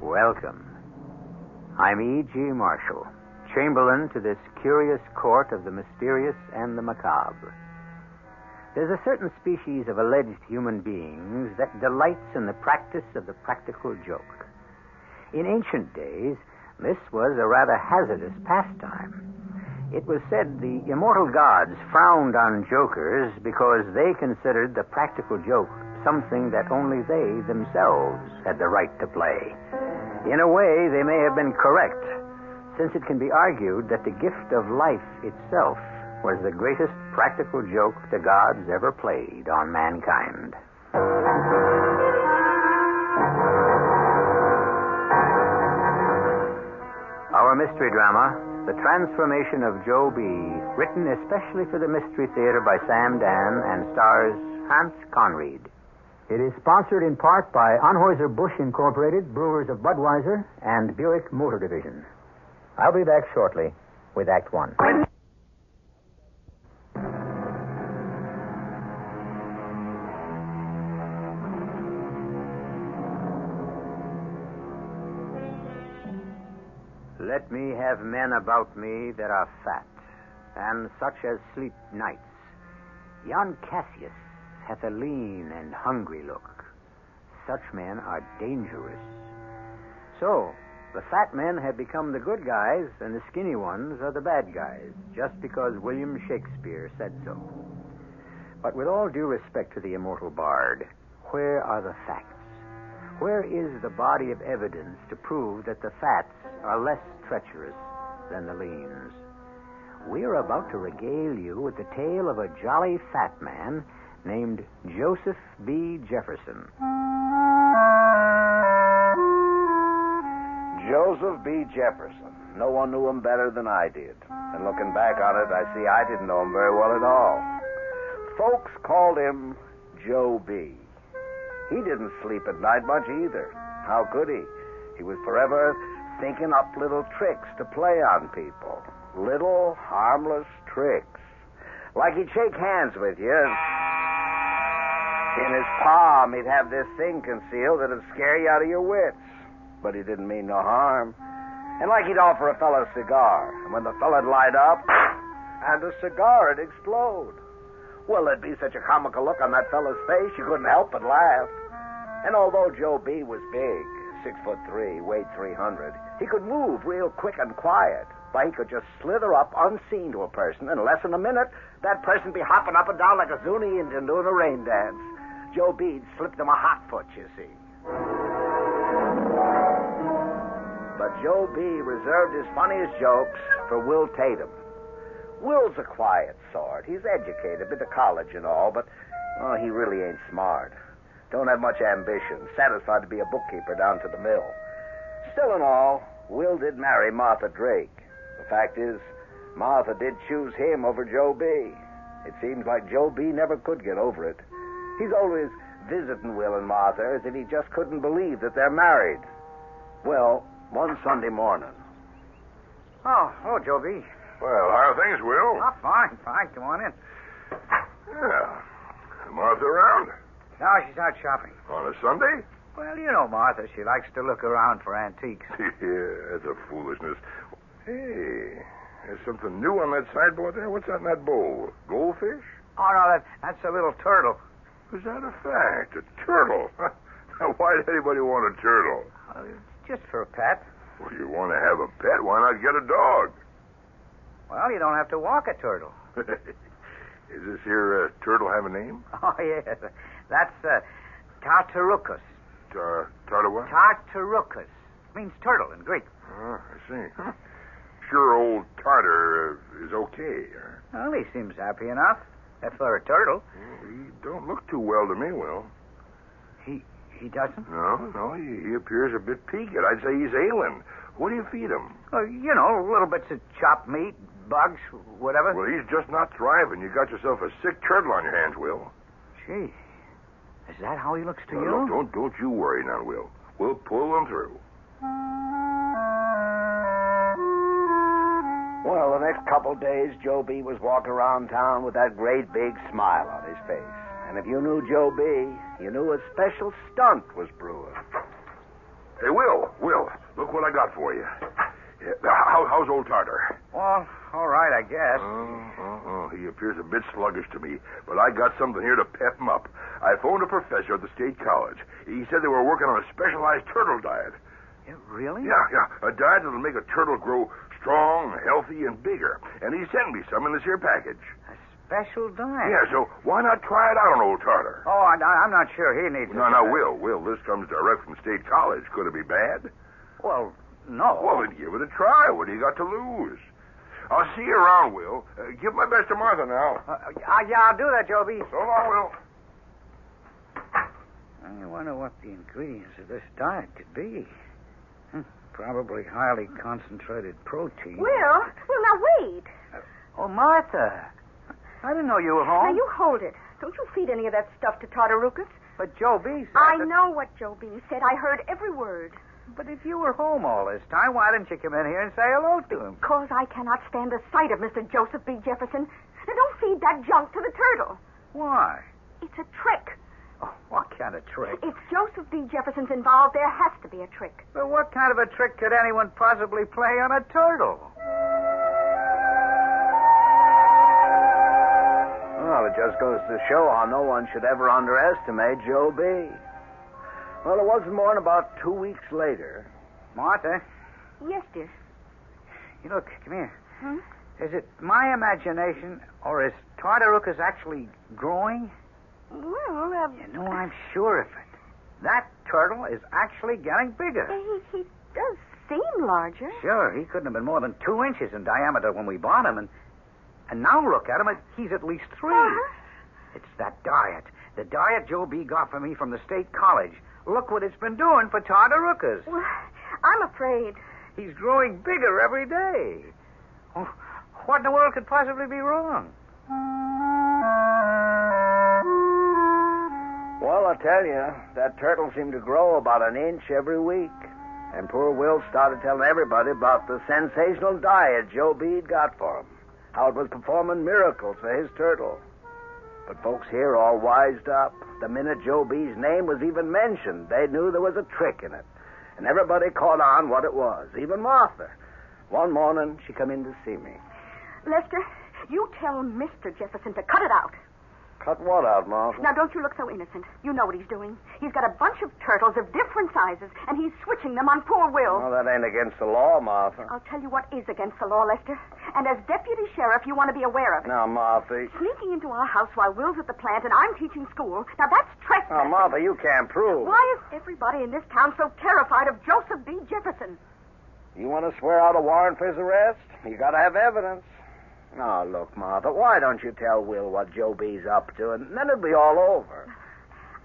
Welcome. I'm E.G. Marshall, Chamberlain to this curious court of the mysterious and the macabre. There's a certain species of alleged human beings that delights in the practice of the practical joke. In ancient days, this was a rather hazardous pastime. It was said the immortal gods frowned on jokers because they considered the practical joke something that only they themselves had the right to play. In a way, they may have been correct, since it can be argued that the gift of life itself was the greatest practical joke the gods ever played on mankind. Our mystery drama, The Transformation of Joe B., written especially for the Mystery Theater by Sam Dan and stars Hans Conried. It is sponsored in part by Anheuser-Busch Incorporated, Brewers of Budweiser, and Buick Motor Division. I'll be back shortly with Act One. Let me have men about me that are fat, and such as sleep nights. Yon Cassius hath a lean and hungry look. Such men are dangerous. So, the fat men have become the good guys, and the skinny ones are the bad guys, just because William Shakespeare said so. But with all due respect to the immortal bard, where are the facts? Where is the body of evidence to prove that the fats are less treacherous than the leans? We are about to regale you with the tale of a jolly fat man named Joseph B. Jefferson. Joseph B. Jefferson. No one knew him better than I did. And looking back on it, I see I didn't know him very well at all. Folks called him Joe B. He didn't sleep at night much either. How could he? He was forever thinking up little tricks to play on people. Little, harmless tricks. Like he'd shake hands with you. In his palm, he'd have this thing concealed that'd scare you out of your wits. But he didn't mean no harm. And like he'd offer a fellow a cigar. And when the fellow'd light up, and the cigar'd explode. Well, there'd be such a comical look on that fellow's face, you couldn't help but laugh. And although Joe B. was big, 6'3", weighed 300, he could move real quick and quiet. Why, he could just slither up unseen to a person, and in less than a minute, that person be hopping up and down like a Zuni Indian doing a rain dance. Joe B.'d slipped him a hot foot, you see. But Joe B. reserved his funniest jokes for Will Tatum. Will's a quiet sort. He's educated, been to college and all, but he really ain't smart. Don't have much ambition. Satisfied to be a bookkeeper down to the mill. Still in all, Will did marry Martha Drake. The fact is, Martha did choose him over Joe B. It seems like Joe B. never could get over it. He's always visiting Will and Martha as if he just couldn't believe that they're married. Well, one Sunday morning. Oh, hello, Joe B. Well, how are things, Will? Oh, fine. Come on in. Yeah. Martha around? No, she's out shopping. On a Sunday? Well, you know Martha. She likes to look around for antiques. Yeah, that's a foolishness. Hey, there's something new on that sideboard there. What's that in that bowl? Goldfish? Oh, no, that's a little turtle. Is that a fact? A turtle? Now, why does anybody want a turtle? Just for a pet. Well, you want to have a pet, why not get a dog? Well, you don't have to walk a turtle. Is this here turtle have a name? Oh, yes. That's Tartarucus. Tartar what? Tartarucus. Means turtle in Greek. Oh, I see. Huh. Sure old Tartar is okay. Well, he seems happy enough. For a turtle. Well, he don't look too well to me, Will. He doesn't? No, he appears a bit peaked. I'd say he's ailing. What do you feed him? You know, little bits of chopped meat, bugs, whatever. Well, he's just not thriving. You got yourself a sick turtle on your hands, Will. Gee, is that how he looks to you? Look, don't you worry now, Will. We'll pull him through. Well, the next couple days, Joe B. was walking around town with that great big smile on his face. And if you knew Joe B., you knew a special stunt was brewing. Hey, Will, look what I got for you. How's old Tartar? Well, all right, I guess. He appears a bit sluggish to me, but I got something here to pep him up. I phoned a professor at the state college. He said they were working on a specialized turtle diet. Yeah, really? Yeah. A diet that'll make a turtle grow strong, healthy, and bigger. And he sent me some in this here package. A special diet? Yeah, so why not try it out on old Tartar? Oh, I'm not sure he needs it. No, Will, this comes direct from state college. Could it be bad? Well, no. Well, then give it a try. What do you got to lose? I'll see you around, Will. Give my best to Martha now. Yeah, I'll do that, Joby. So long, Will. I wonder what the ingredients of this diet could be. Probably highly concentrated protein. Will, now wait. Oh, Martha. I didn't know you were home. Now, you hold it. Don't you feed any of that stuff to Tartarucas. But Joe B said I know what Joe B said. I heard every word. But if you were home all this time, why didn't you come in here and say hello to him? Because I cannot stand the sight of Mr. Joseph B. Jefferson. Now, don't feed that junk to the turtle. Why? It's a trick. Oh, what kind of trick? If Joseph B. Jefferson's involved, there has to be a trick. But what kind of a trick could anyone possibly play on a turtle? Well, it just goes to show how no one should ever underestimate Joe B. Well, it wasn't more than about 2 weeks later. Martha, Yes, dear. you look, come here. Hmm? Is it my imagination, or is Tartarucas actually growing? Well, You know, I'm sure of it. That turtle is actually getting bigger. he does seem larger. Sure, he couldn't have been more than 2 inches in diameter when we bought him, and now look at him, he's at least 3. Uh-huh. It's that diet. The diet Joe B. got for me from the state college. Look what it's been doing for Tartarucas. Well, I'm afraid. He's growing bigger every day. Oh, what in the world could possibly be wrong? Well, I tell you, that turtle seemed to grow about an inch every week. And poor Will started telling everybody about the sensational diet Joe B'd got for him. How it was performing miracles for his turtle. But folks here all wised up. The minute Joe B's name was even mentioned, they knew there was a trick in it. And everybody caught on what it was, even Martha. One morning, she come in to see me. Lester, you tell Mr. Jefferson to cut it out. Cut what out, Martha? Now, don't you look so innocent. You know what he's doing. He's got a bunch of turtles of different sizes, and he's switching them on poor Will. Oh, that ain't against the law, Martha. I'll tell you what is against the law, Lester. And as deputy sheriff, you want to be aware of it. Now, Martha. Sneaking into our house while Will's at the plant and I'm teaching school. Now, that's trespass. Now, Martha, you can't prove. Why is everybody in this town so terrified of Joseph B. Jefferson? You want to swear out a warrant for his arrest? You got to have evidence. Oh, look, Martha, why don't you tell Will what Joe B's up to, and then it'll be all over.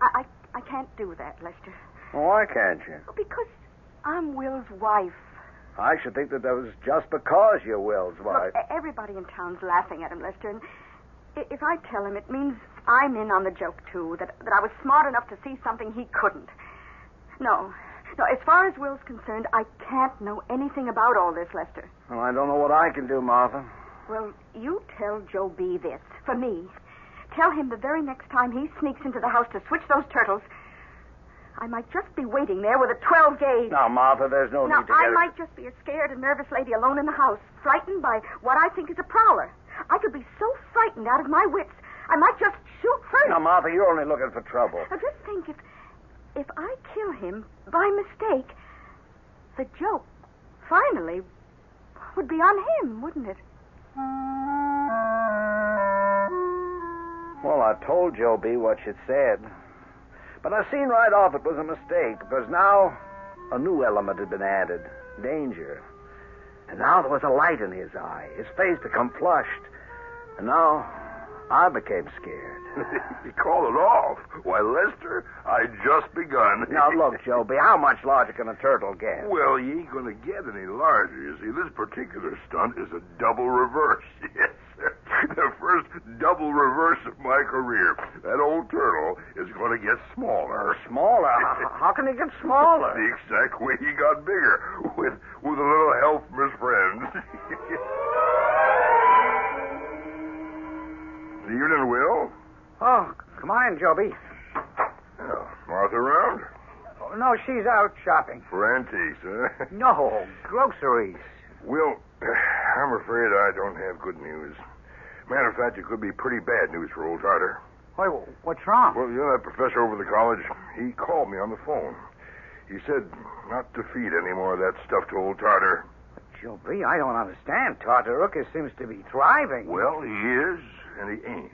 I can't do that, Lester. Well, why can't you? Because I'm Will's wife. I should think that was just because you're Will's wife. Look, everybody in town's laughing at him, Lester, and if I tell him, it means I'm in on the joke, too, that I was smart enough to see something he couldn't. No, as far as Will's concerned, I can't know anything about all this, Lester. Well, I don't know what I can do, Martha. Well, you tell Joe B. this, for me. Tell him the very next time he sneaks into the house to switch those turtles, I might just be waiting there with a 12-gauge. Now, Martha, there's no need to I might just be a scared and nervous lady alone in the house, frightened by what I think is a prowler. I could be so frightened out of my wits, I might just shoot first. Now, Martha, you're only looking for trouble. Now, just think, if I kill him by mistake, the joke, finally, would be on him, wouldn't it? Well, I told Joe B what she'd said. But I seen right off it was a mistake, because now a new element had been added. Danger. And now there was a light in his eye. His face become flushed. And now I became scared. You call it off? Why, Lester, I just begun. Now, look, Joe B, how much larger can a turtle get? Well, you ain't going to get any larger. You see, this particular stunt is a double reverse. Yes, sir. The first double reverse of my career. That old turtle is going to get smaller. Smaller? How can he get smaller? The exact way he got bigger, with a little help from his friends. Evening, Will. Oh, come on in, Joby. Oh, Martha around? Oh, No, she's out shopping. For antiques, huh? No, groceries. Will, I'm afraid I don't have good news. Matter of fact, it could be pretty bad news for old Tartar. Why, what's wrong? Well, you know that professor over the college? He called me on the phone. He said not to feed any more of that stuff to old Tartar. But, Joe B., I don't understand. Tartarucus seems to be thriving. Well, he is, and he ain't.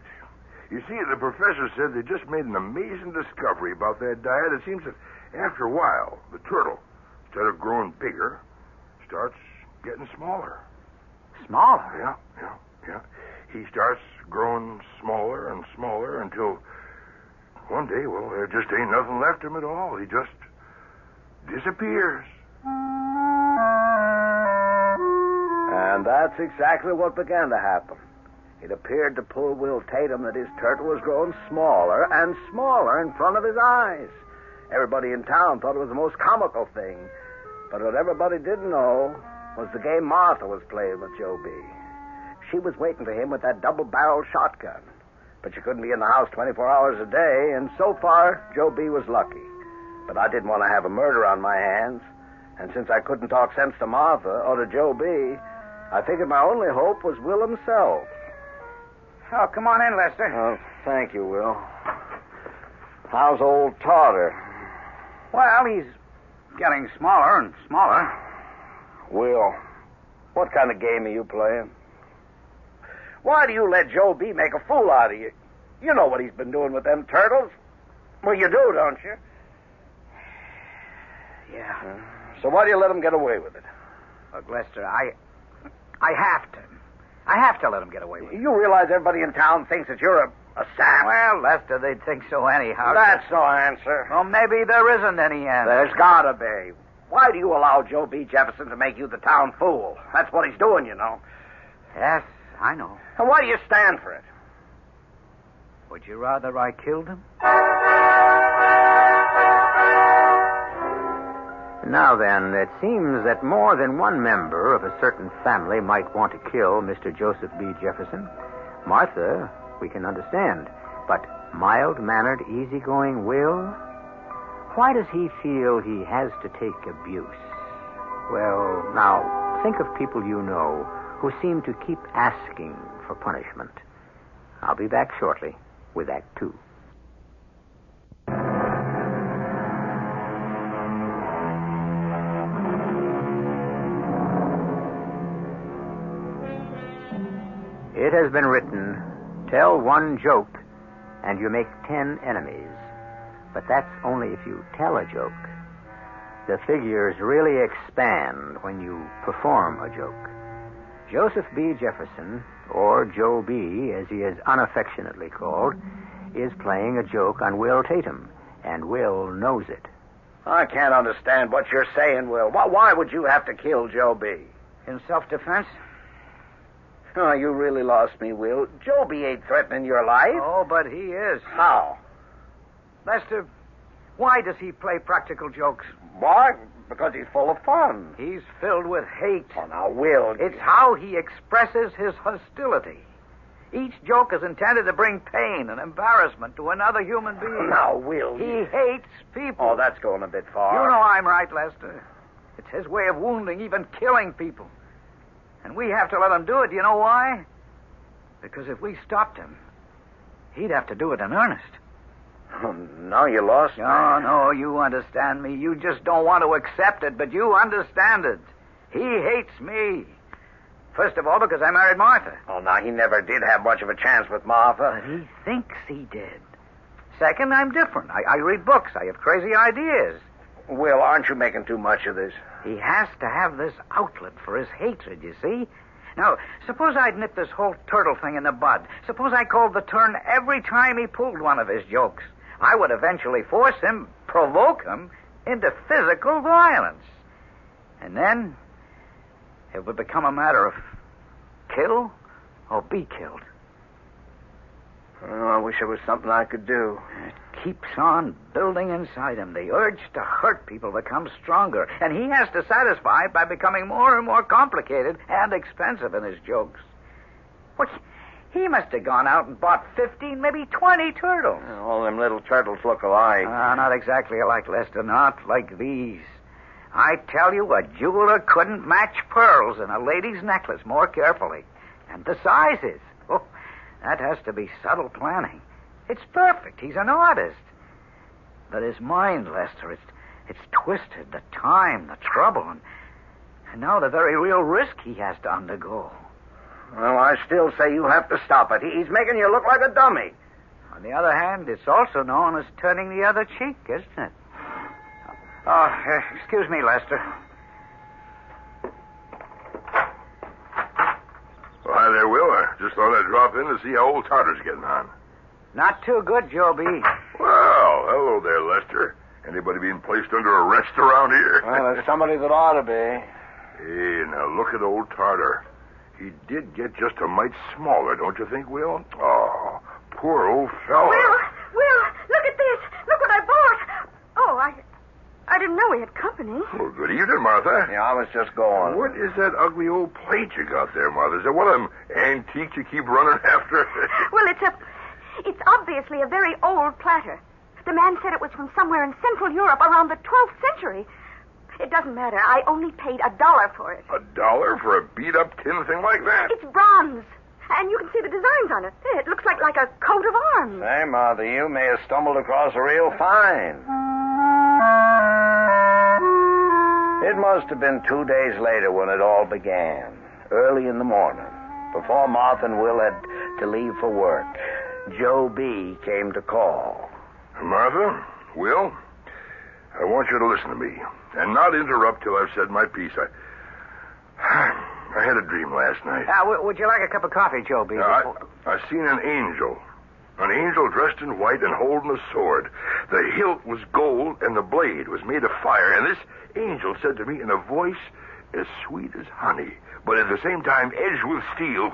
You see, the professor said they just made an amazing discovery about that diet. It seems that after a while, the turtle, instead of growing bigger, starts getting smaller. Smaller? Yeah. He starts growing smaller and smaller until one day, well, there just ain't nothing left of him at all. He just disappears. And that's exactly what began to happen. It appeared to poor Will Tatum that his turtle was growing smaller and smaller in front of his eyes. Everybody in town thought it was the most comical thing. But what everybody didn't know was the game Martha was playing with Joe B. She was waiting for him with that double-barreled shotgun. But she couldn't be in the house 24 hours a day, and so far, Joe B. was lucky. But I didn't want to have a murder on my hands. And since I couldn't talk sense to Martha or to Joe B., I figured my only hope was Will himself. Oh, come on in, Lester. Oh, thank you, Will. How's old Tartar? Well, he's getting smaller and smaller. Will, what kind of game are you playing? Why do you let Joe B. make a fool out of you? You know what he's been doing with them turtles. Well, you do, don't you? Yeah. So why do you let him get away with it? Look, Lester, I have to. I have to let him get away with it. You realize everybody in town thinks that you're a sap? Well, Lester, they'd think so anyhow. That's no answer. Well, maybe there isn't any answer. There's gotta be. Why do you allow Joe B. Jefferson to make you the town fool? That's what he's doing, you know. Yes, I know. And why do you stand for it? Would you rather I killed him? Now then, it seems that more than one member of a certain family might want to kill Mr. Joseph B. Jefferson. Martha, we can understand. But mild-mannered, easygoing Will? Why does he feel he has to take abuse? Well, now, think of people you know who seem to keep asking for punishment. I'll be back shortly with Act Two. It has been written, tell one joke and you make 10 enemies. But that's only if you tell a joke. The figures really expand when you perform a joke. Joseph B. Jefferson, or Joe B., as he is unaffectionately called, is playing a joke on Will Tatum, and Will knows it. I can't understand what you're saying, Will. Why would you have to kill Joe B.? In self-defense? Oh, you really lost me, Will. Joe B. ain't threatening your life. Oh, but he is. How? Lester, why does he play practical jokes? Why? Because he's full of fun. He's filled with hate. Oh, now, Will... It's how he expresses his hostility. Each joke is intended to bring pain and embarrassment to another human being. Now, Will... He hates people. Oh, that's going a bit far. You know I'm right, Lester. It's his way of wounding, even killing people. And we have to let him do it. You know why? Because if we stopped him, he'd have to do it in earnest. Oh, now you lost me. No, you understand me. You just don't want to accept it, but you understand it. He hates me. First of all, because I married Martha. Oh, now, he never did have much of a chance with Martha. But he thinks he did. Second, I'm different. I read books. I have crazy ideas. Will, aren't you making too much of this? He has to have this outlet for his hatred, you see? Now, suppose I'd nipped this whole turtle thing in the bud. Suppose I called the turn every time he pulled one of his jokes. I would eventually force him, provoke him, into physical violence. And then it would become a matter of kill or be killed. Oh, I wish there was something I could do. It keeps on building inside him. The urge to hurt people becomes stronger, and he has to satisfy it by becoming more and more complicated and expensive in his jokes. What? He must have gone out and bought 15, maybe 20 turtles. All them little turtles look alike. Not exactly alike, Lester. Not like these. I tell you, a jeweler couldn't match pearls in a lady's necklace more carefully. And the sizes. Oh, that has to be subtle planning. It's perfect. He's an artist. But his mind, Lester, it's twisted. The time, the trouble, and now the very real risk he has to undergo. Well, I still say you have to stop it. He's making you look like a dummy. On the other hand, it's also known as turning the other cheek, isn't it? Excuse me, Lester. Well, hi there, Will. I just thought I'd drop in to see how old Tartar's getting on. Not too good, Joe B. Well, hello there, Lester. Anybody being placed under arrest around here? Well, there's somebody that ought to be. Hey, now look at old Tartar. He did get just a mite smaller, don't you think, Will? Oh, poor old fella. Will, look at this. Look what I bought. Oh, I didn't know we had company. Well, good evening, Martha. Yeah, I was just going. What is that ugly old plate you got there, Martha? Is that one of them antiques you keep running after? Well, it's obviously a very old platter. The man said it was from somewhere in Central Europe around the 12th century. It doesn't matter. I only paid $1 for it. $1 for a beat-up tin thing like that? It's bronze. And you can see the designs on it. It looks like a coat of arms. Hey, Martha, you may have stumbled across a real find. It must have been 2 days later when it all began, early in the morning, before Martha and Will had to leave for work. Joe B. came to call. Martha, Will, I want you to listen to me and not interrupt till I've said my piece. I had a dream last night. Would you like a cup of coffee, Joe B? I seen an angel dressed in white and holding a sword. The hilt was gold and the blade was made of fire. And this angel said to me in a voice as sweet as honey, but at the same time edged with steel,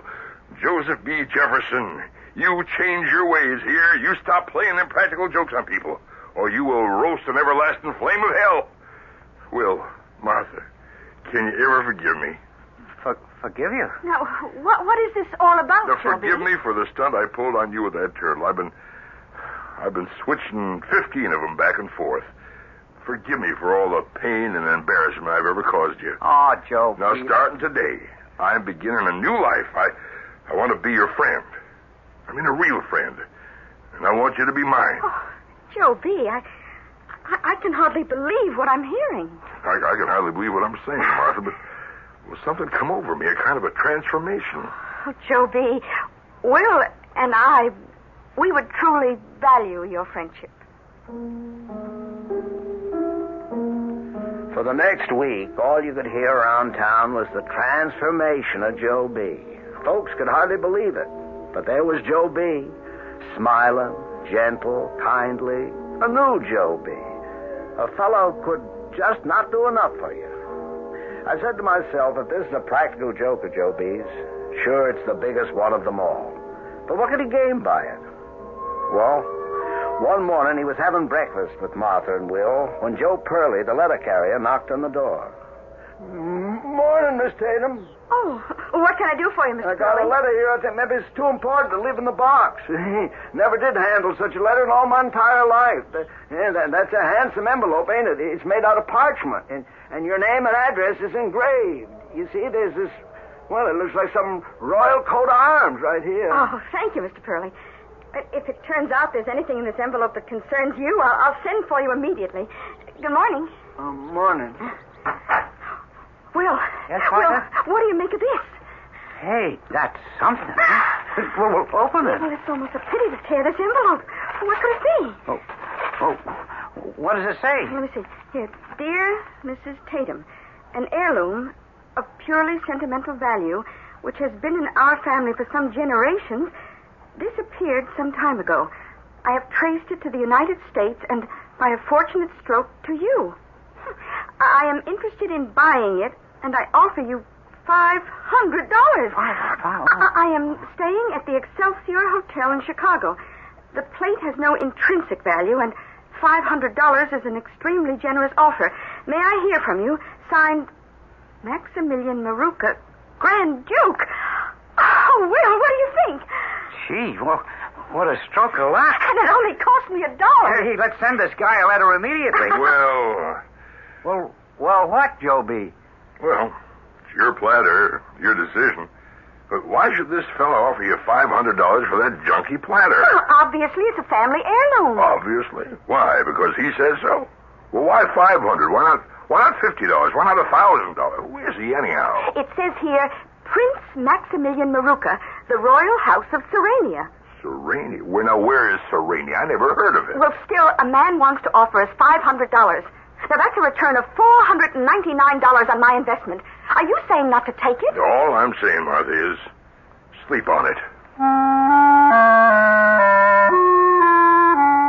Joseph B. Jefferson, you change your ways here. You stop playing them practical jokes on people, or you will roast an everlasting flame of hell. Will, Martha, can you ever forgive me? Forgive you? Now, what is this all about, Now, Joe B? forgive me for the stunt I pulled on you with that turtle. I've been switching 15 of them back and forth. Forgive me for all the pain and embarrassment I've ever caused you. Oh, Joe. Now, starting today, I'm beginning a new life. I want to be your friend. I mean, a real friend. And I want you to be mine. Oh, Joe B., I can hardly believe what I'm hearing. I can hardly believe what I'm saying, Martha, but something come over me, a kind of a transformation. Oh, Joe B., Will and I, we would truly value your friendship. For the next week, all you could hear around town was the transformation of Joe B. Folks could hardly believe it, but there was Joe B., smiling, gentle, kindly, a new Joe B., a fellow could just not do enough for you. I said to myself, if this is a practical joke of Joe B.'s, sure, it's the biggest one of them all. But what could he gain by it? Well, one morning he was having breakfast with Martha and Will when Joe Purley, the letter carrier, knocked on the door. Morning, Miss Tatum. Oh, what can I do for you, Mr. I got a Purley? letter here. I think maybe it's too important to leave in the box. Never did handle such a letter in all my entire life. That's a handsome envelope, ain't it? It's made out of parchment, and your name and address is engraved. You see, there's this, well, it looks like some royal coat of arms right here. Oh, thank you, Mr. Purley. If it turns out there's anything in this envelope that concerns you, I'll send for you immediately. Good morning. Morning. Will. Yes, Will, Martha? what do you make of this? Hey, that's something. Well, open it. Well, it's almost a pity to tear this envelope. What could it be? Oh, what does it say? Let me see. Here, dear Mrs. Tatum, an heirloom of purely sentimental value, which has been in our family for some generations, disappeared some time ago. I have traced it to the United States and, by a fortunate stroke, to you. I am interested in buying it, and I offer you $500. I am staying at the Excelsior Hotel in Chicago. The plate has no intrinsic value, and $500 is an extremely generous offer. May I hear from you? Signed, Maximilian Maruca, Grand Duke. Oh, Will, what do you think? Gee, well, what a stroke of luck. And it only cost me $1. Hey, let's send this guy a letter immediately. Well, Well, what, Joe B? well, it's your platter, your decision. But why should this fellow offer you $500 for that junky platter? Well, obviously, it's a family heirloom. Obviously. Why? Because he says so? Well, why $500? Why not $50? Why not $1,000? Who is he anyhow? It says here, Prince Maximilian Maruka, the Royal House of Serenia. Serenia? Where is Serenia? I never heard of it. Well, still, a man wants to offer us $500. Now, that's a return of $499 on my investment. Are you saying not to take it? All I'm saying, Martha, is sleep on it.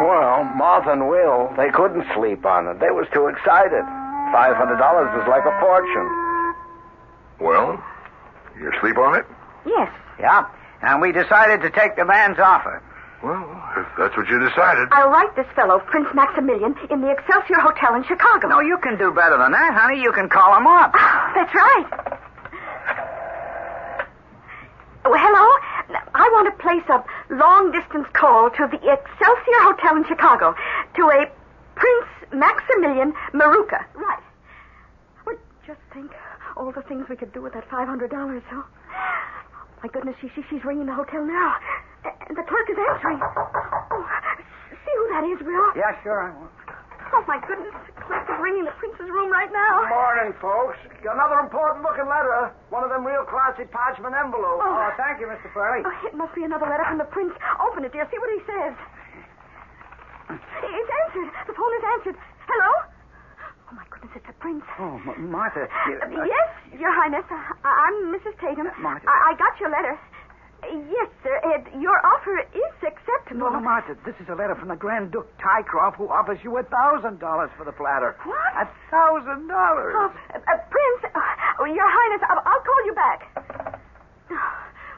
Well, Martha and Will, they couldn't sleep on it. They was too excited. $500 was like a fortune. Well, you sleep on it? Yes. Yeah, and we decided to take the man's offer. Well, if that's what you decided. I'll write this fellow, Prince Maximilian, in the Excelsior Hotel in Chicago. No, you can do better than that, honey. You can call him up. That's right. Oh, hello? I want to place a long-distance call to the Excelsior Hotel in Chicago to a Prince Maximilian Maruka. Right. Well, just think all the things we could do with that $500, huh? My goodness, she's ringing the hotel now. And the clerk is answering. Oh, see who that is, Will? Yeah, sure. Oh, my goodness. The clerk is ringing the prince's room right now. Good morning, folks. Another important-looking letter. One of them real classy parchment envelopes. Oh, thank you, Mr. Furley. Oh, it must be another letter from the prince. Open it, dear. See what he says. It's answered. The phone is answered. Hello? Oh, my goodness, it's the prince. Oh, Martha. Yes, Your Highness. I'm Mrs. Tatum. Martha. I got your letter. Yes, sir. Your offer is acceptable. No, Martha, this is a letter from the Grand Duke Tycroft, who offers you $1,000 for the platter. What? $1,000. Prince, Your Highness, I'll call you back.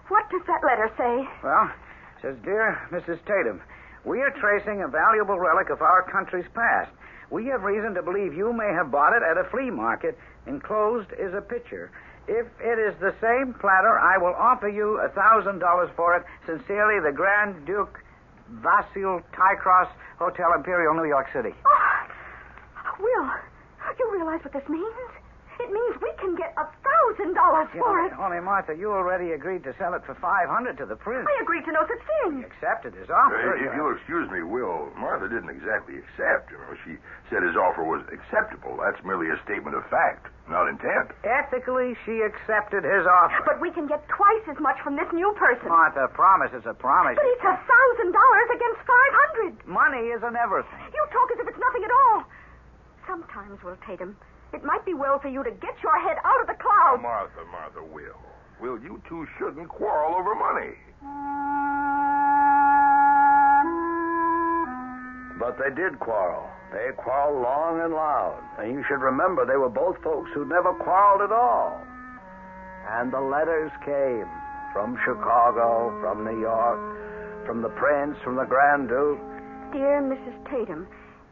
What does that letter say? Well, it says, Dear Mrs. Tatum, we are tracing a valuable relic of our country's past. We have reason to believe you may have bought it at a flea market. Enclosed is a picture. If it is the same platter, I will offer you $1,000 for it. Sincerely, the Grand Duke Vasil Tycross, Hotel Imperial, New York City. Oh, Will, you realize what this means? It means we can get $1,000 for it. Only, Martha, you already agreed to sell it for $500 to the prince. I agreed to no such thing. Accepted his offer. If you'll excuse me, Will, Martha didn't exactly accept. She said his offer was acceptable. That's merely a statement of fact, not intent. Ethically, she accepted his offer. But we can get twice as much from this new person. Martha, a promise is a promise. But it's $1,000 against $500. Money isn't everything. You talk as if it's nothing at all. Sometimes, Will Tatum, it might be well for you to get your head out of the clouds. Martha, Will, you two shouldn't quarrel over money. But they did quarrel. They quarreled long and loud. And you should remember they were both folks who never quarreled at all. And the letters came from Chicago, from New York, from the Prince, from the Grand Duke. Dear Mrs. Tatum,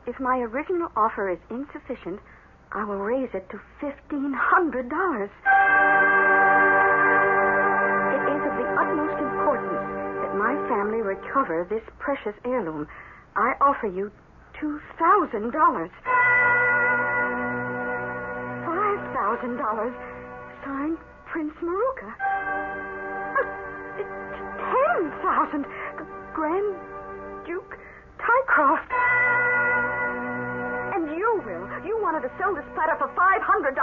if my original offer is insufficient, I will raise it to $1,500. It is of the utmost importance that my family recover this precious heirloom. I offer you $2,000. $5,000. Signed, Prince Maruka. 10,000. Grand Duke Tycroft. And you, Will. You wanted to sell this platter for $500.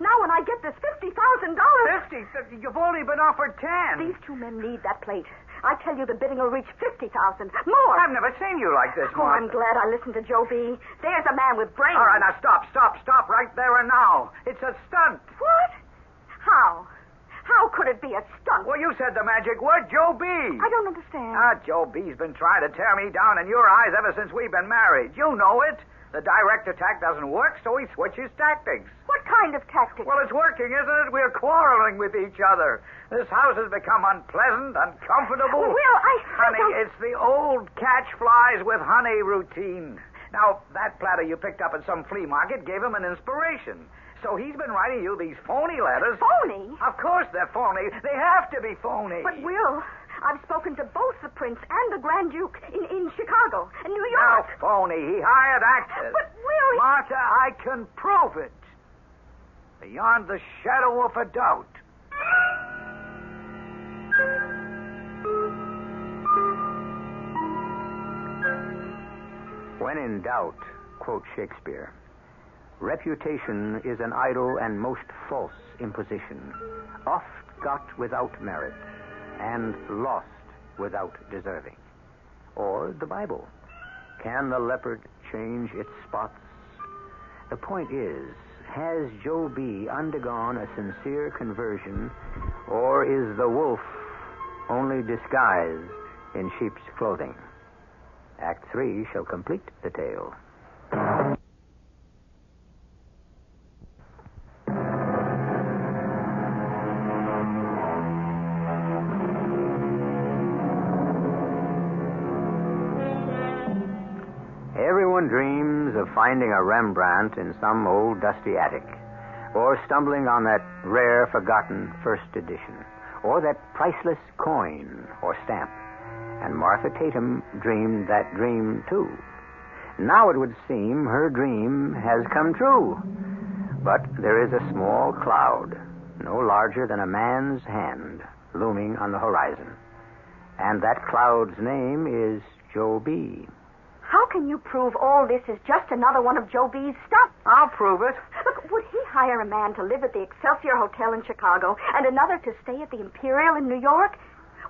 Now when I get this $50,000... 50? You've only been offered 10. These two men need that plate. I tell you the bidding will reach $50,000. More. I've never seen you like this, Oh, I'm glad I listened to Joe B. There's a man with brains. All right, now stop right there and now. It's a stunt. What? How? How could it be a stunt? Well, you said the magic word, Joe B. I don't understand. Joe B's been trying to tear me down in your eyes ever since we've been married. You know it. The direct attack doesn't work, so he switches tactics. What kind of tactics? Well, it's working, isn't it? We're quarreling with each other. This house has become unpleasant, uncomfortable. Will, Honey, it's the old catch flies with honey routine. Now, that platter you picked up at some flea market gave him an inspiration. So he's been writing you these phony letters. Phony? Of course they're phony. They have to be phony. But, Will, I've spoken to both the Prince and the Grand Duke in Chicago and New Now, York. phony. He hired actors. But, Will... Martha, I can prove it. Beyond the shadow of a doubt. When in doubt, quote Shakespeare, reputation is an idle and most false imposition, oft got without merit, and lost without deserving. Or the Bible. Can the leopard change its spots? The point is, has Joe B. undergone a sincere conversion, or is the wolf only disguised in sheep's clothing? Act 3 shall complete the tale. Everyone dreams of finding a Rembrandt in some old dusty attic, or stumbling on that rare, forgotten first edition, or that priceless coin or stamp. And Martha Tatum dreamed that dream, too. Now it would seem her dream has come true. But there is a small cloud, no larger than a man's hand, looming on the horizon. And that cloud's name is Joe B. How can you prove all this is just another one of Joe B.'s stuff? I'll prove it. Look, would he hire a man to live at the Excelsior Hotel in Chicago and another to stay at the Imperial in New York?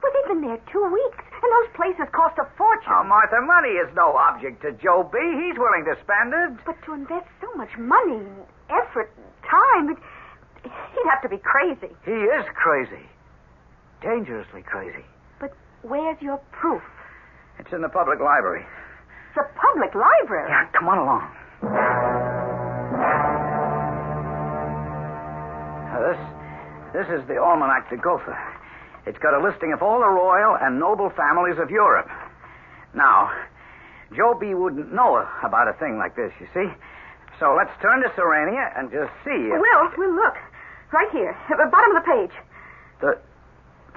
Well, they've been there 2 weeks, and those places cost a fortune. Oh, Martha, money is no object to Joe B. He's willing to spend it. But to invest so much money, effort, time, he'd have to be crazy. He is crazy. Dangerously crazy. But where's your proof? It's in the public library. The public library? Yeah, come on along. Now, this is the Almanac de Gotha. It's got a listing of all the royal and noble families of Europe. Now, Joe B. wouldn't know about a thing like this, you see. So let's turn to Serenia and just see if... Will, look. Right here, at the bottom of the page.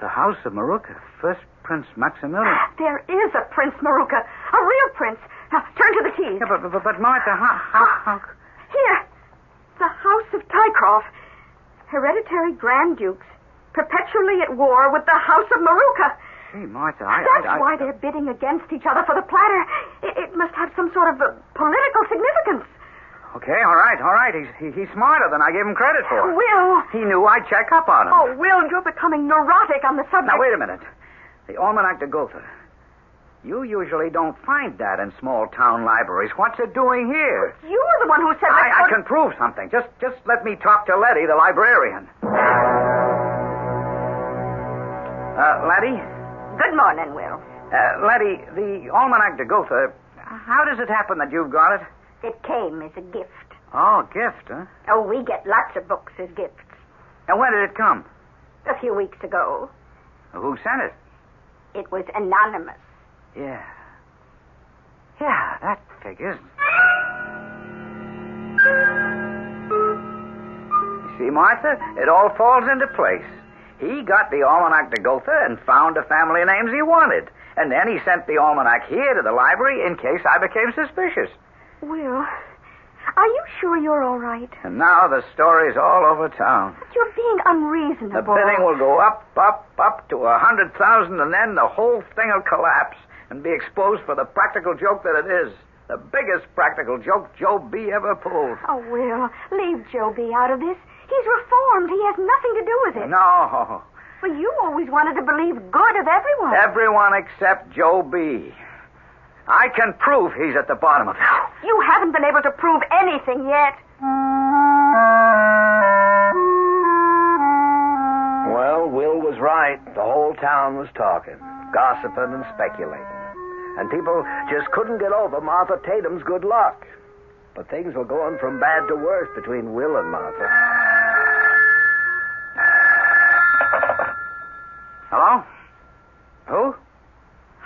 The House of Maruka, first Prince Maximilian. There is a Prince Maruka, a real prince. Now, turn to the keys. Yeah, but Martha, how... Here, the House of Tycroft, hereditary Grand Dukes, perpetually at war with the House of Maruka. Gee, Martha, That's why they're bidding against each other for the platter. It must have some sort of political significance. Okay, all right. He's smarter than I gave him credit for. Will. He knew I'd check up on him. Oh, Will, you're becoming neurotic on the subject. Now, wait a minute. The Almanac de Gotha. You usually don't find that in small-town libraries. What's it doing here? You were the one who said... I can prove something. Just let me talk to Letty, the librarian. Letty? Good morning, Will. Letty, the Almanac de Gotha, how does it happen that you've got it? It came as a gift. Oh, gift, huh? Oh, we get lots of books as gifts. And when did it come? A few weeks ago. Who sent it? It was anonymous. Yeah, that figures. You see, Martha, it all falls into place. He got the Almanac de Gotha and found the family names he wanted. And then he sent the almanac here to the library in case I became suspicious. Will, are you sure you're all right? And now the story's all over town. But you're being unreasonable. The bidding will go up to 100,000, and then the whole thing will collapse and be exposed for the practical joke that it is. The biggest practical joke Joe B. ever pulled. Oh, Will, leave Joe B. out of this. He's reformed. He has nothing to do with it. No. Well, you always wanted to believe good of everyone. Everyone except Joe B. I can prove he's at the bottom of it. You haven't been able to prove anything yet. Well, Will was right. The whole town was talking, gossiping and speculating. And people just couldn't get over Martha Tatum's good luck. But things were going from bad to worse between Will and Martha. Hello? Who?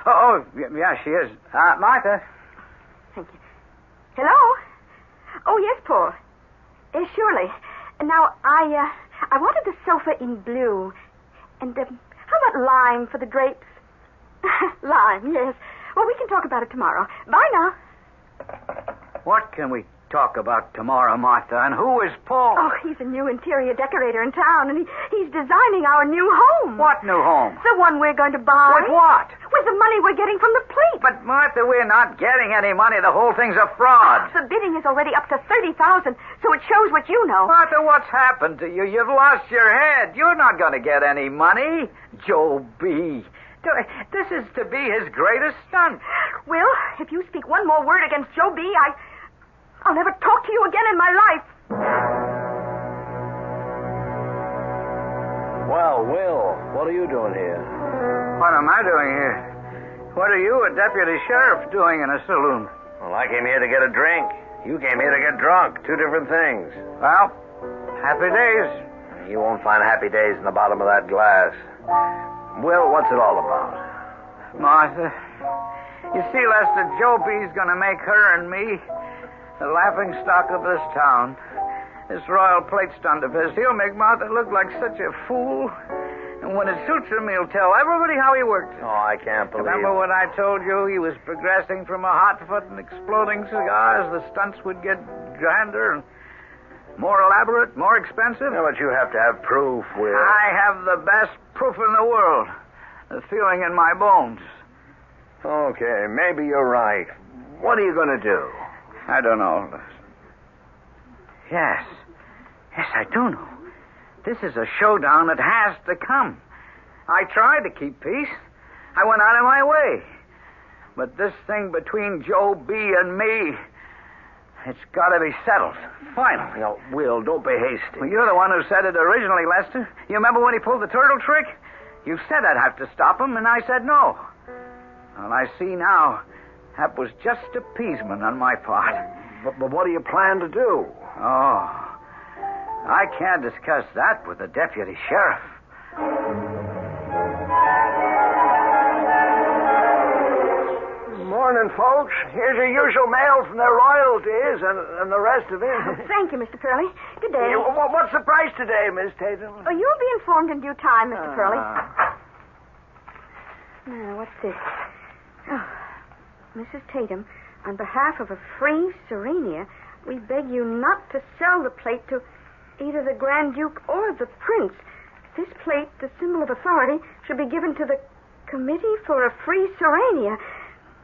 Oh, yeah, she is. Martha. Thank you. Hello? Oh, yes, Paul. Surely. Now, I wanted the sofa in blue. And how about lime for the drapes? Lime, yes. Well, we can talk about it tomorrow. Bye now. What can we talk about tomorrow, Martha? And who is Paul? Oh, he's a new interior decorator in town, and he's designing our new home. What new home? The one we're going to buy. With what? With the money we're getting from the plate. But, Martha, we're not getting any money. The whole thing's a fraud. The bidding is already up to $30,000, so it shows what you know. Martha, what's happened to you? You've lost your head. You're not going to get any money. Joe B. This is to be his greatest stunt. Will, if you speak one more word against Joe B., I'll never talk to you again in my life. Well, Will, what are you doing here? What am I doing here? What are you, a deputy sheriff, doing in a saloon? Well, I came here to get a drink. You came here to get drunk. Two different things. Well, happy days. You won't find happy days in the bottom of that glass. Will, what's it all about? Martha, you see, Lester, Joe B's going to make her and me the laughing stock of this town. This royal plate stunt of his, he'll make Martha look like such a fool. And when it suits him, he'll tell everybody how he worked. Oh, I can't believe Remember what I told you? He was progressing from a hot foot and exploding cigars. The stunts would get grander and more elaborate, more expensive. Yeah, but you have to have proof, Will. I have the best proof in the world. The feeling in my bones. Okay, maybe you're right. What are you going to do? I don't know. Yes, I do know. This is a showdown that has to come. I tried to keep peace. I went out of my way. But this thing between Joe B. and me, it's got to be settled. Finally. No, Will, don't be hasty. Well, you're the one who said it originally, Lester. You remember when he pulled the turtle trick? You said I'd have to stop him, and I said no. Well, I see now that was just appeasement on my part. But what do you plan to do? Oh, I can't discuss that with the deputy sheriff. Morning, folks. Here's your usual mail from their royalties and the rest of it. Thank you, Mr. Pearly. Good day. What's the price today, Miss Tatum? Oh, you'll be informed in due time, Mr. Pearly. Now, what's this? Oh, Mrs. Tatum, on behalf of a free Serenia, we beg you not to sell the plate to either the Grand Duke or the Prince. This plate, the symbol of authority, should be given to the Committee for a Free Serenia.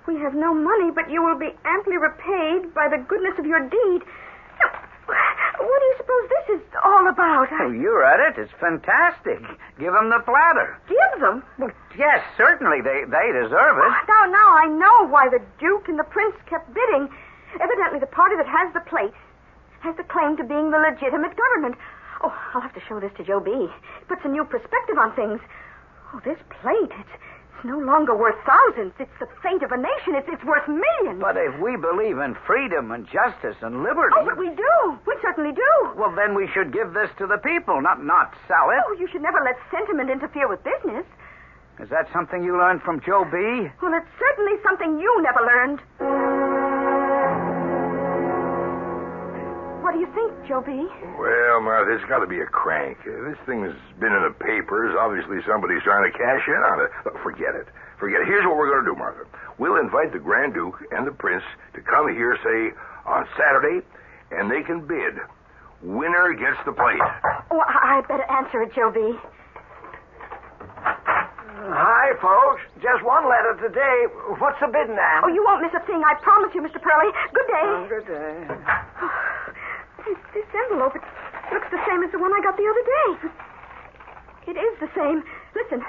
We have no money, but you will be amply repaid by the goodness of your deed. Now, what do you suppose this is all about? Oh, you're at it. It's fantastic. Give them the platter. Give them? Well, yes, certainly. They deserve it. Now I know why the Duke and the Prince kept bidding. Evidently, the party that has the plate has the claim to being the legitimate government. Oh, I'll have to show this to Joe B. It puts a new perspective on things. Oh, this plate, it's no longer worth thousands. It's the fate of a nation. It's worth millions. But if we believe in freedom and justice and liberty... Oh, but we do. We certainly do. Well, then we should give this to the people, not sell it. Oh, you should never let sentiment interfere with business. Is that something you learned from Joe B? Well, it's certainly something you never learned. What do you think, Joe B? Well, Martha, it's got to be a crank. This thing has been in the papers. Obviously, somebody's trying to cash in on it. Look, forget it. Here's what we're going to do, Martha. We'll invite the Grand Duke and the Prince to come here, say, on Saturday, and they can bid. Winner gets the plate. Oh, I better answer it, Joe B. Hi, folks. Just one letter today. What's the bid now? Oh, you won't miss a thing, I promise you, Mr. Pearly. Good day. Good day. This envelope, it looks the same as the one I got the other day. It is the same. Listen,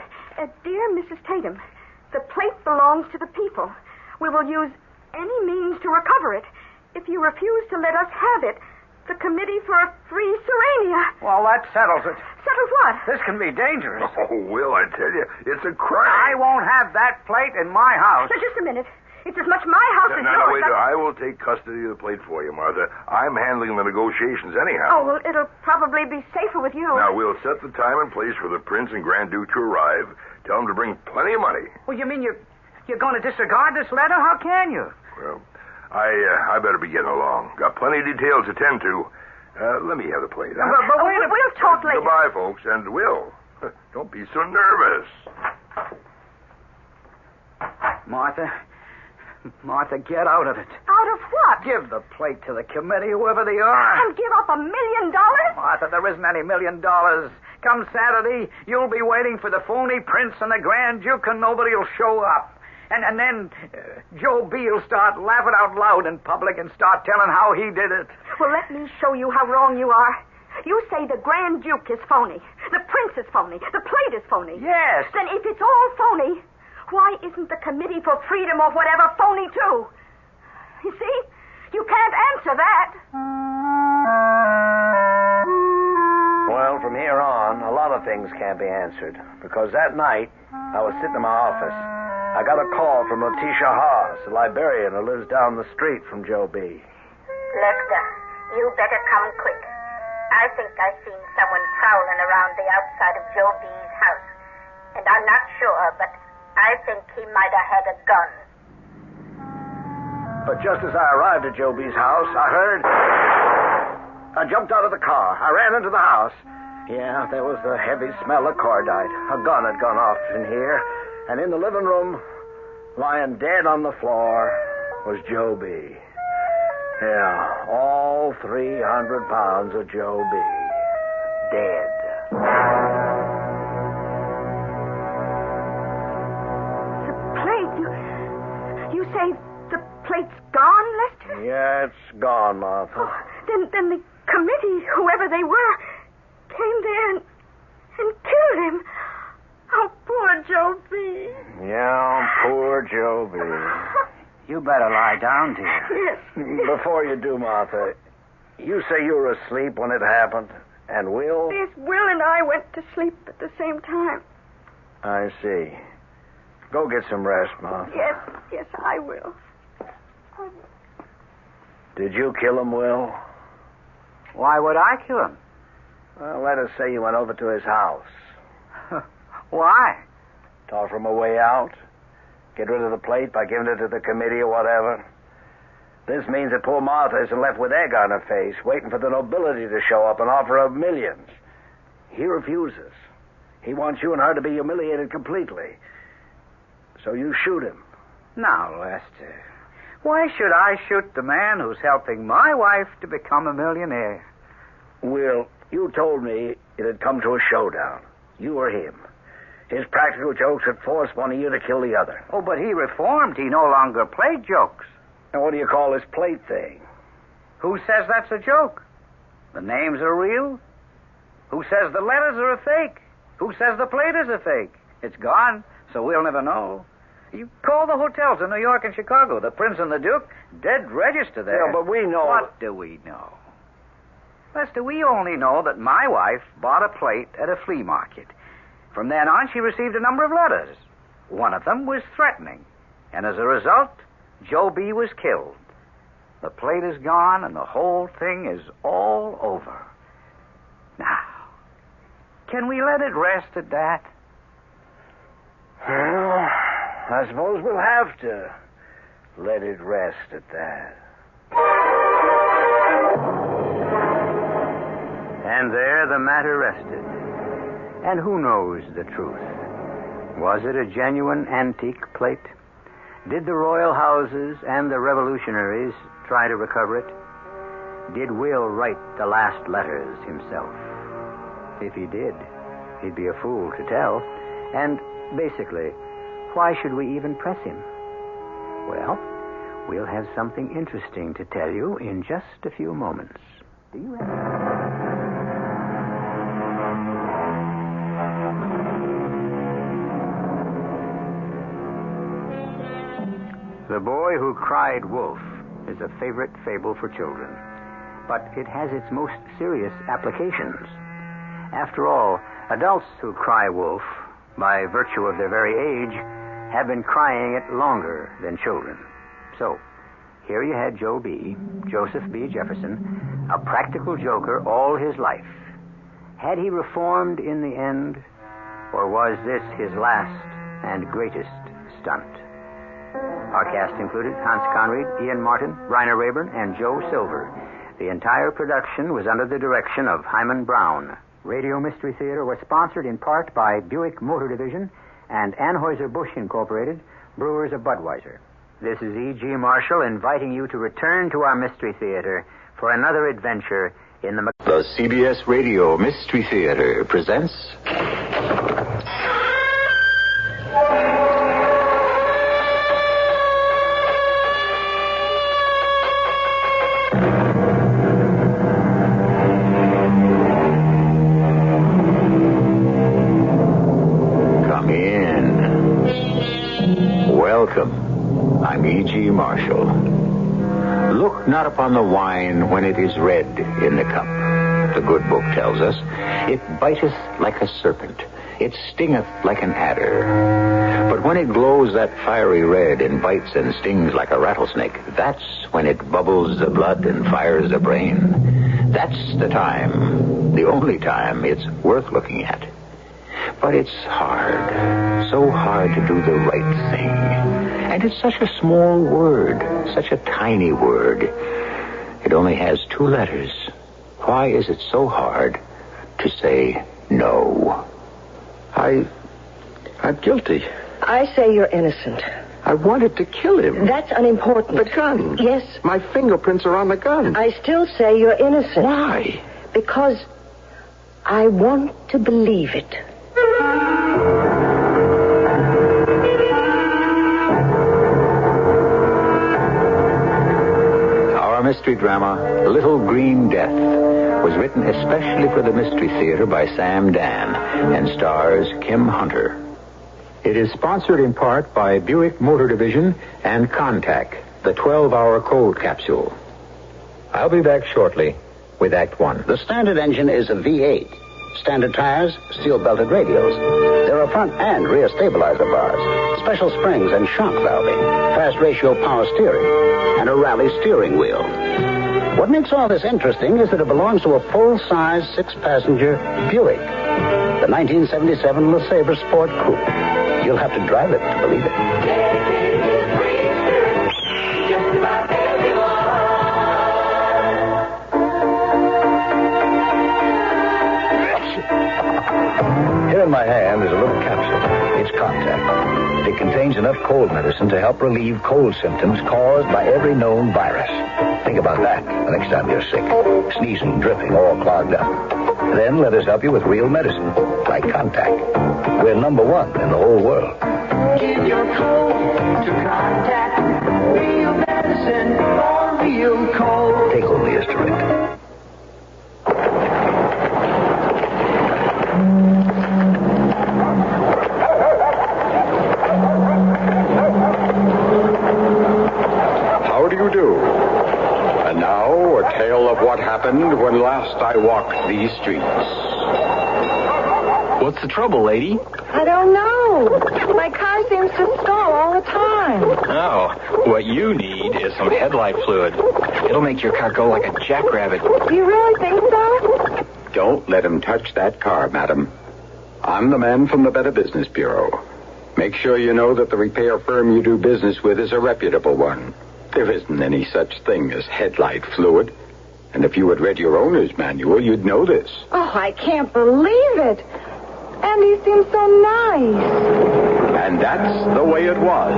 dear Mrs. Tatum, the plate belongs to the people. We will use any means to recover it. If you refuse to let us have it, the Committee for a Free Serenia. Well, that settles it. Settles what? This can be dangerous. Oh, Will, I tell you, it's a crime. I won't have that plate in my house. Now, just a minute. It's as much my house as No, yours. wait. I will take custody of the plate for you, Martha. I'm handling the negotiations anyhow. Oh, well, it'll probably be safer with you. Now, we'll set the time and place for the Prince and Grand Duke to arrive. Tell them to bring plenty of money. Well, you mean you're going to disregard this letter? How can you? Well, I better be getting along. Got plenty of details to tend to. Let me have the plate. Huh? But wait a minute. We'll talk later. Goodbye, folks. And Will, don't be so nervous. Martha, get out of it. Out of what? Give the plate to the committee, whoever they are. And give up $1 million? Martha, there isn't any $1 million. Come Saturday, you'll be waiting for the phony prince and the Grand Duke, and nobody will show up. And then Joe B. will start laughing out loud in public and start telling how he did it. Well, let me show you how wrong you are. You say the Grand Duke is phony. The prince is phony. The plate is phony. Yes. Then if it's all phony, why isn't the Committee for Freedom or whatever phony too? You see? You can't answer that. Well, from here on, a lot of things can't be answered. Because that night, I was sitting in my office. I got a call from Letitia Haas, a librarian who lives down the street from Joe B. Lester, you better come quick. I think I've seen someone prowling around the outside of Joe B.'s house. And I'm not sure, but I think he might have had a gun. But just as I arrived at Joe B.'s house, I jumped out of the car. I ran into the house. Yeah, there was the heavy smell of cordite. A gun had gone off in here. And in the living room, lying dead on the floor, was Joe B. Yeah, all 300 pounds of Joe B. Dead. The plate? You say the plate's gone, Lester? Yeah, it's gone, Martha. Oh, then the committee, whoever they were, came there and killed him. Oh, poor Joe B. Yeah, poor Joe B. You better lie down, dear. Yes. Before you do, Martha, you say you were asleep when it happened, and Will? Yes, Will and I went to sleep at the same time. I see. Go get some rest, Martha. Yes, I will. Did you kill him, Will? Why would I kill him? Well, let us say you went over to his house. Why? To offer him a way out. Get rid of the plate by giving it to the committee or whatever. This means that poor Martha isn't left with egg on her face, waiting for the nobility to show up and offer her millions. He refuses. He wants you and her to be humiliated completely. So you shoot him. Now, Lester, why should I shoot the man who's helping my wife to become a millionaire? Will, you told me it had come to a showdown. You or him. His practical jokes had forced one of you to kill the other. Oh, but he reformed. He no longer played jokes. And what do you call this plate thing? Who says that's a joke? The names are real. Who says the letters are a fake? Who says the plate is a fake? It's gone, so we'll never know. You call the hotels in New York and Chicago. The Prince and the Duke, dead register there. Yeah, but we know... What do we know? Lester, we only know that my wife bought a plate at a flea market. From then on, she received a number of letters. One of them was threatening. And as a result, Joe B. was killed. The plate is gone, and the whole thing is all over. Now, can we let it rest at that? Well, I suppose we'll have to let it rest at that. And there the matter rested. And who knows the truth? Was it a genuine antique plate? Did the royal houses and the revolutionaries try to recover it? Did Will write the last letters himself? If he did, he'd be a fool to tell. And basically, why should we even press him? Well, we'll have something interesting to tell you in just a few moments. Do you have... The Boy Who Cried Wolf is a favorite fable for children, but it has its most serious applications. After all, adults who cry wolf, by virtue of their very age, have been crying it longer than children. So, here you had Joe B., Joseph B. Jefferson, a practical joker all his life. Had he reformed in the end, or was this his last and greatest stunt? Our cast included Hans Conried, Ian Martin, Rainer Rayburn, and Joe Silver. The entire production was under the direction of Hyman Brown. Radio Mystery Theater was sponsored in part by Buick Motor Division and Anheuser-Busch Incorporated, brewers of Budweiser. This is E.G. Marshall inviting you to return to our Mystery Theater for another adventure in the... The CBS Radio Mystery Theater presents... Come in. Welcome. I'm E.G. Marshall. Look not upon the wine when it is red in the cup. The good book tells us, it biteth like a serpent. It stingeth like an adder. But when it glows that fiery red and bites and stings like a rattlesnake, that's when it bubbles the blood and fires the brain. That's the time, the only time it's worth looking at. But it's hard, so hard to do the right thing. And it's such a small word, such a tiny word. It only has 2 letters. Why is it so hard to say no? I'm guilty. I say you're innocent. I wanted to kill him. That's unimportant. The gun. Yes. My fingerprints are on the gun. I still say you're innocent. Why? Because I want to believe it. Our mystery drama, Little Green Death, was written especially for the Mystery Theater by Sam Dan and stars Kim Hunter. It is sponsored in part by Buick Motor Division and Contact, the 12-hour cold capsule. I'll be back shortly with Act 1. The standard engine is a V8. Standard tires, steel-belted radials. There are front and rear stabilizer bars, special springs and shock valving, fast ratio power steering, and a rally steering wheel. What makes all this interesting is that it belongs to a full-size 6-passenger Buick, the 1977 LeSabre Sport Coupe. You'll have to drive it to believe it. Here in my hand is a little capsule. It's Contact. It contains enough cold medicine to help relieve cold symptoms caused by every known virus. Think about that the next time you're sick. Sneezing, dripping, all clogged up. Then let us help you with real medicine, like Contact. We're number 1 in the whole world. Give your cold to Contact. Real medicine for real cold. Take only as directed. How do you do? And now, a tale of what happened when last I walked these streets. What's the trouble, lady? I don't know. My car seems to stall all the time. Oh, what you need is some headlight fluid. It'll make your car go like a jackrabbit. Do you really think so? Don't let him touch that car, madam. I'm the man from the Better Business Bureau. Make sure you know that the repair firm you do business with is a reputable one. There isn't any such thing as headlight fluid. And if you had read your owner's manual, you'd know this. Oh, I can't believe it. And he seems so nice. And that's the way it was.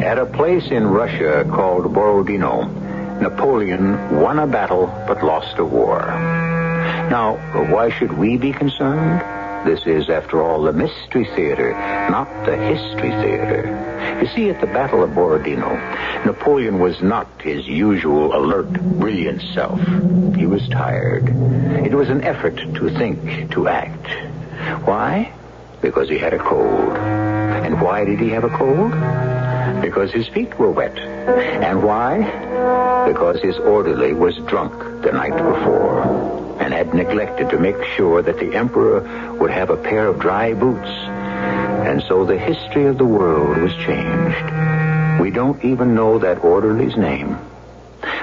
At a place in Russia called Borodino, Napoleon won a battle but lost a war. Now, why should we be concerned? This is, after all, the Mystery Theater, not the History Theater. You see, at the Battle of Borodino, Napoleon was not his usual alert, brilliant self. He was tired. It was an effort to think, to act. Why? Because he had a cold. And why did he have a cold? Because his feet were wet. And why? Because his orderly was drunk the night before and had neglected to make sure that the emperor would have a pair of dry boots. And so the history of the world was changed. We don't even know that orderly's name.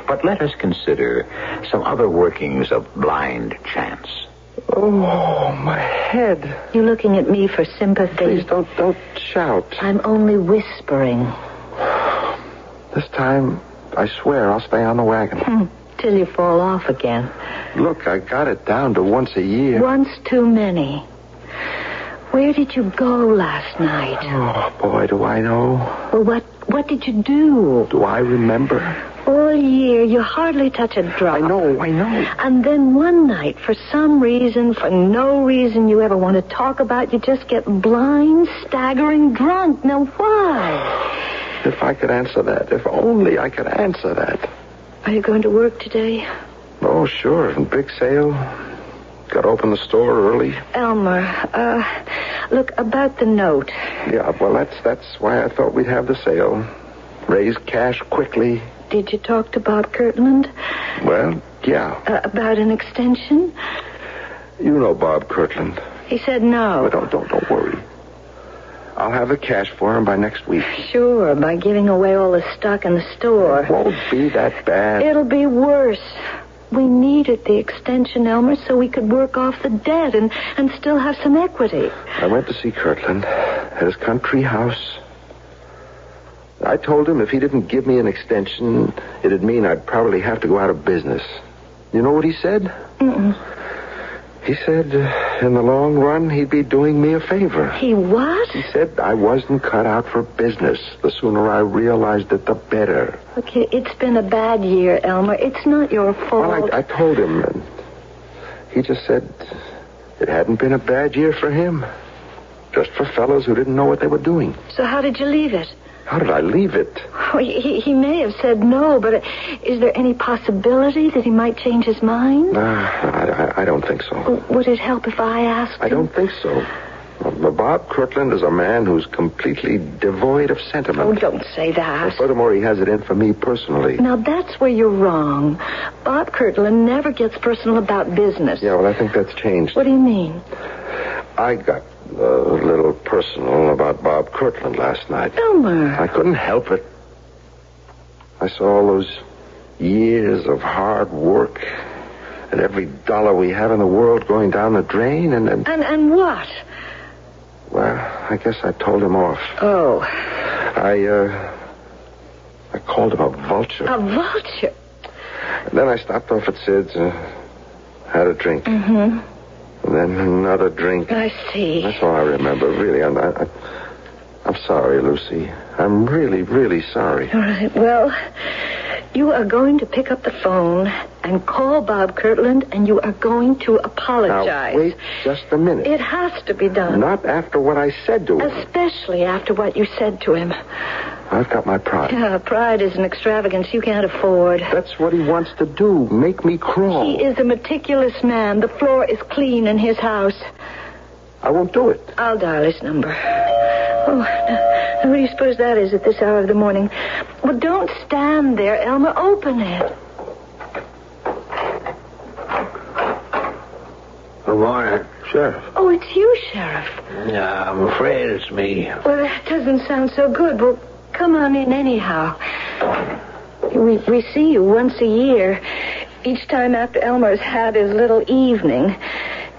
But let us consider some other workings of blind chance. Oh, my head. You looking at me for sympathy? Please, don't shout. I'm only whispering. This time, I swear I'll stay on the wagon. Till you fall off again. Look, I got it down to once a year. Once too many. Where did you go last night? Oh, boy, do I know. Well, what did you do? Do I remember? All year, you hardly touch a drop. I know. And then one night, for some reason, for no reason you ever want to talk about, you just get blind, staggering drunk. Now, why? If I could answer that. If only I could answer that. Are you going to work today? Oh, sure. Big sale. Got to open the store early. Elmer, look, about the note. Yeah, well, that's why I thought we'd have the sale. Raise cash quickly. Did you talk to Bob Kirtland? Well, yeah. About an extension? You know Bob Kirtland. He said no. But don't worry. I'll have the cash for him by next week. Sure, by giving away all the stock in the store. It won't be that bad. It'll be worse. We needed the extension, Elmer, so we could work off the debt and still have some equity. I went to see Kirtland at his country house. I told him if he didn't give me an extension, it'd mean I'd probably have to go out of business. You know what he said? He said in the long run, he'd be doing me a favor. He what? He said I wasn't cut out for business. The sooner I realized it, the better. Okay, it's been a bad year, Elmer. It's not your fault. Well, I told him, and he just said it hadn't been a bad year for him. Just for fellows who didn't know what they were doing. So how did you leave it? How did I leave it? Well, he may have said no, but is there any possibility that he might change his mind? I don't think so. Would it help if I asked him? I don't think so. Bob Kirtland is a man who's completely devoid of sentiment. Oh, don't say that. Well, furthermore, he has it in for me personally. Now, that's where you're wrong. Bob Kirtland never gets personal about business. Yeah, well, I think that's changed. What do you mean? I got a little personal about Bob Kirtland last night. Elmer. I couldn't help it. I saw all those years of hard work and every dollar we have in the world going down the drain and... And what? Well, I guess I told him off. Oh. I called him a vulture. A vulture? And then I stopped off at Sid's and had a drink. Mm-hmm. And then another drink. I see. That's all I remember, really. I'm sorry, Lucy. I'm really, really sorry. All right. Well, you are going to pick up the phone and call Bob Kirtland, and you are going to apologize. Now, wait just a minute. It has to be done. Not after what I said to him. Especially after what you said to him. I've got my pride. Yeah, pride is an extravagance you can't afford. That's what he wants to do, make me crawl. He is a meticulous man. The floor is clean in his house. I won't do it. I'll dial his number. Oh, now what do you suppose that is at this hour of the morning? Well, don't stand there, Elmer. Open it. Good morning, Sheriff. Oh, it's you, Sheriff. Yeah, I'm afraid it's me. Well, that doesn't sound so good. Well, come on in anyhow. We see you once a year. Each time after Elmer's had his little evening.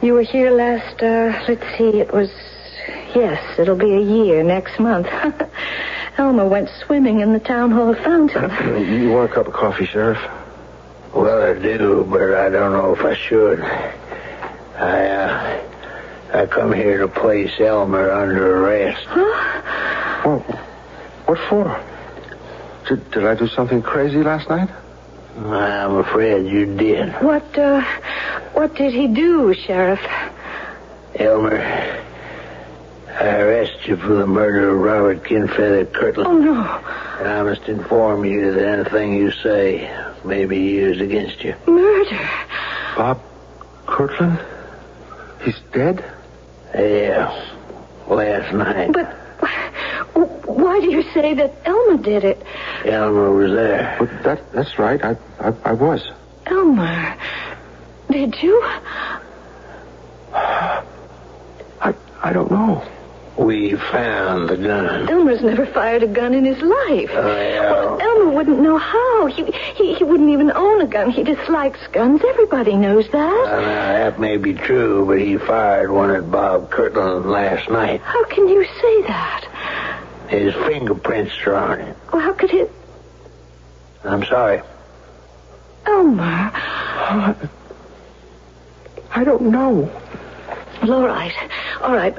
You were here last, let's see, yes, it'll be a year next month. Elmer went swimming in the town hall fountain. You want a cup of coffee, Sheriff? Well, I do, but I don't know if I should. I come here to place Elmer under arrest. Huh? Well, what for? Did I do something crazy last night? I'm afraid you did. What did he do, Sheriff? Elmer, I arrest you for the murder of Robert Kinfeather Kirtland. Oh, no. And I must inform you that anything you say may be used against you. Murder? Bob Kirtland? He's dead? Yeah, last night. But why do you say that Elmer did it? Elmer was there. But that's right. I was. Elmer, did you? I don't know. We found the gun. Elmer's never fired a gun in his life. Oh, yeah. Well, Elmer wouldn't know how. He wouldn't even own a gun. He dislikes guns. Everybody knows that. Now, that may be true, but he fired one at Bob Kirtland last night. How can you say that? His fingerprints are on it. Well, how could he... I'm sorry. Elmer. I don't know. Well, all right. All right.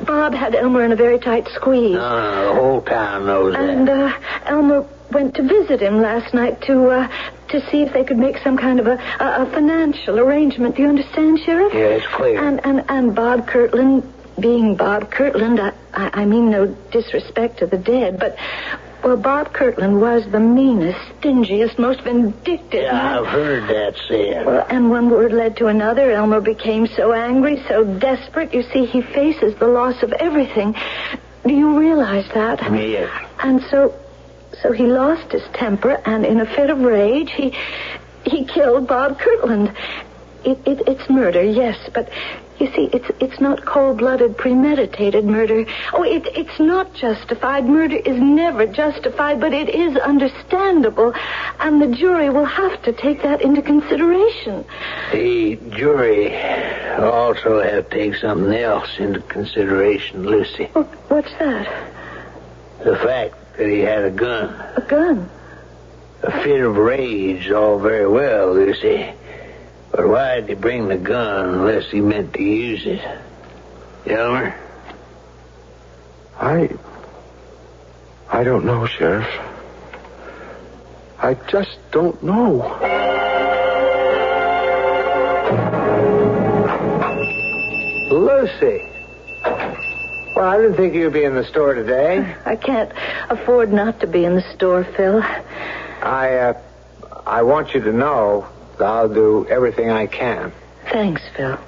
Bob had Elmer in a very tight squeeze. No, the whole town knows that. And Elmer went to visit him last night to see if they could make some kind of a financial arrangement. Do you understand, Sheriff? Yeah, it's clear. And Bob Kirtland, being Bob Kirtland, I mean no disrespect to the dead, but... Well, Bob Kirtland was the meanest, stingiest, most vindictive. Yeah, I've heard that said. Well, and one word led to another. Elmer became so angry, so desperate. You see, he faces the loss of everything. Do you realize that? Yeah. And so he lost his temper, and in a fit of rage, he killed Bob Kirtland. It's murder, yes, but you see, it's not cold-blooded, premeditated murder. Oh, it's not justified. Murder is never justified, but it is understandable, and the jury will have to take that into consideration. The jury also have to take something else into consideration, Lucy. What's that? The fact that he had a gun. A gun? A fit of rage is all very well, Lucy. But why did he bring the gun unless he meant to use it? Elmer? I don't know, Sheriff. I just don't know. Lucy. Well, I didn't think you'd be in the store today. I can't afford not to be in the store, Phil. I want you to know I'll do everything I can. Thanks, Phil.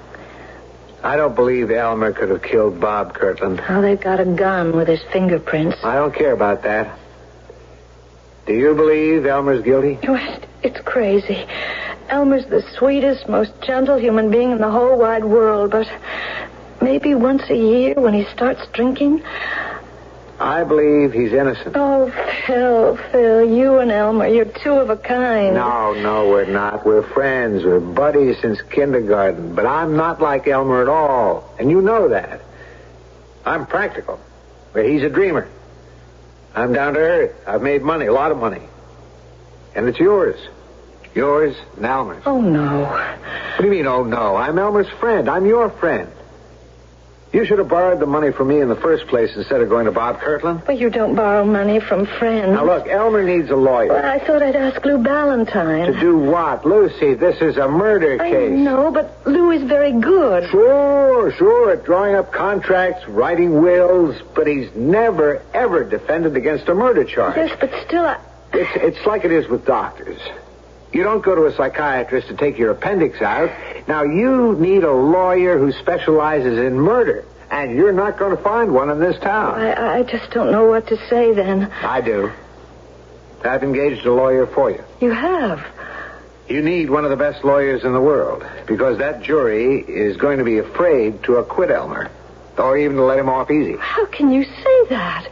I don't believe Elmer could have killed Bob Kirtland. Oh, they've got a gun with his fingerprints. I don't care about that. Do you believe Elmer's guilty? It's crazy. Elmer's the sweetest, most gentle human being in the whole wide world, but maybe once a year when he starts drinking... I believe he's innocent. Oh, Phil, you and Elmer, you're two of a kind. No, we're not. We're friends. We're buddies since kindergarten. But I'm not like Elmer at all. And you know that. I'm practical. But he's a dreamer. I'm down to earth. I've made money, a lot of money. And it's yours. Yours and Elmer's. Oh, no. What do you mean, oh, no? I'm Elmer's friend. I'm your friend. You should have borrowed the money from me in the first place instead of going to Bob Kirtland. But you don't borrow money from friends. Now, look, Elmer needs a lawyer. Well, I thought I'd ask Lou Ballantyne. To do what? Lucy, this is a murder case. I know, but Lou is very good. Sure, at drawing up contracts, writing wills, but he's never, ever defended against a murder charge. Yes, but still, It's like it is with doctors. You don't go to a psychiatrist to take your appendix out. Now, you need a lawyer who specializes in murder, and you're not going to find one in this town. I just don't know what to say then. I do. I've engaged a lawyer for you. You have? You need one of the best lawyers in the world, because that jury is going to be afraid to acquit Elmer, or even to let him off easy. How can you say that?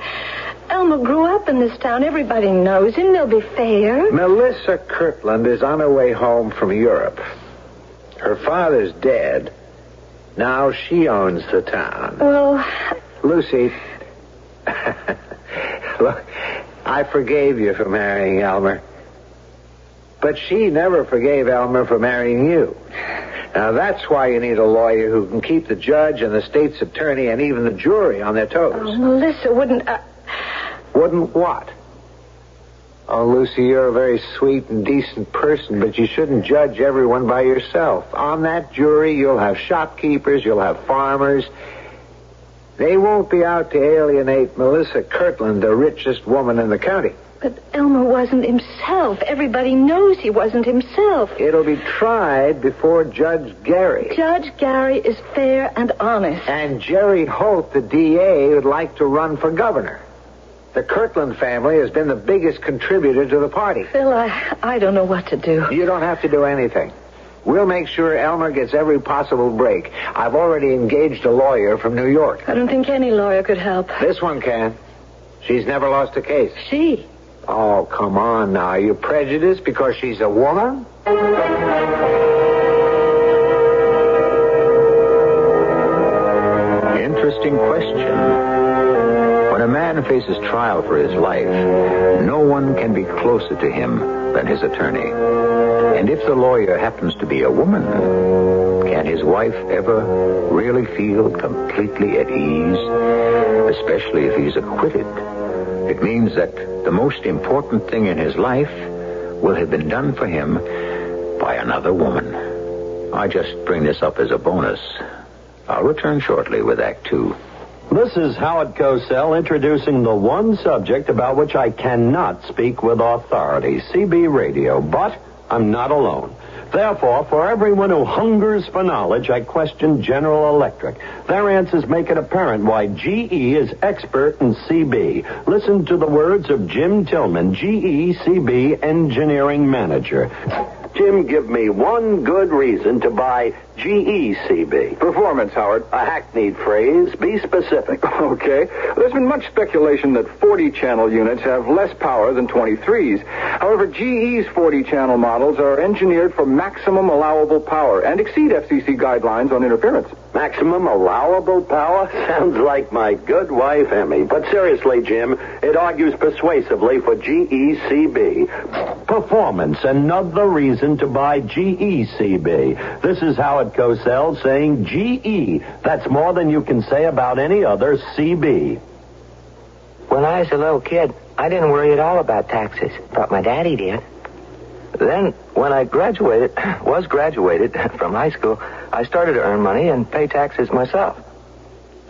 Elmer grew up in this town. Everybody knows him. They'll be fair. Melissa Kirtland is on her way home from Europe. Her father's dead. Now she owns the town. Well... Lucy, look, I forgave you for marrying Elmer. But she never forgave Elmer for marrying you. Now, that's why you need a lawyer who can keep the judge and the state's attorney and even the jury on their toes. Oh, Melissa wouldn't... Wouldn't what? Oh, Lucy, you're a very sweet and decent person, but you shouldn't judge everyone by yourself. On that jury, you'll have shopkeepers, you'll have farmers. They won't be out to alienate Melissa Kirtland, the richest woman in the county. But Elmer wasn't himself. Everybody knows he wasn't himself. It'll be tried before Judge Gary. Judge Gary is fair and honest. And Jerry Holt, the DA, would like to run for governor. The Kirtland family has been the biggest contributor to the party. Phil, I don't know what to do. You don't have to do anything. We'll make sure Elmer gets every possible break. I've already engaged a lawyer from New York. I don't think any lawyer could help. This one can. She's never lost a case. She? Oh, come on now. Are you prejudiced because she's a woman? Interesting question. When a man faces trial for his life, no one can be closer to him than his attorney. And if the lawyer happens to be a woman, can his wife ever really feel completely at ease? Especially if he's acquitted. It means that the most important thing in his life will have been done for him by another woman. I just bring this up as a bonus. I'll return shortly with Act 2. This is Howard Cosell introducing the one subject about which I cannot speak with authority, CB Radio, but I'm not alone. Therefore, for everyone who hungers for knowledge, I question General Electric. Their answers make it apparent why GE is expert in CB. Listen to the words of Jim Tillman, GE CB Engineering Manager. Jim, give me one good reason to buy GE CB. Performance, Howard. A hackneyed phrase. Be specific. Okay. There's been much speculation that 40-channel units have less power than 23s. However, GE's 40-channel models are engineered for maximum allowable power and exceed FCC guidelines on interference. Maximum allowable power? Sounds like my good wife, Emmy. But seriously, Jim, it argues persuasively for GE CB. Performance, another reason to buy GE CB. This is Howard Cosell saying GE. That's more than you can say about any other CB. When I was a little kid, I didn't worry at all about taxes. Thought my daddy did. Then, when I graduated from high school, I started to earn money and pay taxes myself.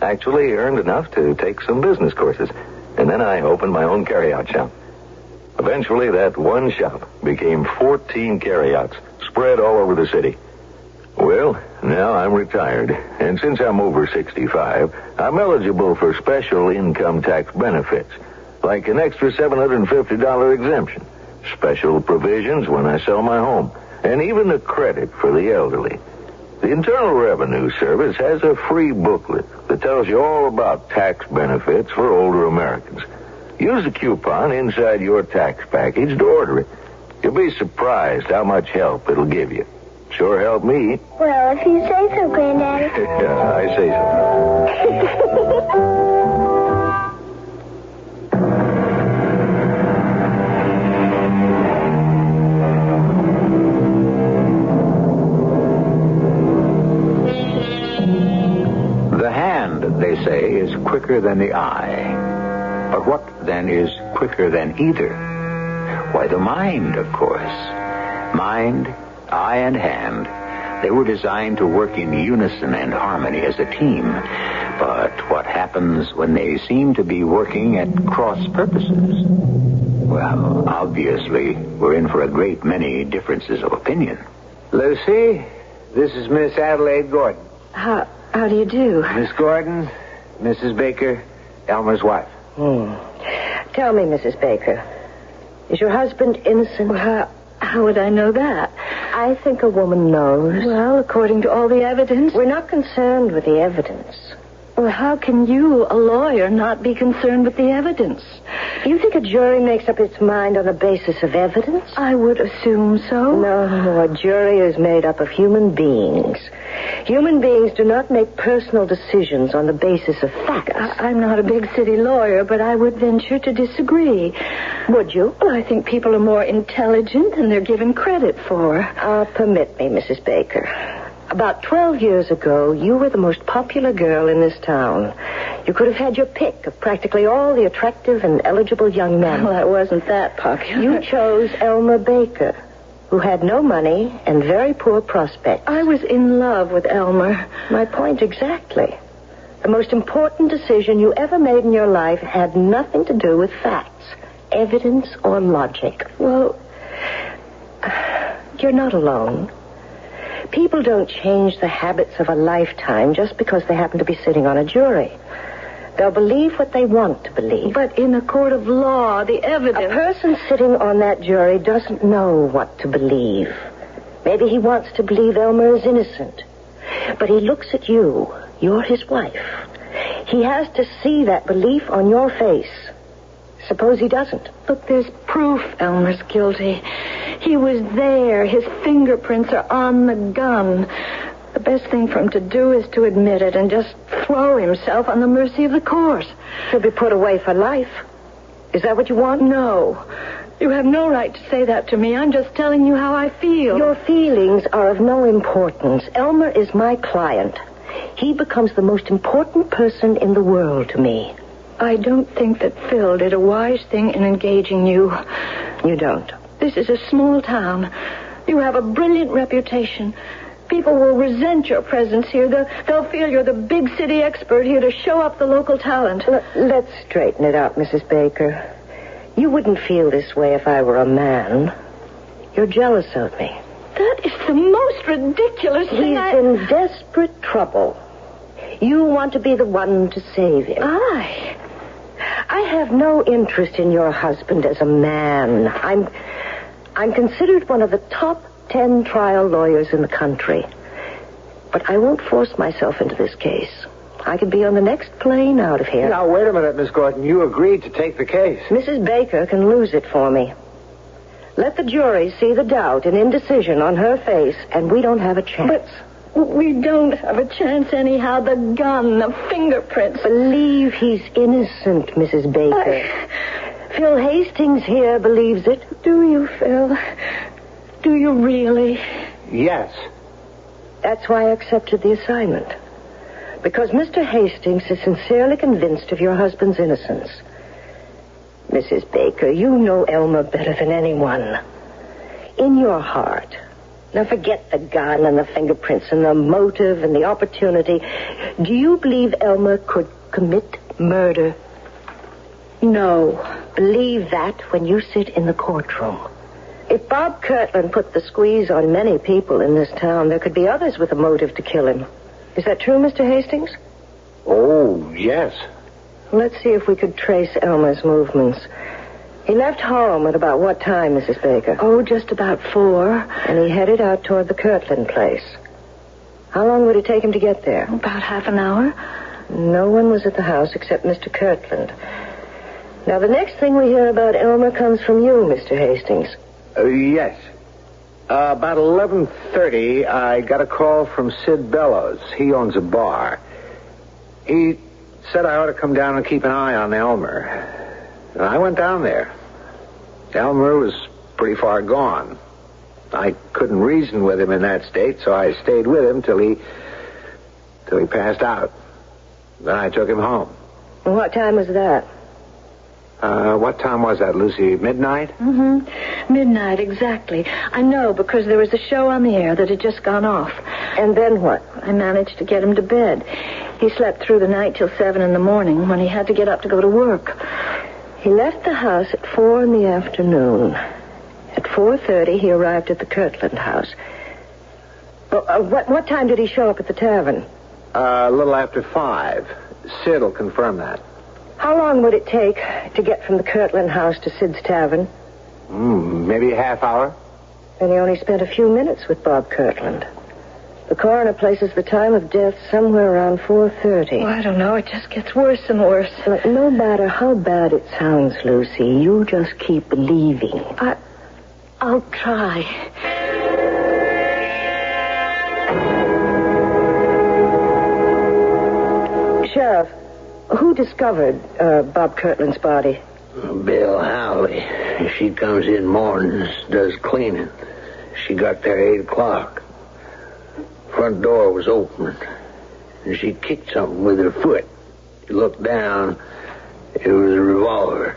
Actually earned enough to take some business courses. And then I opened my own carryout shop. Eventually, that one shop became 14 carryouts, spread all over the city. Well, now I'm retired, and since I'm over 65, I'm eligible for special income tax benefits, like an extra $750 exemption, special provisions when I sell my home, and even a credit for the elderly. The Internal Revenue Service has a free booklet that tells you all about tax benefits for older Americans. Use the coupon inside your tax package to order it. You'll be surprised how much help it'll give you. Sure helped me. Well, if you say so, Granddaddy. Yeah, I say so. The hand, they say, is quicker than the eye. But what, then, is quicker than either? Why, the mind, of course. Mind, eye, and hand, they were designed to work in unison and harmony as a team. But what happens when they seem to be working at cross purposes? Well, obviously, we're in for a great many differences of opinion. Lucy, this is Miss Adelaide Gordon. How do you do? Miss Gordon, Mrs. Baker, Elmer's wife. Tell me, Mrs. Baker, is your husband innocent? Well, how would I know that? I think a woman knows. Well, according to all the evidence. We're not concerned with the evidence. Well, how can you, a lawyer, not be concerned with the evidence? You think a jury makes up its mind on the basis of evidence? I would assume so. No, a jury is made up of human beings. Human beings do not make personal decisions on the basis of facts. I'm not a big city lawyer, but I would venture to disagree. Would you? Well, I think people are more intelligent than they're given credit for. Permit me, Mrs. Baker. About 12 years ago, you were the most popular girl in this town. You could have had your pick of practically all the attractive and eligible young men. Well, I wasn't that popular. You chose Elmer Baker, who had no money and very poor prospects. I was in love with Elmer. My point exactly. The most important decision you ever made in your life had nothing to do with facts, evidence, or logic. Well, you're not alone. People don't change the habits of a lifetime just because they happen to be sitting on a jury. They'll believe what they want to believe. But in a court of law, the evidence... A person sitting on that jury doesn't know what to believe. Maybe he wants to believe Elmer is innocent. But he looks at you. You're his wife. He has to see that belief on your face. Suppose he doesn't. Look, there's proof Elmer's guilty. He was there. His fingerprints are on the gun. The best thing for him to do is to admit it and just throw himself on the mercy of the court. He'll be put away for life. Is that what you want? No. You have no right to say that to me. I'm just telling you how I feel. Your feelings are of no importance. Elmer is my client. He becomes the most important person in the world to me. I don't think that Phil did a wise thing in engaging you. You don't? This is a small town. You have a brilliant reputation. People will resent your presence here. They'll feel you're the big city expert here to show up the local talent. Let's straighten it out, Mrs. Baker. You wouldn't feel this way if I were a man. You're jealous of me. That is the most ridiculous thing. He's in desperate trouble. You want to be the one to save him. I have no interest in your husband as a man. I'm considered one of the top 10 trial lawyers in the country. But I won't force myself into this case. I could be on the next plane out of here. Now, wait a minute, Miss Gordon. You agreed to take the case. Mrs. Baker can lose it for me. Let the jury see the doubt and indecision on her face, and we don't have a chance. But we don't have a chance anyhow. The gun, the fingerprints. Believe he's innocent, Mrs. Baker. Phil Hastings here believes it. Do you, Phil? Do you really? Yes. That's why I accepted the assignment. Because Mr. Hastings is sincerely convinced of your husband's innocence. Mrs. Baker, you know Elmer better than anyone. In your heart. Now forget the gun and the fingerprints and the motive and the opportunity. Do you believe Elmer could commit murder? No. Believe that when you sit in the courtroom. If Bob Kirtland put the squeeze on many people in this town, there could be others with a motive to kill him. Is that true, Mr. Hastings? Oh, yes. Let's see if we could trace Elmer's movements. He left home at about what time, Mrs. Baker? Oh, just about 4. And he headed out toward the Kirtland place. How long would it take him to get there? About half an hour. No one was at the house except Mr. Kirtland. Now, the next thing we hear about Elmer comes from you, Mr. Hastings. Yes. About 11:30, I got a call from Sid Bellows. He owns a bar. He said I ought to come down and keep an eye on Elmer. And I went down there. Elmer was pretty far gone. I couldn't reason with him in that state, so I stayed with him till he passed out. Then I took him home. And what time was that? What time was that, Lucy? Midnight? Mm-hmm. Midnight, exactly. I know, because there was a show on the air that had just gone off. And then what? I managed to get him to bed. He slept through the night till 7 in the morning when he had to get up to go to work. He left the house at 4 in the afternoon. At 4:30, he arrived at the Kirtland house. What time did he show up at the tavern? A little after 5. Sid will confirm that. How long would it take to get from the Kirtland house to Sid's tavern? Maybe a half hour. Then he only spent a few minutes with Bob Kirtland. The coroner places the time of death somewhere around 4:30. Oh, I don't know. It just gets worse and worse. Look, no matter how bad it sounds, Lucy, you just keep believing. I'll try. Sheriff, who discovered Bob Kirtland's body? Bill Howley. She comes in mornings, does cleaning. She got there 8 o'clock. Front door was open, and she kicked something with her foot. She looked down. It was a revolver.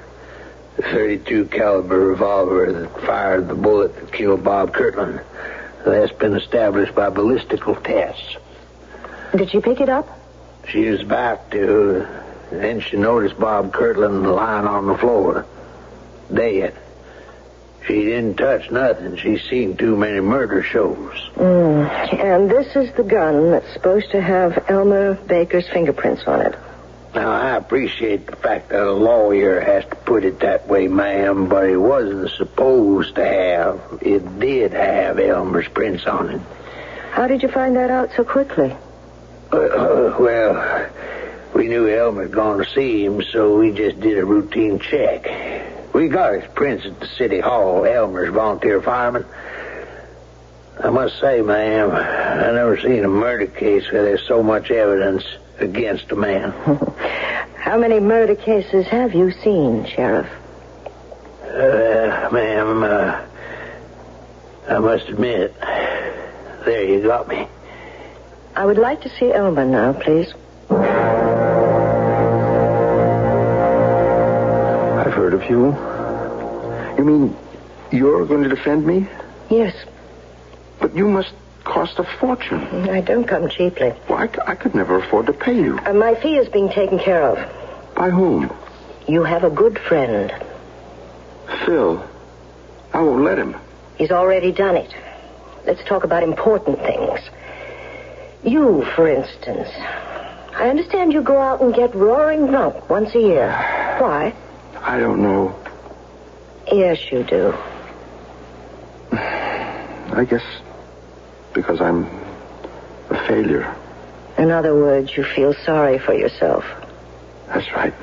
A .32 caliber revolver that fired the bullet that killed Bob Kirtland. That's been established by ballistical tests. Did she pick it up? She was about to. Then she noticed Bob Kirtland lying on the floor, dead. She didn't touch nothing. She's seen too many murder shows. And this is the gun that's supposed to have Elmer Baker's fingerprints on it. Now, I appreciate the fact that a lawyer has to put it that way, ma'am, but it wasn't supposed to have. It did have Elmer's prints on it. How did you find that out so quickly? Well, we knew Elmer'd gone to see him, so we just did a routine check. We got his prints at the city hall, Elmer's volunteer fireman. I must say, ma'am, I never seen a murder case where there's so much evidence against a man. How many murder cases have you seen, Sheriff? Ma'am, I must admit, there you got me. I would like to see Elmer now, please. I've heard of you. You mean you're going to defend me? Yes. But you must cost a fortune. I don't come cheaply. Well, I could never afford to pay you. My fee is being taken care of. By whom? You have a good friend. Phil. I won't let him. He's already done it. Let's talk about important things. You, for instance. I understand you go out and get roaring drunk once a year. Why? I don't know. Yes, you do. I guess because I'm a failure. In other words, you feel sorry for yourself. That's right.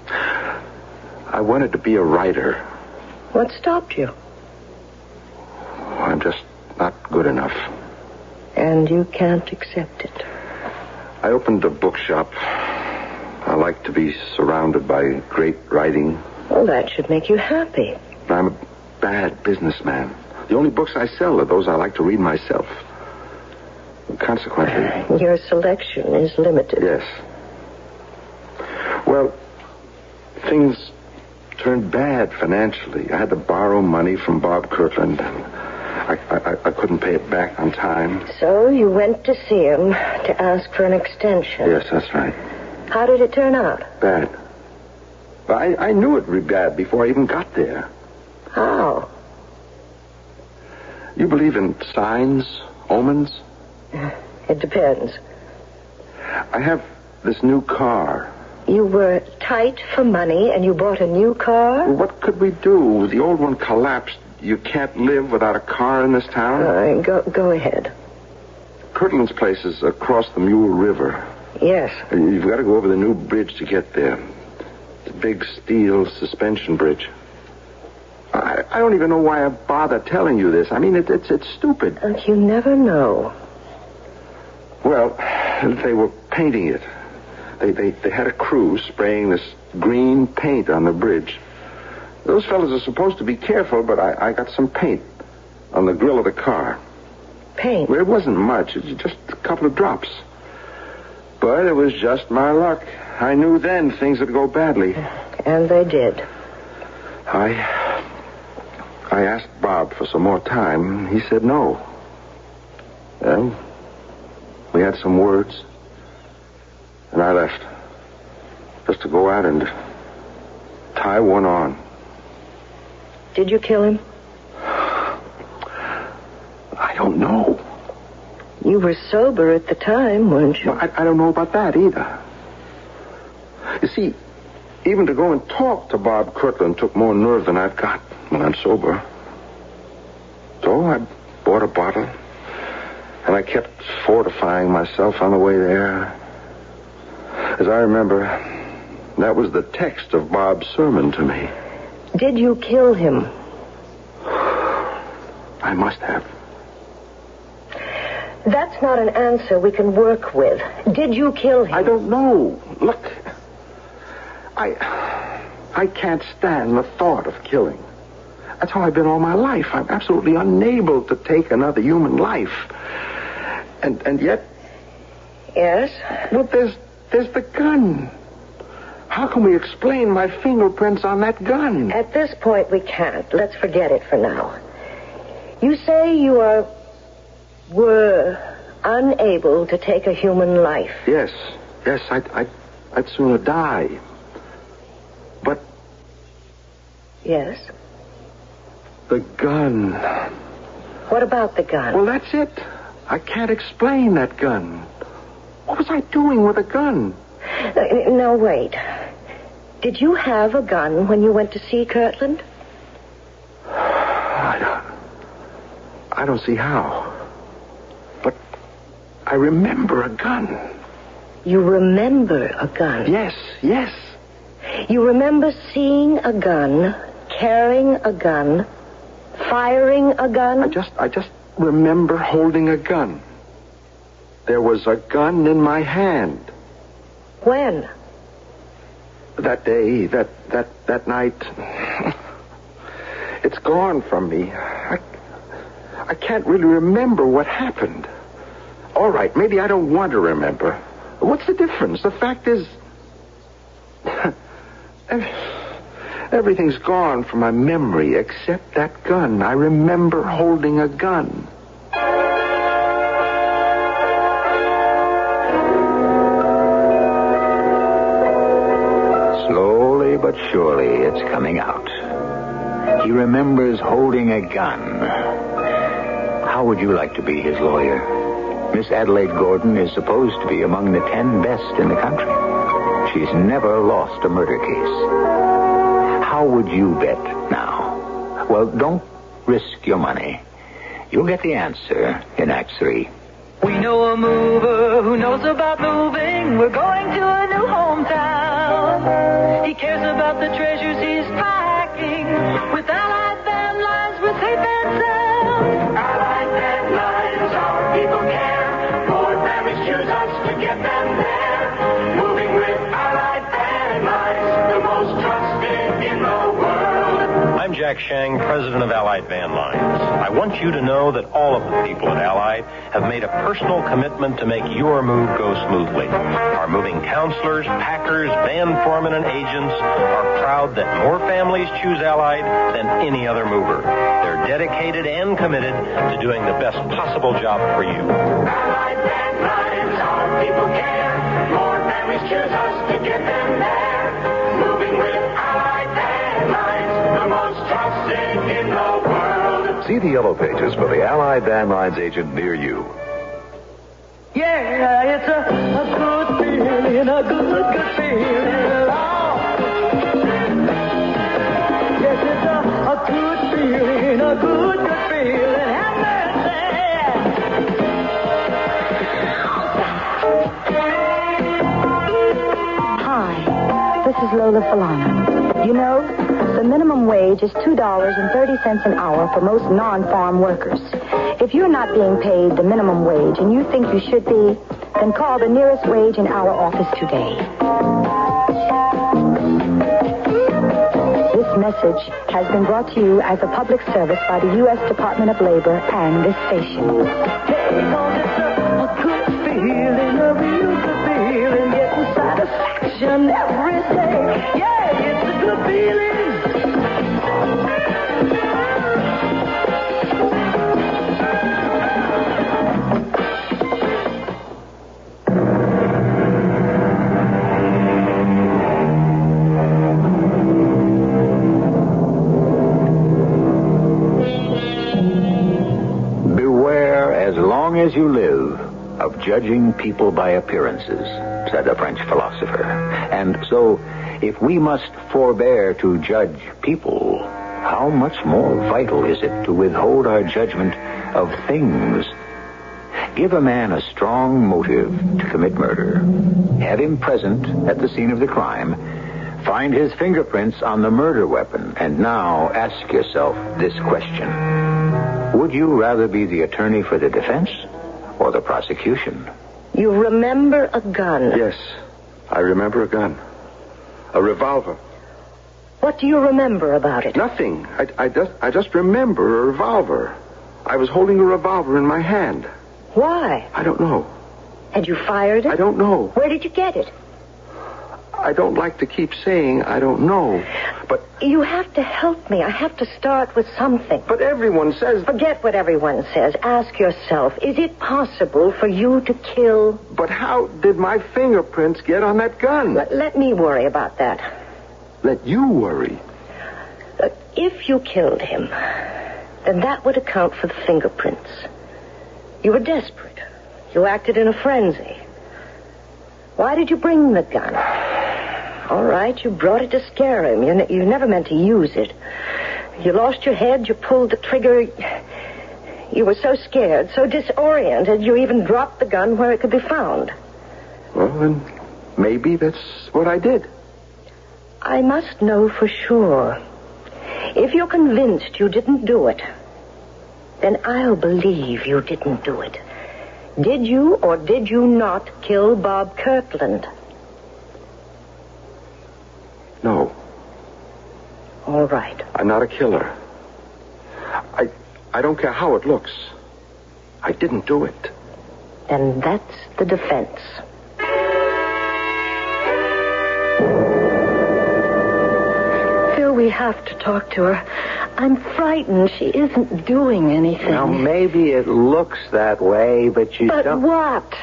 I wanted to be a writer. What stopped you? I'm just not good enough. And you can't accept it. I opened a bookshop. I like to be surrounded by great writing. Well, that should make you happy. I'm a bad businessman. The only books I sell are those I like to read myself. Consequently... Your selection is limited. Yes. Well, things turned bad financially. I had to borrow money from Bob Kirtland. I couldn't pay it back on time. So you went to see him to ask for an extension. Yes, that's right. How did it turn out? Bad. I knew it would be bad before I even got there. How? You believe in signs, omens? It depends. I have this new car. You were tight for money and you bought a new car? Well, what could we do? The old one collapsed. You can't live without a car in this town? All right, go ahead. Kirtland's place is across the Mule River. Yes. You've got to go over the new bridge to get there. The big steel suspension bridge. I don't even know why I bother telling you this. I mean, it's stupid. You never know. Well, they were painting it. They had a crew spraying this green paint on the bridge. Those fellas are supposed to be careful, but I got some paint on the grill of the car. Paint? Well, it wasn't much. It was just a couple of drops. But it was just my luck. I knew then things would go badly. And they did. I asked Bob for some more time. He said no. Well, we had some words. And I left. Just to go out and tie one on. Did you kill him? I don't know. You were sober at the time, weren't you? No, I don't know about that either. You see, even to go and talk to Bob Kirtland took more nerve than I've got when I'm sober. So I bought a bottle, and I kept fortifying myself on the way there. As I remember, that was the text of Bob's sermon to me. Did you kill him? I must have. That's not an answer we can work with. Did you kill him? I don't know. Look, I can't stand the thought of killing. That's how I've been all my life. I'm absolutely unable to take another human life. And yet... Yes? Well, there's the gun. How can we explain my fingerprints on that gun? At this point, we can't. Let's forget it for now. You say you were unable to take a human life. Yes, I'd sooner die. But... Yes? The gun. What about the gun? Well, that's it. I can't explain that gun. What was I doing with a gun? No, wait. Did you have a gun when you went to see Kirtland? I don't see how. But I remember a gun. You remember a gun? Yes. You remember seeing a gun, carrying a gun, firing a gun? I just remember holding a gun. There was a gun in my hand. When? That day, that night. It's gone from me. I can't really remember what happened. All right, maybe I don't want to remember. What's the difference? The fact is, everything's gone from my memory except that gun. I remember holding a gun. Slowly but surely, it's coming out. He remembers holding a gun. How would you like to be his lawyer? Miss Adelaide Gordon is supposed to be among the 10 best in the country. She's never lost a murder case. How would you bet now? Well, don't risk your money. You'll get the answer in Act 3. We know a mover who knows about moving. We're going to a new hometown. He cares about the treasures he's packing. With Allied Van Lines, we're safe and sound. Allied Van Lines, our people care. More families choose us to get them there. Moving with Allied Van Lines, the most trusted in the world. I'm Jack Shang, president of Allied Van Lines. I want you to know that all of the people at Allied have made a personal commitment to make your move go smoothly. Our moving counselors, packers, van foremen, and agents are proud that more families choose Allied than any other mover. They're dedicated and committed to doing the best possible job for you. Allied Van Lines, our people care. More families choose us to get them there. Moving with Allied Van Lines, the most trusted in the world. See the yellow pages for the Allied Van Lines agent near you. Yeah, it's a good feeling, a good feeling. Oh. Yes, it's a good feeling, a good feeling. Have Hi, this is Lola Falana. You know, the minimum wage is $2.30 an hour for most non-farm workers. If you're not being paid the minimum wage and you think you should be, then call the nearest wage in our office today. This message has been brought to you as a public service by the U.S. Department of Labor and this station. Hey, it's a good feeling, a real good feeling, getting satisfaction every day. Yeah, it's a good feeling. As you live, of judging people by appearances, said a French philosopher. And so, if we must forbear to judge people, how much more vital is it to withhold our judgment of things? Give a man a strong motive to commit murder, have him present at the scene of the crime, find his fingerprints on the murder weapon, and now ask yourself this question. Would you rather be the attorney for the defense or the prosecution? You remember a gun? Yes, I remember a gun. A revolver. What do you remember about it? Nothing. I just remember a revolver. I was holding a revolver in my hand. Why? I don't know. And you fired it? I don't know. Where did you get it? I don't like to keep saying I don't know, but... You have to help me. I have to start with something. But everyone says... Forget what everyone says. Ask yourself, is it possible for you to kill? But how did my fingerprints get on that gun? Let me worry about that. Let you worry? If you killed him, then that would account for the fingerprints. You were desperate. You acted in a frenzy. Why did you bring the gun? All right, you brought it to scare him. You never meant to use it. You lost your head, you pulled the trigger. You were so scared, so disoriented, you even dropped the gun where it could be found. Well, then maybe that's what I did. I must know for sure. If you're convinced you didn't do it, then I'll believe you didn't do it. Did you or did you not kill Bob Kirtland? No. All right. I'm not a killer. I don't care how it looks. I didn't do it. Then that's the defense. Phil, we have to talk to her. I'm frightened. She isn't doing anything. Now, maybe it looks that way, but you But don't... what?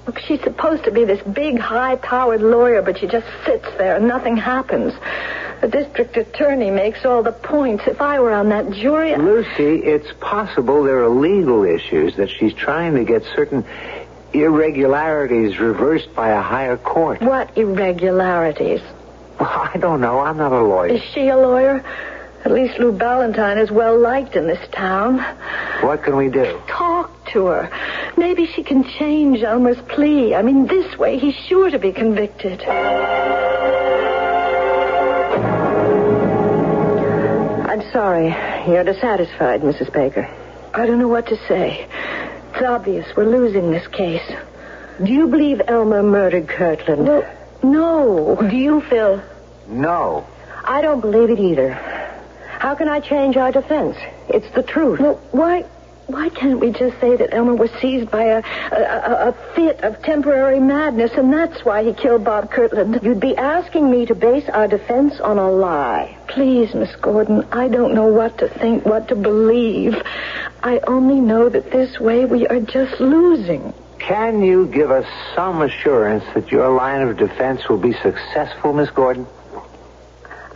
Look, she's supposed to be this big, high-powered lawyer, but she just sits there and nothing happens. The district attorney makes all the points. If I were on that jury... Lucy, it's possible there are legal issues that she's trying to get certain irregularities reversed by a higher court. What irregularities? Well, I don't know. I'm not a lawyer. Is she a lawyer? At least Lou Ballantyne is well-liked in this town. What can we do? Talk to her. Maybe she can change Elmer's plea. I mean, this way he's sure to be convicted. I'm sorry. You're dissatisfied, Mrs. Baker. I don't know what to say. It's obvious we're losing this case. Do you believe Elmer murdered Kirtland? Well, no. Do you, Phil? No. I don't believe it either. How can I change our defense? It's the truth. Well, why can't we just say that Elmer was seized by a fit of temporary madness, and that's why he killed Bob Kirtland? You'd be asking me to base our defense on a lie. Please, Miss Gordon, I don't know what to think, what to believe. I only know that this way we are just losing. Can you give us some assurance that your line of defense will be successful, Miss Gordon?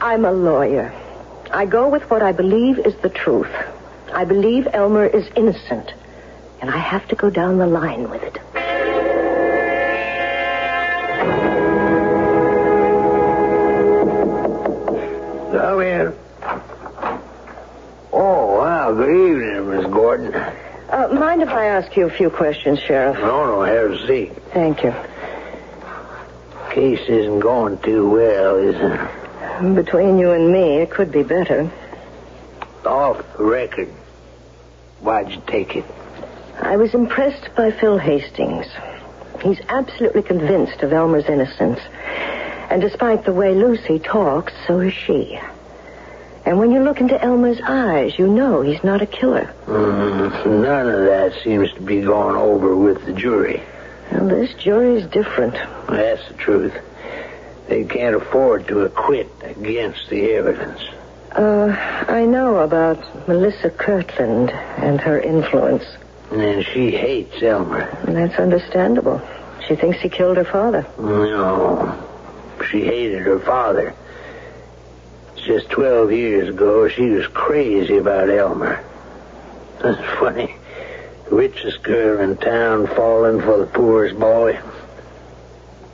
I'm a lawyer. I go with what I believe is the truth. I believe Elmer is innocent, and I have to go down the line with it. Come in. Oh, wow. Good evening, Miss Gordon. Mind if I ask you a few questions, Sheriff? No, have a seat. Thank you. Case isn't going too well, is it? Between you and me, it could be better. Off the record. Why'd you take it? I was impressed by Phil Hastings. He's absolutely convinced of Elmer's innocence. And despite the way Lucy talks, so is she. And when you look into Elmer's eyes, you know he's not a killer. None of that seems to be going over with the jury. Well, this jury's different. That's the truth. They can't afford to acquit against the evidence. I know about Melissa Kirtland and her influence. And she hates Elmer. And that's understandable. She thinks he killed her father. No. She hated her father. Just 12 years ago, she was crazy about Elmer. That's funny. The richest girl in town falling for the poorest boy.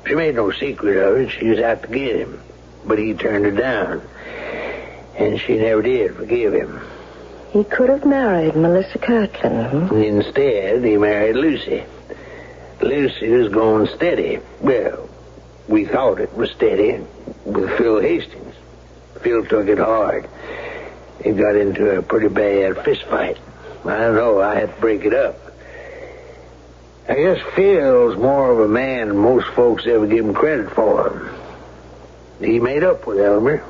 She made no secret of it. She was out to get him. But he turned her down. And she never did forgive him. He could have married Melissa Kirtland. Instead, he married Lucy. Lucy was going steady. Well, we thought it was steady with Phil Hastings. Phil took it hard. He got into a pretty bad fist fight. I don't know, I had to break it up. I guess Phil's more of a man than most folks ever give him credit for. He made up with Elmer.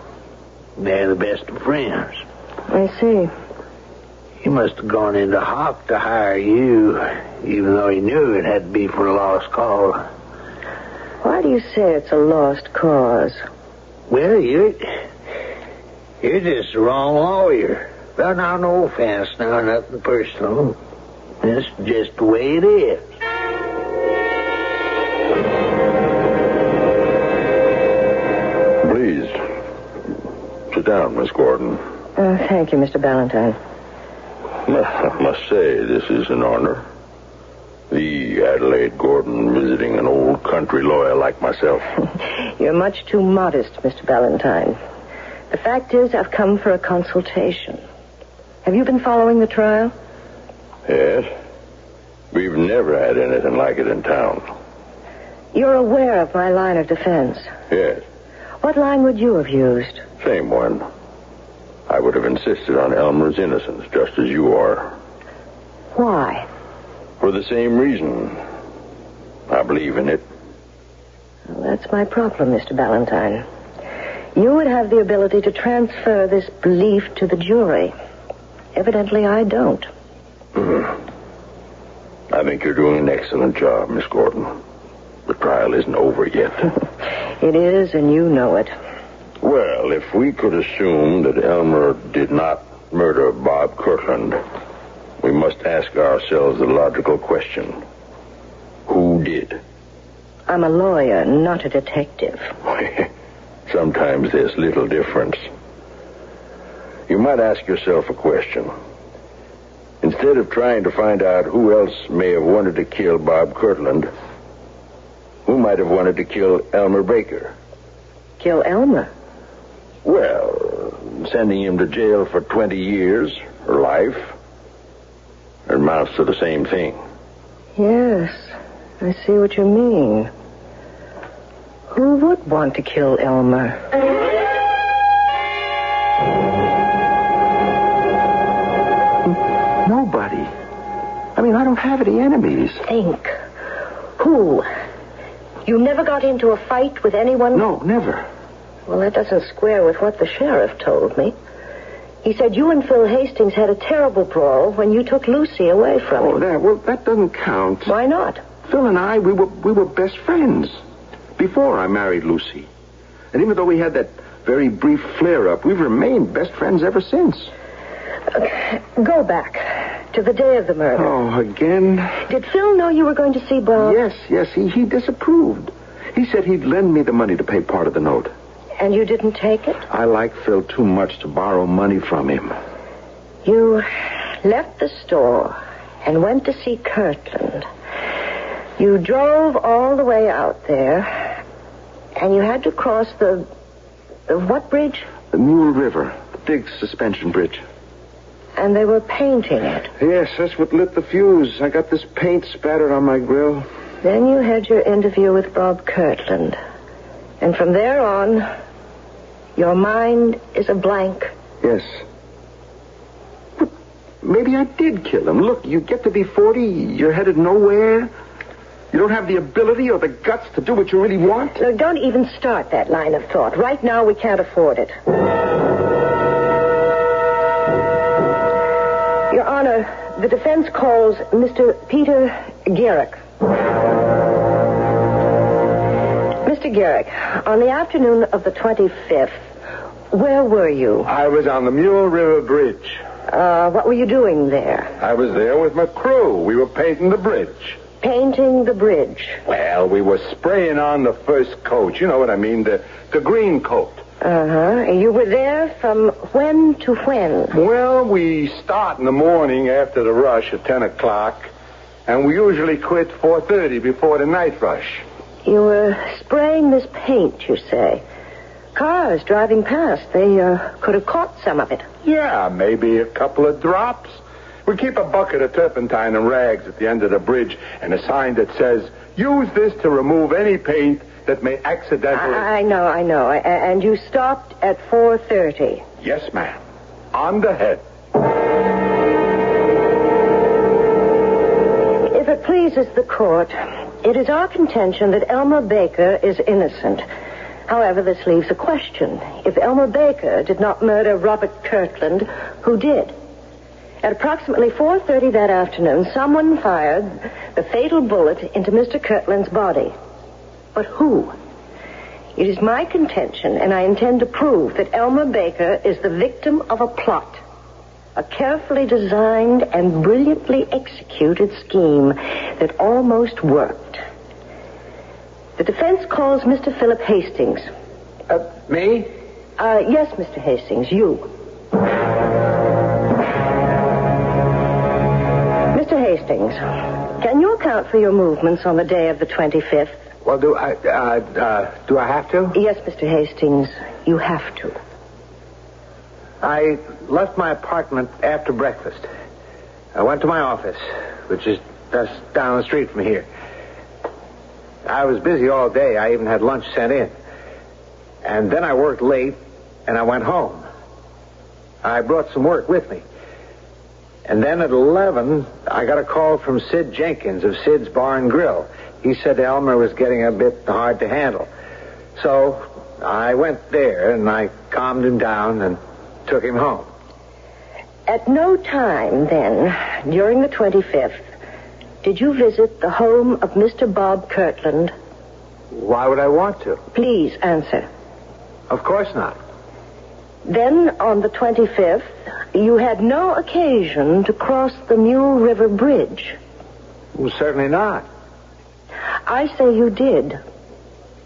They're the best of friends. I see. He must have gone into hock to hire you, even though he knew it had to be for a lost cause. Why do you say it's a lost cause? Well, you're just the wrong lawyer. Well, now, no offense, now, nothing personal. It's just the way it is. Please, sit down, Miss Gordon. Thank you, Mr. Ballantyne. I must say, this is an honor. The Adelaide Gordon visiting an old country lawyer like myself. You're much too modest, Mr. Ballantyne. The fact is, I've come for a consultation. Have you been following the trial? Yes. We've never had anything like it in town. You're aware of my line of defense. Yes. What line would you have used? Same one. I would have insisted on Elmer's innocence, just as you are. Why? For the same reason. I believe in it. Well, that's my problem, Mr. Ballantyne. You would have the ability to transfer this belief to the jury. Evidently, I don't. I think you're doing an excellent job, Miss Gordon. The trial isn't over yet. It is, and you know it. Well, if we could assume that Elmer did not murder Bob Kirtland, we must ask ourselves the logical question. Who did? I'm a lawyer, not a detective. Sometimes there's little difference. You might ask yourself a question. Instead of trying to find out who else may have wanted to kill Bob Kirtland, who might have wanted to kill Elmer Baker? Kill Elmer? Well, sending him to jail for 20 years, or life, amounts to the same thing. Yes, I see what you mean. Who would want to kill Elmer? Nobody. I mean, I don't have any enemies. Think. Who? You never got into a fight with anyone? No, never. Well, that doesn't square with what the sheriff told me. He said you and Phil Hastings had a terrible brawl when you took Lucy away from him. That doesn't count. Why not? Phil and I, we were best friends before I married Lucy. And even though we had that very brief flare-up, we've remained best friends ever since. Go back to the day of the murder. Oh, again? Did Phil know you were going to see Bob? Yes, he disapproved. He said he'd lend me the money to pay part of the note. And you didn't take it? I like Phil too much to borrow money from him. You left the store and went to see Kirtland. You drove all the way out there, and you had to cross the what bridge? The Mule River, the big suspension bridge. And they were painting it. Yes, that's what lit the fuse. I got this paint spattered on my grill. Then you had your interview with Bob Kirtland. And from there on, your mind is a blank. Yes. But maybe I did kill him. Look, you get to be 40, you're headed nowhere. You don't have the ability or the guts to do what you really want. Look, don't even start that line of thought. Right now, we can't afford it. Your Honor, the defense calls Mr. Peter Garrick. Mr. Garrick, on the afternoon of the 25th, where were you? I was on the Mule River Bridge. What were you doing there? I was there with my crew. We were painting the bridge. Painting the bridge? Well, we were spraying on the first coat. You know what I mean, the green coat. Uh-huh. You were there from when to when? Well, we start in the morning after the rush at 10 o'clock, and we usually quit 4:30 before the night rush. You were spraying this paint, you say. Cars driving past, they could have caught some of it. Yeah, maybe a couple of drops. We keep a bucket of turpentine and rags at the end of the bridge and a sign that says, use this to remove any paint that may accidentally... I know. And you stopped at 4:30. Yes, ma'am. On the head. If it pleases the court, it is our contention that Elmer Baker is innocent. However, this leaves a question. If Elmer Baker did not murder Robert Kirtland, who did? At approximately 4:30 that afternoon, someone fired the fatal bullet into Mr. Kirtland's body. But who? It is my contention, and I intend to prove, that Elmer Baker is the victim of a plot. A carefully designed and brilliantly executed scheme that almost worked. The defense calls Mr. Philip Hastings. Me? Yes, Mr. Hastings, you. Mr. Hastings, Hastings, can you account for your movements on the day of the 25th? Well, do I have to? Yes, Mr. Hastings, you have to. I left my apartment after breakfast. I went to my office, which is just down the street from here. I was busy all day. I even had lunch sent in. And then I worked late, and I went home. I brought some work with me. And then at 11, I got a call from Sid Jenkins of Sid's Bar and Grill. He said Elmer was getting a bit hard to handle. So I went there, and I calmed him down and took him home. At no time, then, during the 25th, did you visit the home of Mr. Bob Kirtland? Why would I want to? Please answer. Of course not. Then, on the 25th, you had no occasion to cross the Mule River Bridge. Well, certainly not. I say you did.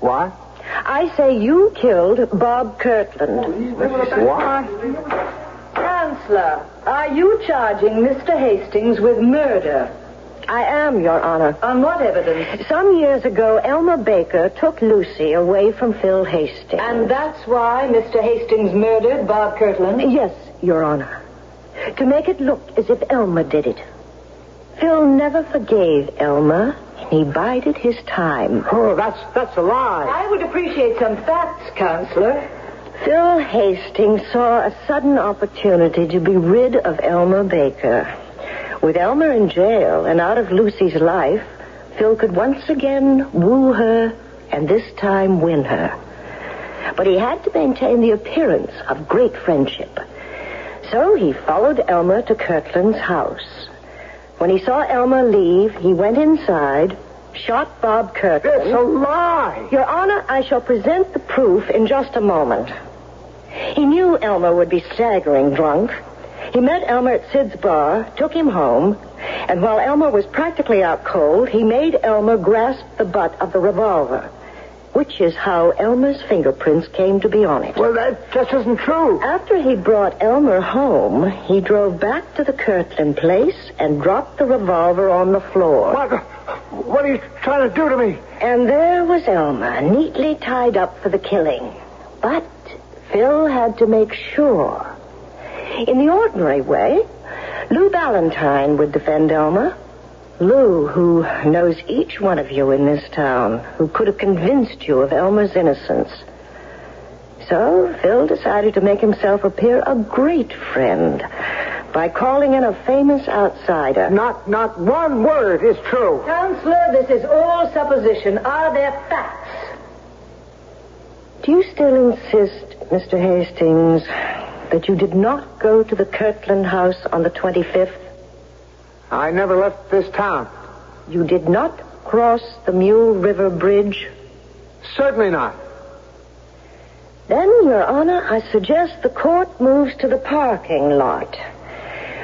What? I say you killed Bob Kirtland. What? Chancellor, are you charging Mr. Hastings with murder? I am, Your Honor. On what evidence? Some years ago, Elmer Baker took Lucy away from Phil Hastings. And that's why Mr. Hastings murdered Bob Kirtland? Yes, Your Honor. To make it look as if Elmer did it. Phil never forgave Elmer, and he bided his time. Oh, that's a lie. I would appreciate some facts, Counselor. Phil Hastings saw a sudden opportunity to be rid of Elmer Baker. With Elmer in jail and out of Lucy's life, Phil could once again woo her and this time win her. But he had to maintain the appearance of great friendship. So he followed Elmer to Kirtland's house. When he saw Elmer leave, he went inside, shot Bob Kirtland. It's a lie! Your Honor, I shall present the proof in just a moment. He knew Elmer would be staggering drunk. He met Elmer at Sid's bar, took him home, and while Elmer was practically out cold, he made Elmer grasp the butt of the revolver, which is how Elmer's fingerprints came to be on it. Well, that just isn't true. After he brought Elmer home, he drove back to the Kirtland place and dropped the revolver on the floor. What are you trying to do to me? And there was Elmer, neatly tied up for the killing. But Phil had to make sure. In the ordinary way, Lou Ballantyne would defend Elmer. Lou, who knows each one of you in this town, who could have convinced you of Elmer's innocence. So Phil decided to make himself appear a great friend by calling in a famous outsider. Not one word is true. Counselor, this is all supposition. Are there facts? Do you still insist, Mr. Hastings, that you did not go to the Kirtland house on the 25th? I never left this town. You did not cross the Mule River Bridge? Certainly not. Then, Your Honor, I suggest the court moves to the parking lot,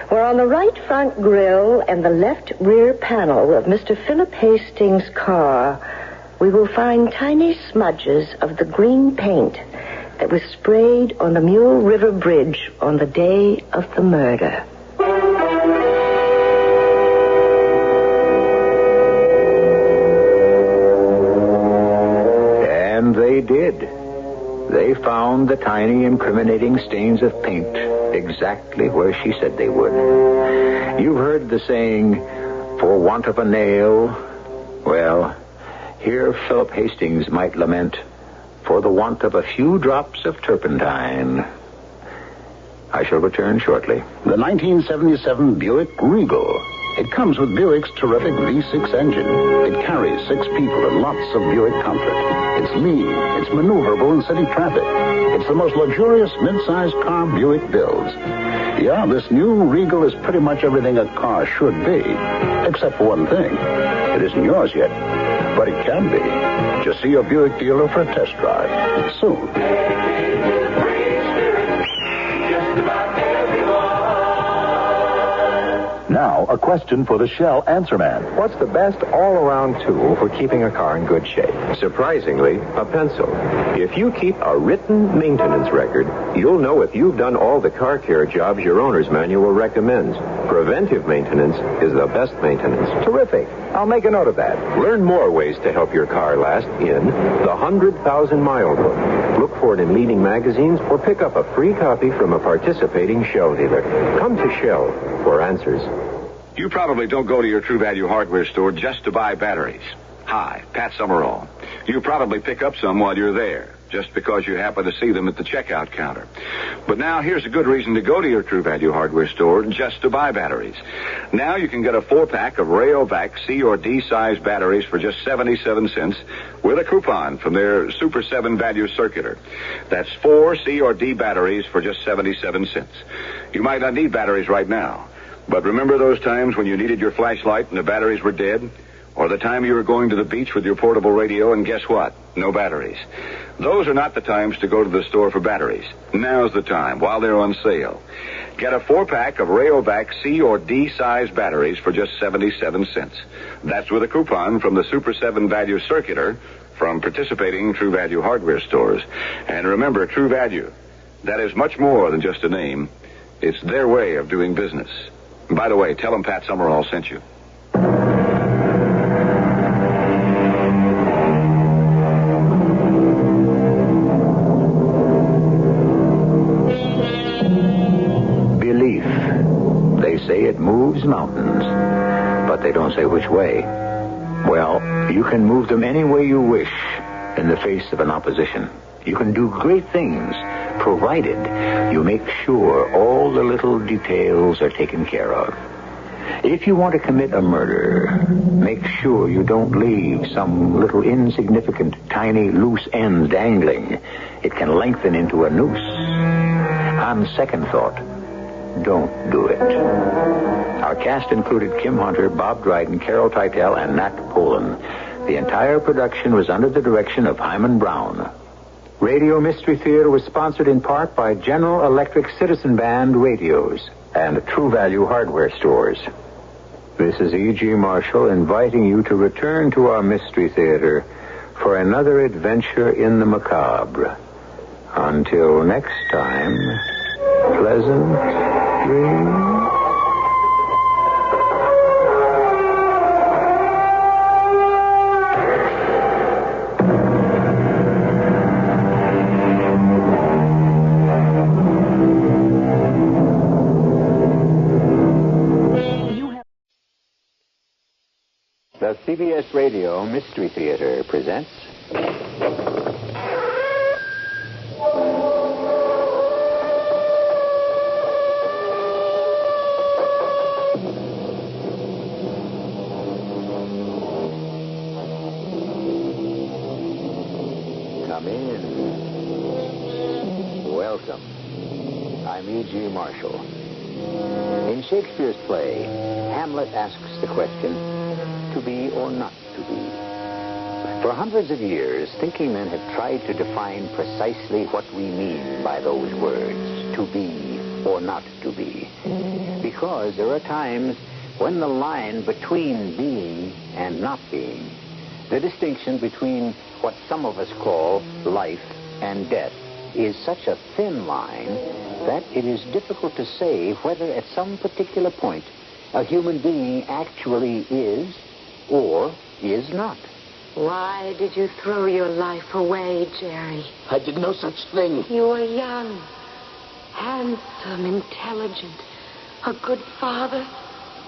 where on the right front grille and the left rear panel of Mr. Philip Hastings' car, we will find tiny smudges of the green paint that was sprayed on the Mule River Bridge on the day of the murder. And they did. They found the tiny incriminating stains of paint exactly where she said they would. You've heard the saying, for want of a nail. Well, here Philip Hastings might lament, for the want of a few drops of turpentine. I shall return shortly. The 1977 Buick Regal. It comes with Buick's terrific V6 engine. It carries 6 people and lots of Buick comfort. It's lean, it's maneuverable in city traffic. It's the most luxurious mid-sized car Buick builds. Yeah, this new Regal is pretty much everything a car should be, except for one thing. It isn't yours yet, but it can be. Just see your Buick dealer for a test drive soon. Now, a question for the Shell Answer Man. What's the best all-around tool for keeping a car in good shape? Surprisingly, a pencil. If you keep a written maintenance record, you'll know if you've done all the car care jobs your owner's manual recommends. Preventive maintenance is the best maintenance. Terrific. I'll make a note of that. Learn more ways to help your car last in the 100,000-Mile Book. Look for it in leading magazines or pick up a free copy from a participating Shell dealer. Come to Shell for answers. You probably don't go to your True Value hardware store just to buy batteries. Hi, Pat Summerall. You probably pick up some while you're there, just because you happen to see them at the checkout counter. But now here's a good reason to go to your True Value hardware store just to buy batteries. Now you can get a 4-pack of Rayovac C or D size batteries for just 77 cents with a coupon from their Super 7 Value Circular. That's 4 C or D batteries for just 77 cents. You might not need batteries right now, but remember those times when you needed your flashlight and the batteries were dead? Or the time you were going to the beach with your portable radio and guess what? No batteries. Those are not the times to go to the store for batteries. Now's the time, while they're on sale. Get a 4-pack of Rayovac C or D size batteries for just 77 cents. That's with a coupon from the Super 7 Value Circular from participating True Value hardware stores. And remember, True Value, that is much more than just a name. It's their way of doing business. And by the way, tell them Pat Summerall sent you. It moves mountains, but they don't say which way. Well, you can move them any way you wish in the face of an opposition. You can do great things, provided you make sure all the little details are taken care of. If you want to commit a murder, make sure you don't leave some little insignificant, tiny, loose end dangling. It can lengthen into a noose. On second thought, don't do it. Our cast included Kim Hunter, Bob Dryden, Carol Teitel, and Nat Polen. The entire production was under the direction of Hyman Brown. Radio Mystery Theater was sponsored in part by General Electric Citizen Band radios and True Value hardware stores. This is E.G. Marshall inviting you to return to our Mystery Theater for another adventure in the macabre. Until next time, pleasant dreams. The CBS Radio Mystery Theater presents... Come in. Welcome. I'm E.G. Marshall. In Shakespeare's play, Hamlet asks the question, to be or not to be. For hundreds of years, thinking men have tried to define precisely what we mean by those words, to be or not to be. Because there are times when the line between being and not being, the distinction between what some of us call life and death, is such a thin line that it is difficult to say whether at some particular point a human being actually is or is not. Why did you throw your life away, Jerry? I did no such thing. You were young, handsome, intelligent, a good father,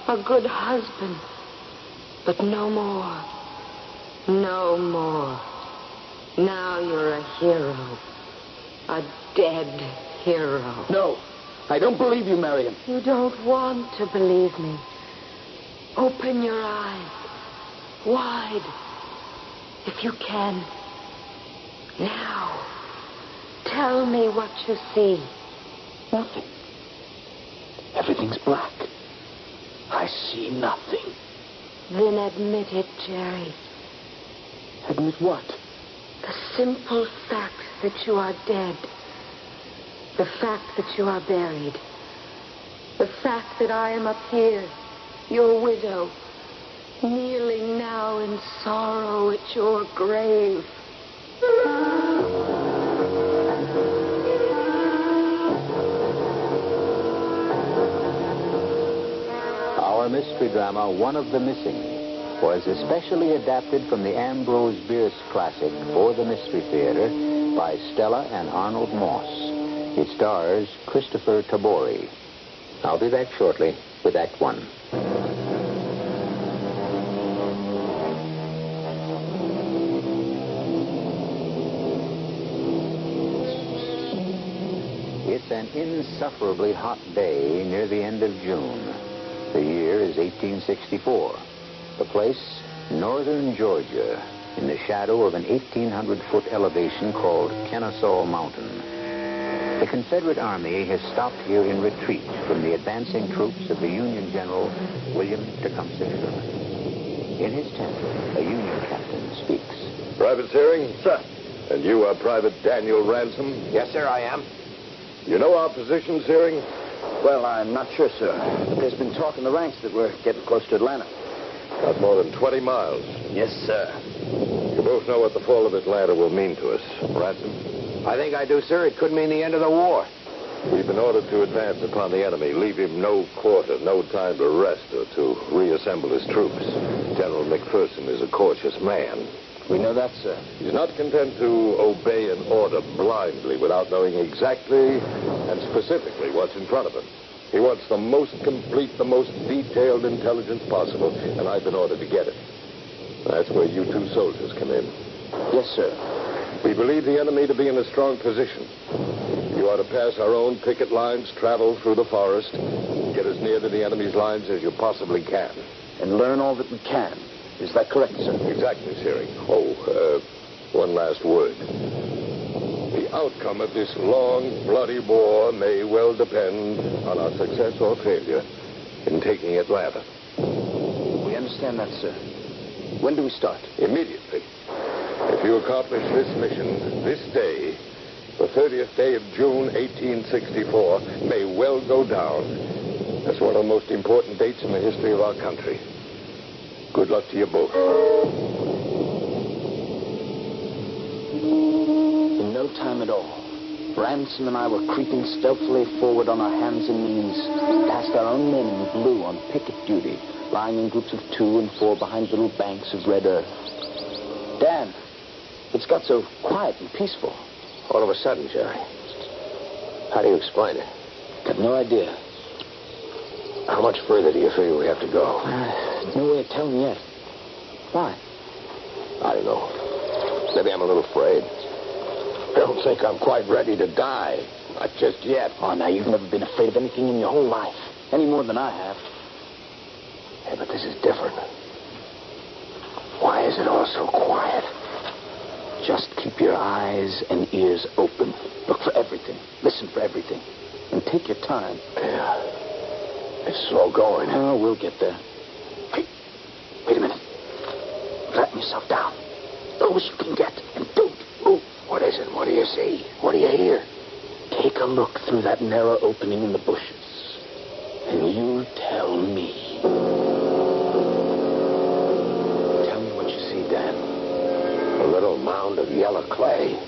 a good husband. But no more. No more. Now you're a hero. A dead hero. No, I don't believe you, Marion. You don't want to believe me. Open your eyes. Wide. If you can. Now. Tell me what you see. Nothing. Everything's black. I see nothing. Then admit it, Jerry. Admit what? The simple fact that you are dead. The fact that you are buried. The fact that I am up here, your widow, kneeling now in sorrow at your grave. Our mystery drama, One of the Missing, was especially adapted from the Ambrose Bierce classic For the Mystery Theater by Stella and Arnold Moss. It stars Christopher Tabori. I'll be back shortly with Act One. It's an insufferably hot day near the end of June. The year is 1864. The place, northern Georgia, in the shadow of an 1,800-foot elevation called Kennesaw Mountain. The Confederate Army has stopped here in retreat from the advancing troops of the Union General William Tecumseh Sherman. In his tent, a Union captain speaks. Private Searing? Sir. And you are Private Daniel Ransom? Yes, sir, I am. You know our position, Searing? Well, I'm not sure, sir. But there's been talk in the ranks that we're getting close to Atlanta. Not more than 20 miles. Yes, sir. You both know what the fall of Atlanta will mean to us. Ransom? I think I do, sir. It could mean the end of the war. We've been ordered to advance upon the enemy. Leave him no quarter, no time to rest or to reassemble his troops. General McPherson is a cautious man. We know that, sir. He's not content to obey an order blindly without knowing exactly and specifically what's in front of him. He wants the most complete, the most detailed intelligence possible, and I've been ordered to get it. That's where you two soldiers come in. Yes, sir. We believe the enemy to be in a strong position. You are to pass our own picket lines, travel through the forest, get as near to the enemy's lines as you possibly can. And learn all that we can. Is that correct, sir? Exactly, Searing. One last word. The outcome of this long, bloody war may well depend on our success or failure in taking Atlanta. We understand that, sir. When do we start? Immediately. If you accomplish this mission this day, the 30th day of June, 1864, may well go down as one of the most important dates in the history of our country. Good luck to you both. In no time at all, Ransom and I were creeping stealthily forward on our hands and knees, past our own men in blue on picket duty, lying in groups of 2 and 4 behind little banks of red earth. Dan, it's got so quiet and peaceful. All of a sudden, Jerry. How do you explain it? Got no idea. How much further do you figure we have to go? No way of telling yet. Why? I don't know. Maybe I'm a little afraid. I don't think I'm quite ready to die. Not just yet. Oh, now, you've never been afraid of anything in your whole life. Any more than I have. Yeah, but this is different. Why is it all so quiet? Just keep your eyes and ears open. Look for everything. Listen for everything. And take your time. Yeah. It's slow going. Oh, we'll get there. Hey, wait a minute. Flatten yourself down. Low as you can get. And don't move. What is it? What do you see? What do you hear? Take a look through that narrow opening in the bushes. And you tell me. Tell me what you see, Dan. A little mound of yellow clay.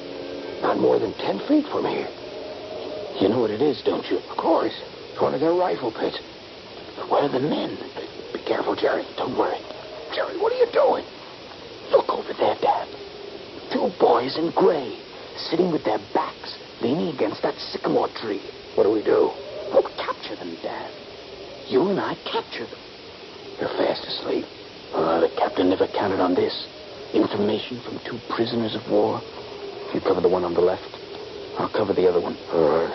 Not more than 10 feet from here. You know what it is, don't you? Of course. It's one of their rifle pits. Where are the men? Be careful, Jerry. Don't worry. Jerry, what are you doing? Look over there, Dad. 2 boys in gray, sitting with their backs leaning against that sycamore tree. What do we do? Well, we capture them, Dad. You and I capture them. You're fast asleep. The captain never counted on this. Information from 2 prisoners of war. You cover the one on the left. I'll cover the other one. All right.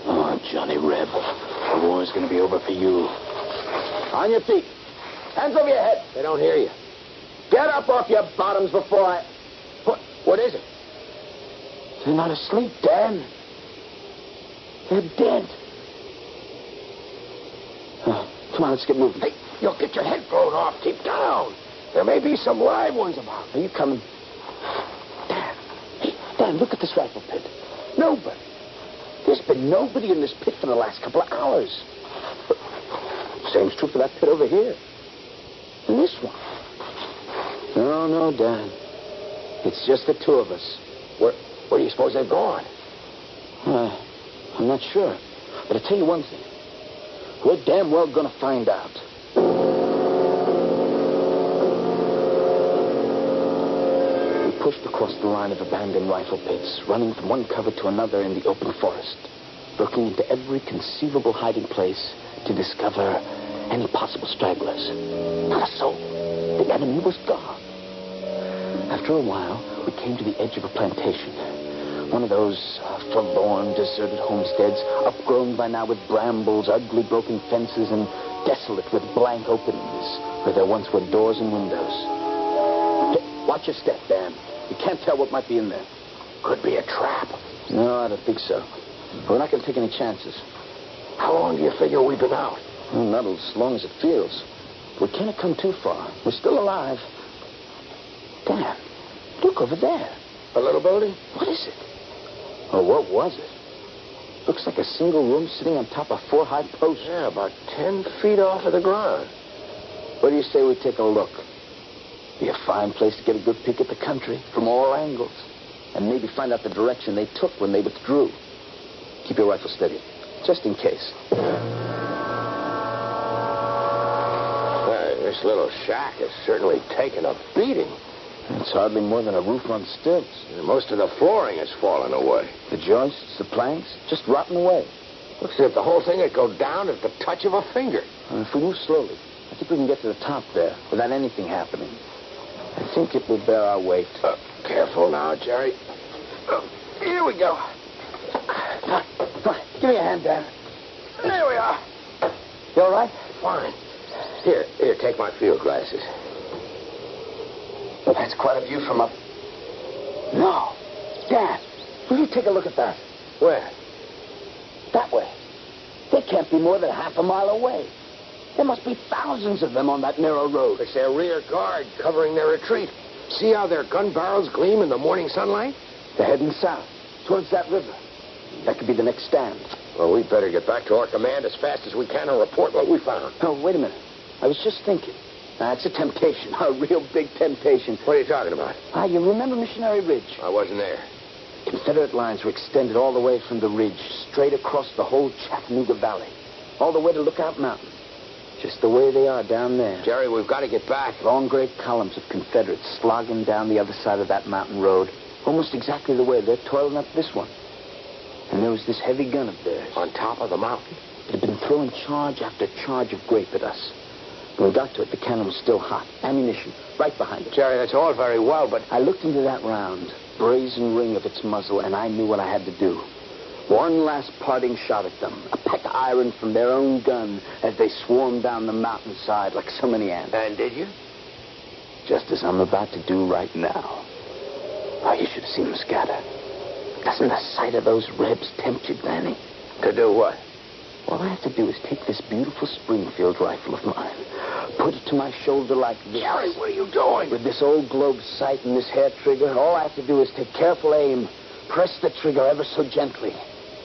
Oh, Johnny Reb. The war's going to be over for you. On your feet. Hands over your head. They don't hear you. Get up off your bottoms before I... What is it? They're not asleep, Dan. They're dead. Come on, let's get moving. Hey, you'll get your head blown off. Keep down. There may be some live ones about. Are you coming? Dan. Hey, Dan, look at this rifle pit. Nobody. There's been nobody in this pit for the last couple of hours. Same's true for that pit over here. And this one. No, Dan. It's just the two of us. Where do you suppose they've gone? I'm not sure. But I'll tell you one thing. We're damn well going to find out. We pushed across the line of abandoned rifle pits, running from one cover to another in the open forest, looking into every conceivable hiding place to discover any possible stragglers. Not a soul. The enemy was gone. After a while, we came to the edge of a plantation. One of those forlorn, deserted homesteads, upgrown by now with brambles, ugly broken fences, and desolate with blank openings where there once were doors and windows. Hey, watch your step, Dan. You can't tell what might be in there. Could be a trap. No, I don't think so. We're not going to take any chances. How long do you figure we've been out? Well, not as long as it feels. We can't have come too far. We're still alive. Dan, look over there. A little building? What is it? Oh, what was it? Looks like a single room sitting on top of 4 high posts. Yeah, about 10 feet off of the ground. What do you say we take a look? Be a fine place to get a good peek at the country from all angles. And maybe find out the direction they took when they withdrew. Keep your rifle steady, just in case. Hey, this little shack has certainly taken a beating. It's hardly more than a roof on stilts. Most of the flooring has fallen away. The joists, the planks, just rotten away. Looks as if the whole thing would go down at the touch of a finger. If we move slowly, I think we can get to the top there without anything happening. I think it will bear our weight. Careful now, Jerry. Here we go. Come on. Give me a hand, Dan. There we are. You all right? Fine. Here, take my field glasses. Well, that's quite a view from up. No. Dan, will you take a look at that? Where? That way. They can't be more than half a mile away. There must be thousands of them on that narrow road. It's their rear guard covering their retreat. See how their gun barrels gleam in the morning sunlight? They're heading south, towards that river. That could be the next stand. Well, we'd better get back to our command as fast as we can and report what we found. Oh, wait a minute. I was just thinking. That's a temptation, a real big temptation. What are you talking about? You remember Missionary Ridge? I wasn't there. Confederate lines were extended all the way from the ridge, straight across the whole Chattanooga Valley, all the way to Lookout Mountain. Just the way they are down there. Jerry, we've got to get back. Long, great columns of Confederates slogging down the other side of that mountain road, almost exactly the way they're toiling up this one. And there was this heavy gun of theirs. On top of the mountain? It had been throwing charge after charge of grape at us. When we got to it, the cannon was still hot. Ammunition, right behind it. Jerry, that's all very well, but... I looked into that round, brazen ring of its muzzle, and I knew what I had to do. One last parting shot at them. A peck of iron from their own gun as they swarmed down the mountainside like so many ants. And did you? Just as I'm about to do right now. Oh, you should have seen them scatter. Doesn't the sight of those Rebs tempt you, Danny? To do what? All I have to do is take this beautiful Springfield rifle of mine, put it to my shoulder like this. Jerry, what are you doing? With this old globe sight and this hair trigger, all I have to do is take careful aim, press the trigger ever so gently.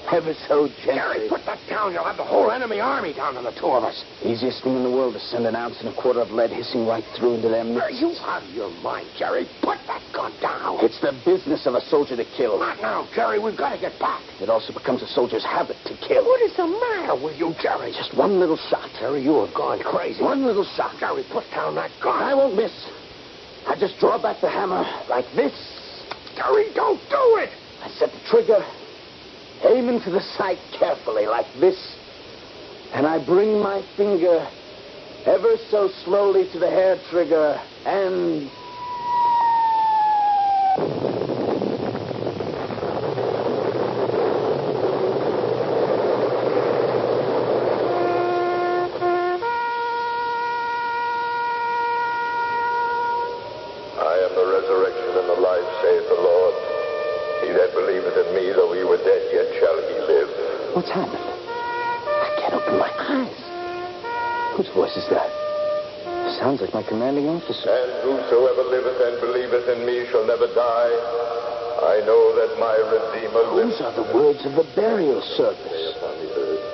Ever so gently. Jerry, put that down. You'll have the whole enemy army down on the two of us. Easiest thing in the world to send 1.25 ounces of lead hissing right through into their midst. Are you out of your mind, Jerry? Put that gun down. It's the business of a soldier to kill. Not now, Jerry. We've got to get back. It also becomes a soldier's habit to kill. What is the matter with you, Jerry? Just one little shot. Jerry, you have gone crazy. One little shot. Jerry, put down that gun. I won't miss. I just draw back the hammer like this. Jerry, don't do it. I set the trigger, aim into the sight carefully like this, and I bring my finger ever so slowly to the hair trigger and... What's happened? I can't open my eyes. Whose voice is that? Sounds like my commanding officer. And whosoever liveth and believeth in me shall never die. I know that my Redeemer lives. Those are the words of the burial service.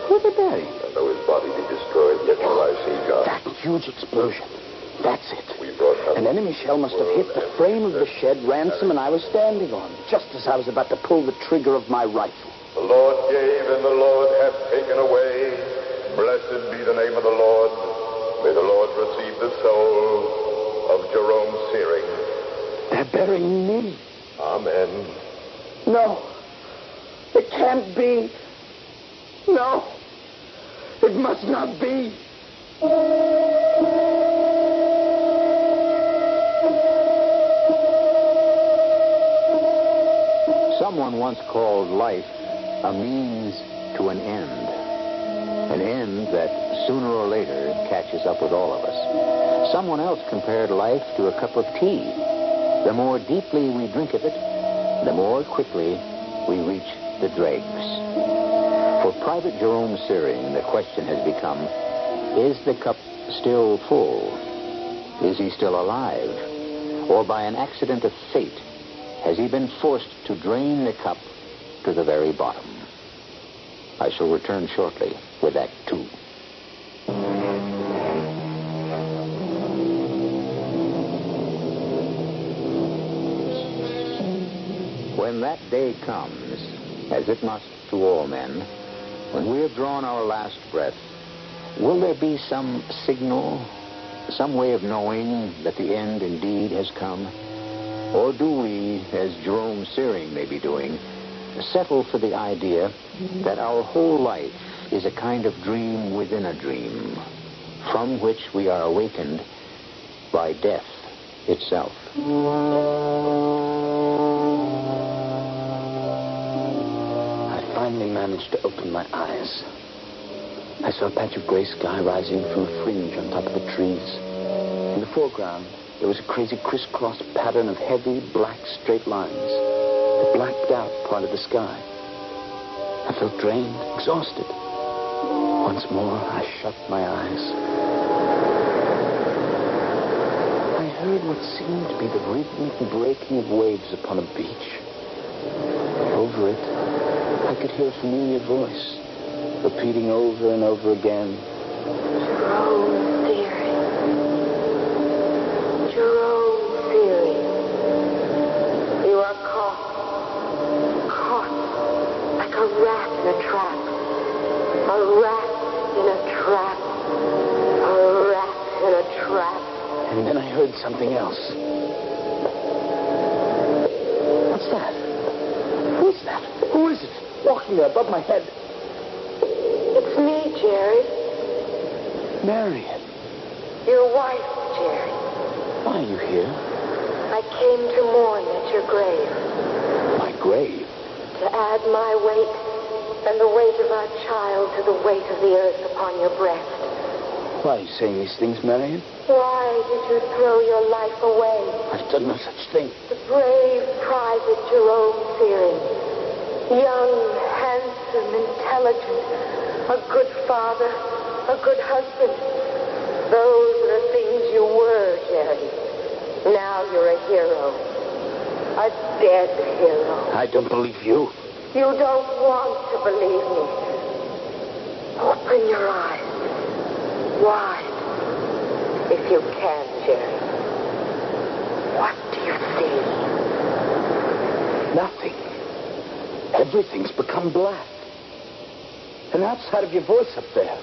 Who are they burying? I know his body be destroyed. Get till I see God. That huge explosion. That's it. We brought An enemy shell must have hit the frame of the shed Ransom and I was standing on, just as I was about to pull the trigger of my rifle. The Lord gave and the Lord hath taken away. Blessed be the name of the Lord. May the Lord receive the soul of Jerome Searing. They're burying me. Amen. No. It can't be. No. It must not be. Someone once called life a means to an end. An end that sooner or later catches up with all of us. Someone else compared life to a cup of tea. The more deeply we drink of it, the more quickly we reach the dregs. For Private Jerome Searing, the question has become, is the cup still full? Is he still alive? Or by an accident of fate, has he been forced to drain the cup to the very bottom? I shall return shortly with Act 2. When that day comes, as it must to all men, when we have drawn our last breath, will there be some signal, some way of knowing that the end indeed has come? Or do we, as Jerome Searing may be doing, settle for the idea that our whole life is a kind of dream within a dream, from which we are awakened by death itself? I finally managed to open my eyes. I saw a patch of gray sky rising from a fringe on top of the trees. In the foreground, there was a crazy crisscross pattern of heavy, black, straight lines that blacked out part of the sky. I felt drained, exhausted. Once more, I shut my eyes. I heard what seemed to be the rhythmic breaking of waves upon a beach. Over it, I could hear a familiar voice, repeating over and over again, Jerome Searing. Jerome Searing. You are caught. Caught like a rat in a trap. A rat in a trap. A rat in a trap. and then I heard something else. What's that? Who's that? Who is it? Walking there above my head. It's me, Jerry. Marion. Your wife, Jerry. Why are you here? I came to mourn at your grave. My grave? To add my weight and the weight of our child to the weight of the earth upon your breast. Why are you saying these things, Marion? Why did you throw your life away? I've done no such thing. The brave Private Jerome Searing. Young, handsome, intelligent. A good father. A good husband. Those are the things you were, Jerry. Now you're a hero. A dead hero. I don't believe you. You don't want to believe me. Open your eyes. Wide. If you can, Jerry. What do you see? Nothing. Everything's become black. And outside of your voice up there,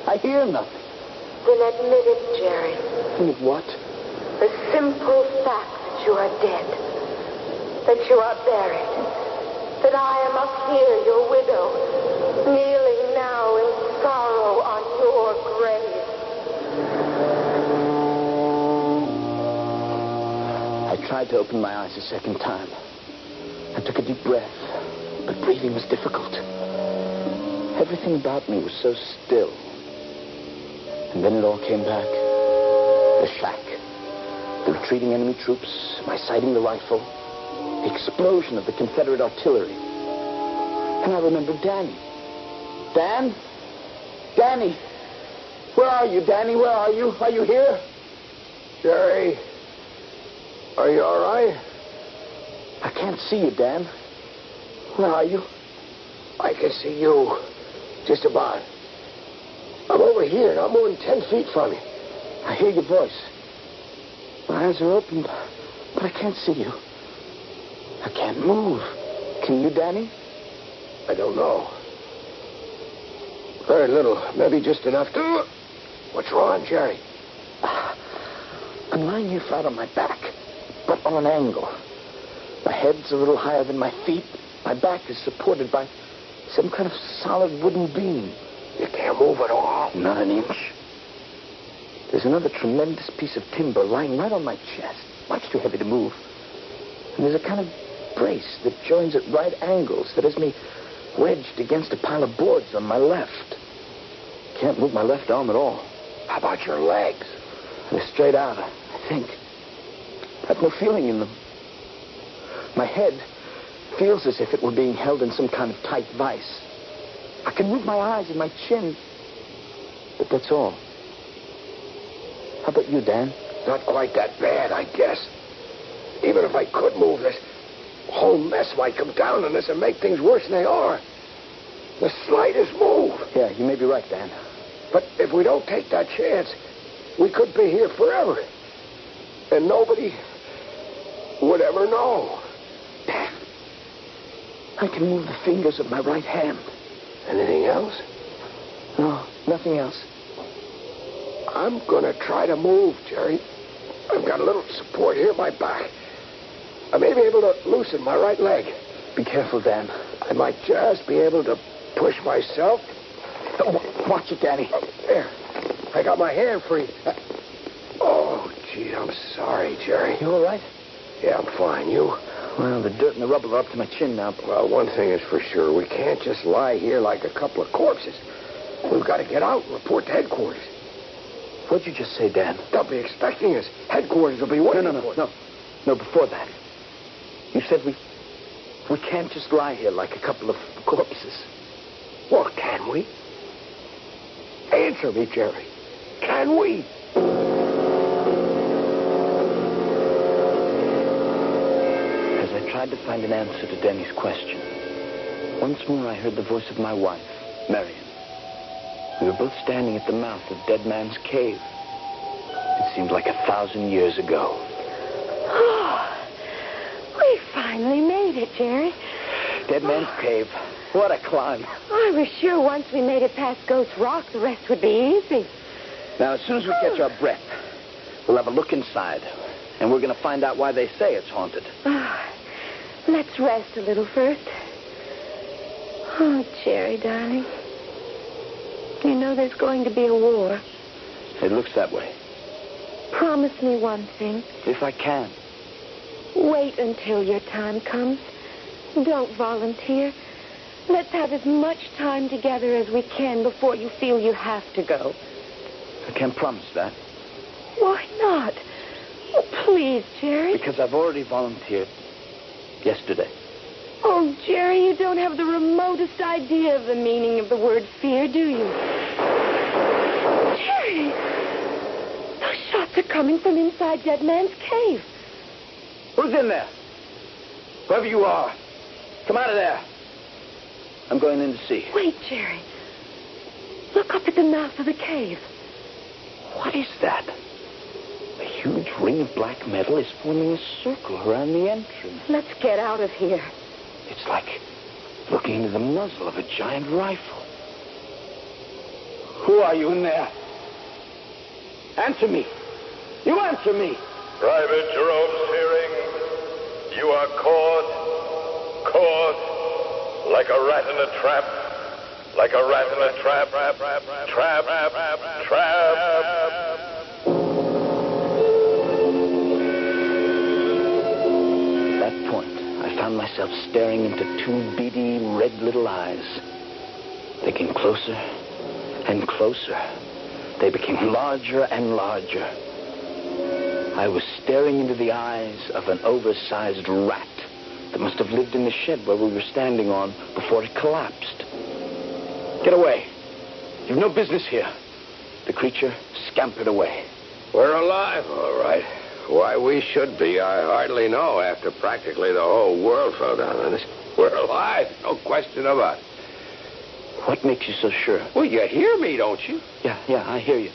I hear nothing. Then admit it, Jerry. Admit what? The simple fact that you are dead. That you are buried. That I am up here, your widow, kneeling now in sorrow on your grave. I tried to open my eyes a second time. I took a deep breath, but breathing was difficult. Everything about me was so still. And then it all came back. The shack, the retreating enemy troops, my sighting the rifle, the explosion of the Confederate artillery. And I remembered Danny. Dan? Danny! Where are you, Danny? Where are you? Are you here? Jerry, are you all right? I can't see you, Dan. Where are you? I can see you. Just about. I'm over here, not more than 10 feet from you. I hear your voice. My eyes are open, but I can't see you. I can't move. Can you, Danny? I don't know. Very little. Maybe just enough to... What's wrong, Jerry? I'm lying here flat on my back, but on an angle. My head's a little higher than my feet. My back is supported by some kind of solid wooden beam. You can't move at all? Not an inch. There's another tremendous piece of timber lying right on my chest, much too heavy to move. And there's a kind of brace that joins at right angles that has me wedged against a pile of boards on my left. Can't move my left arm at all. How about your legs? They're straight out, I think. I've no feeling in them. My head feels as if it were being held in some kind of tight vice. I can move my eyes and my chin, but that's all. How about you, Dan? Not quite that bad, I guess. Even if I could move, this whole mess might come down on us and make things worse than they are. The slightest move. Yeah, you may be right, Dan. But if we don't take that chance, we could be here forever. And nobody would ever know. Dan, I can move the fingers of my right hand. Anything else? No, nothing else. I'm going to try to move, Jerry. I've got a little support here in my back. I may be able to loosen my right leg. Be careful, Dan. I might just be able to push myself. Oh, watch it, Danny. There. I got my hand free. Oh, gee, I'm sorry, Jerry. You all right? Yeah, I'm fine. You? Well, the dirt and the rubble are up to my chin now. Well, one thing is for sure. We can't just lie here like a couple of corpses. We've got to get out and report to headquarters. What'd you just say, Dan? They'll be expecting us. Headquarters will be waiting for us. No, before that. You said we can't just lie here like a couple of corpses. Well, can we? Answer me, Jerry. Can we? As I tried to find an answer to Denny's question, once more I heard the voice of my wife, Marion. We were both standing at the mouth of Dead Man's Cave. It seemed like 1,000 years ago. Oh, we finally made it, Jerry. Dead Man's Cave. What a climb. I was sure once we made it past Ghost Rock, the rest would be easy. Now, as soon as we catch our breath, we'll have a look inside. And we're going to find out why they say it's haunted. Let's rest a little first. Oh, Jerry, darling. You know there's going to be a war. It looks that way. Promise me one thing. If I can. Wait until your time comes. Don't volunteer. Let's have as much time together as we can before you feel you have to go. I can't promise that. Why not? Oh, please, Jerry. Because I've already volunteered yesterday. Oh, Jerry, you don't have the remotest idea of the meaning of the word fear, do you? Jerry! Those shots are coming from inside Dead Man's Cave. Who's in there? Whoever you are, come out of there. I'm going in to see. Wait, Jerry. Look up at the mouth of the cave. What is that? A huge ring of black metal is forming a circle around the entrance. Let's get out of here. It's like looking into the muzzle of a giant rifle. Who are you in there? Answer me. You answer me. Private Jerome's hearing. You are caught. Like a rat in a trap. Like a rat in a trap. Trap. At that point, I found myself staring into two beady, red little eyes. They came closer and closer. They became larger and larger. I was staring into the eyes of an oversized rat that must have lived in the shed where we were standing on before it collapsed. Get away. You've no business here. The creature scampered away. We're alive, all right. Why we should be, I hardly know after practically the whole world fell down on us. We're alive, no question about it. What makes you so sure? Well, you hear me, don't you? Yeah, I hear you.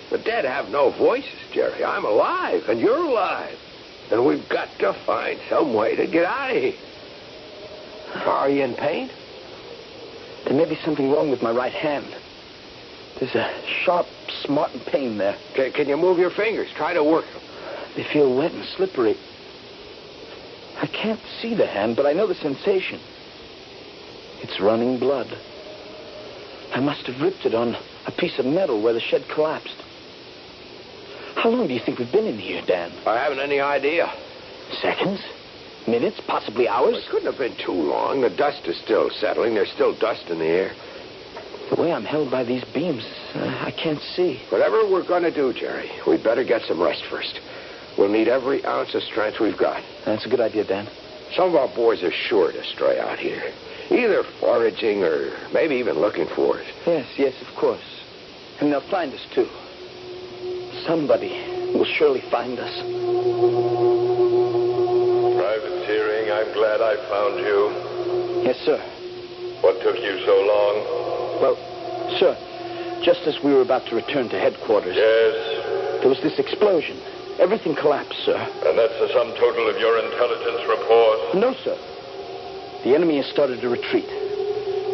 The dead have no voices, Jerry. I'm alive, and you're alive. And we've got to find some way to get out of here. Are you in pain? There may be something wrong with my right hand. There's a sharp, smarting pain there. Can you move your fingers? Try to work them. They feel wet and slippery. I can't see the hand, but I know the sensation. It's running blood. I must have ripped it on a piece of metal where the shed collapsed. How long do you think we've been in here, Dan? I haven't any idea. Seconds? Minutes? Possibly hours? Well, it couldn't have been too long. The dust is still settling. There's still dust in the air. The way I'm held by these beams, I can't see. Whatever we're going to do, Jerry, we'd better get some rest first. We'll need every ounce of strength we've got. That's a good idea, Dan. Some of our boys are sure to stray out here. Either foraging or maybe even looking for it. Yes, of course. And they'll find us, too. Somebody will surely find us. Private Searing, I'm glad I found you. Yes, sir. What took you so long? Well, sir, just as we were about to return to headquarters... Yes? There was this explosion. Everything collapsed, sir. And that's the sum total of your intelligence report? No, sir. The enemy has started to retreat.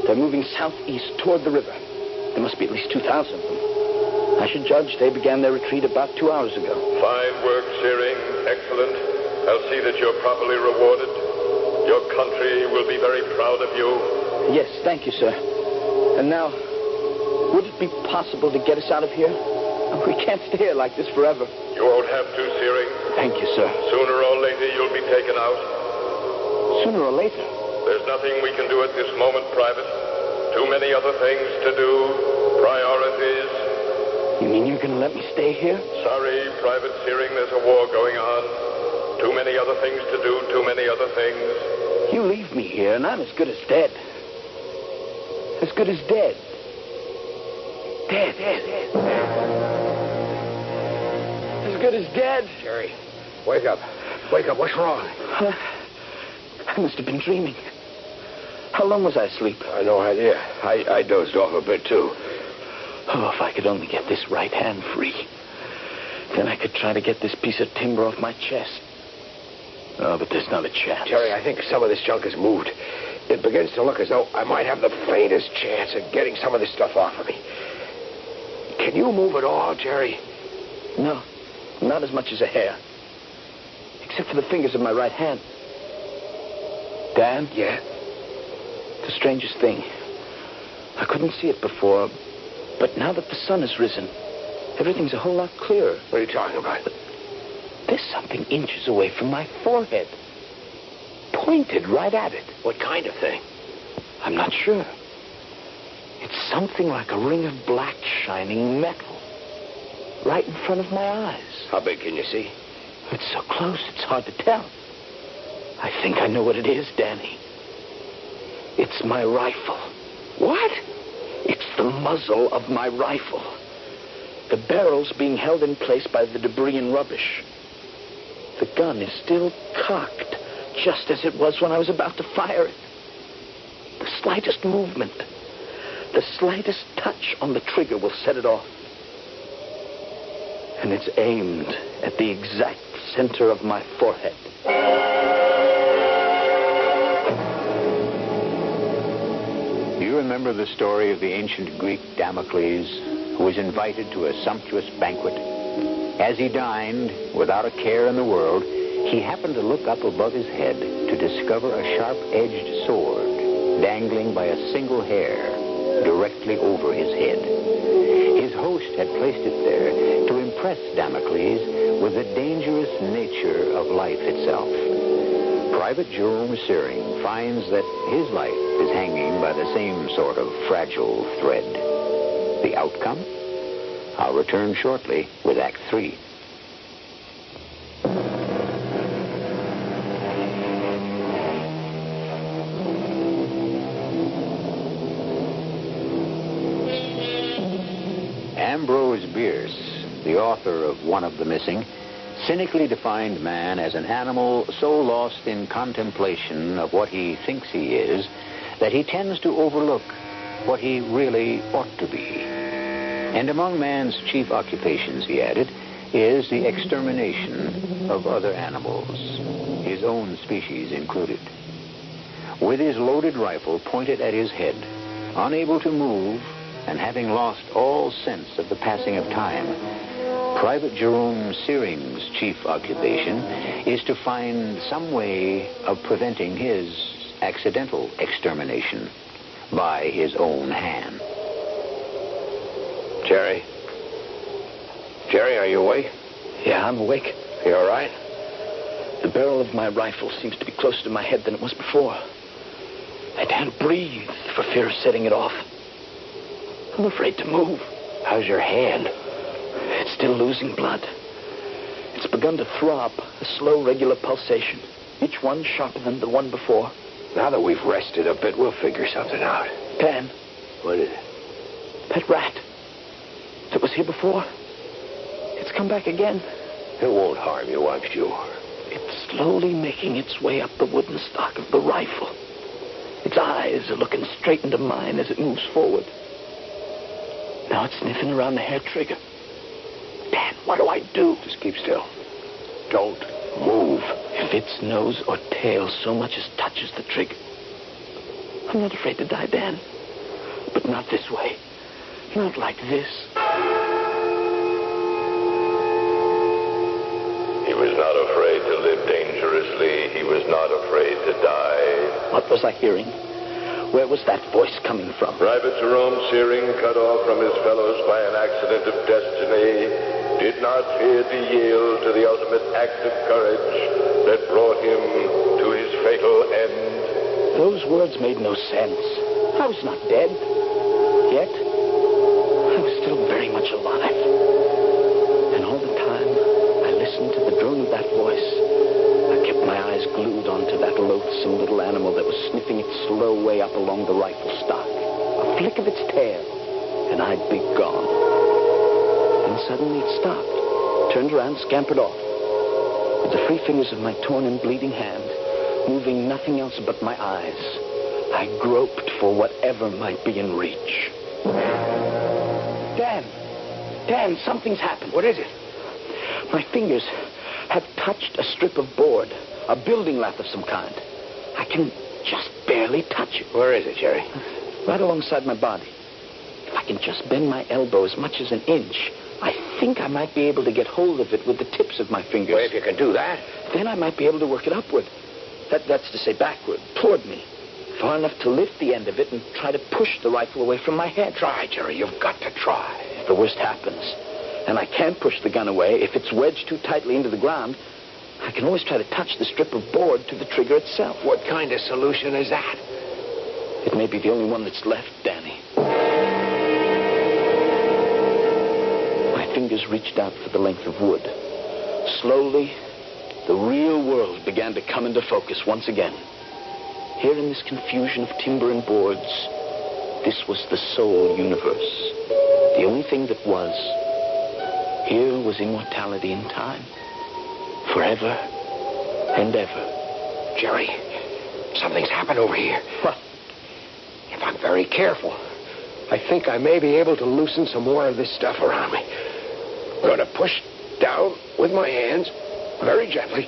They're moving southeast toward the river. There must be at least 2,000 of them. I should judge they began their retreat about 2 hours ago. Fine work, Searing. Excellent. I'll see that you're properly rewarded. Your country will be very proud of you. Yes, thank you, sir. And now, would it be possible to get us out of here? We can't stay here like this forever. You won't have to, Searing. Thank you, sir. Sooner or later, you'll be taken out. Sooner or later? There's nothing we can do at this moment, Private. Too many other things to do. Priorities. You mean you're going to let me stay here? Sorry, Private Searing, there's a war going on. Too many other things to do, too many other things. You leave me here, and I'm as good as dead. As good as dead. Dead. As good as dead. Jerry, wake up. Wake up. What's wrong? I must have been dreaming. How long was I asleep? No idea. I dozed off a bit, too. Oh, if I could only get this right hand free. Then I could try to get this piece of timber off my chest. Oh, but there's not a chance. Jerry, I think some of this junk has moved. It begins to look as though I might have the faintest chance of getting some of this stuff off of me. Can you move at all, Jerry? No, not as much as a hair. Except for the fingers of my right hand. Dan? Yeah? The strangest thing. I couldn't see it before, but now that the sun has risen, everything's a whole lot clearer. What are you talking about? There's something inches away from my forehead. Pointed right at it. What kind of thing? I'm not sure. It's something like a ring of black shining metal. Right in front of my eyes. How big can you see? It's so close, it's hard to tell. I think I know what it is, Danny. It's my rifle. What? It's the muzzle of my rifle. The barrel's being held in place by the debris and rubbish. The gun is still cocked, just as it was when I was about to fire it. The slightest movement, the slightest touch on the trigger will set it off. And it's aimed at the exact center of my forehead. You remember the story of the ancient Greek Damocles, who was invited to a sumptuous banquet. As he dined, without a care in the world, he happened to look up above his head to discover a sharp-edged sword dangling by a single hair directly over his head. His host had placed it there to impress Damocles with the dangerous nature of life itself. Private Jerome Searing finds that his life is hanging by the same sort of fragile thread. The outcome? I'll return shortly with Act 3. Ambrose Bierce, the author of One of the Missing, cynically defined man as an animal so lost in contemplation of what he thinks he is that he tends to overlook what he really ought to be. And among man's chief occupations, he added, is the extermination of other animals, his own species included. With his loaded rifle pointed at his head, unable to move, and having lost all sense of the passing of time, Private Jerome Searing's chief occupation is to find some way of preventing his accidental extermination by his own hand. Jerry? Jerry, are you awake? Yeah, I'm awake. You all right? The barrel of my rifle seems to be closer to my head than it was before. I daren't breathe for fear of setting it off. I'm afraid to move. How's your hand? It's still losing blood. It's begun to throb, a slow, regular pulsation, each one sharper than the one before. Now that we've rested a bit, we'll figure something out. Dan. What is it? That rat that was here before. It's come back again. It won't harm you, I'm sure. It's slowly making its way up the wooden stock of the rifle. Its eyes are looking straight into mine as it moves forward. Now it's sniffing around the hair trigger. Dan, what do I do? Just keep still. Don't move. If its nose or tail so much as touches the trigger, I'm not afraid to die, Dan. But not this way. Not like this. He was not afraid to live dangerously. He was not afraid to die. What was I hearing? Where was that voice coming from? Private Jerome Searing, cut off from his fellows by an accident of destiny, did not fear to yield to the ultimate act of courage that brought him to his fatal end. Those words made no sense. I was not dead. Yet, I was still very much alive. And all the time, I listened to the drone of that voice. I kept my eyes glued onto that loathsome little animal that was sniffing its slow way up along the rifle stock. A flick of its tail, and I'd be gone. Then suddenly it stopped, turned around, scampered off. With the free fingers of my torn and bleeding hand, moving nothing else but my eyes, I groped for whatever might be in reach. Dan, something's happened. What is it? My fingers have touched a strip of board, a building lath of some kind. I can just barely touch it. Where is it, Jerry? Right alongside my body. If I can just bend my elbow as much as an inch, I think I might be able to get hold of it with the tips of my fingers. Well, if you can do that. Then I might be able to work it upward. That's to say backward, toward me. Far enough to lift the end of it and try to push the rifle away from my head. Try, Jerry. You've got to try. If the worst happens, and I can't push the gun away, if it's wedged too tightly into the ground, I can always try to touch the strip of board to the trigger itself. What kind of solution is that? It may be the only one that's left, Danny. My fingers reached out for the length of wood. Slowly, the real world began to come into focus once again. Here in this confusion of timber and boards, this was the sole universe. The only thing that was. Here was immortality in time. Forever and ever. Jerry, something's happened over here. What? If I'm very careful, I think I may be able to loosen some more of this stuff around me. I'm going to push down with my hands, very gently,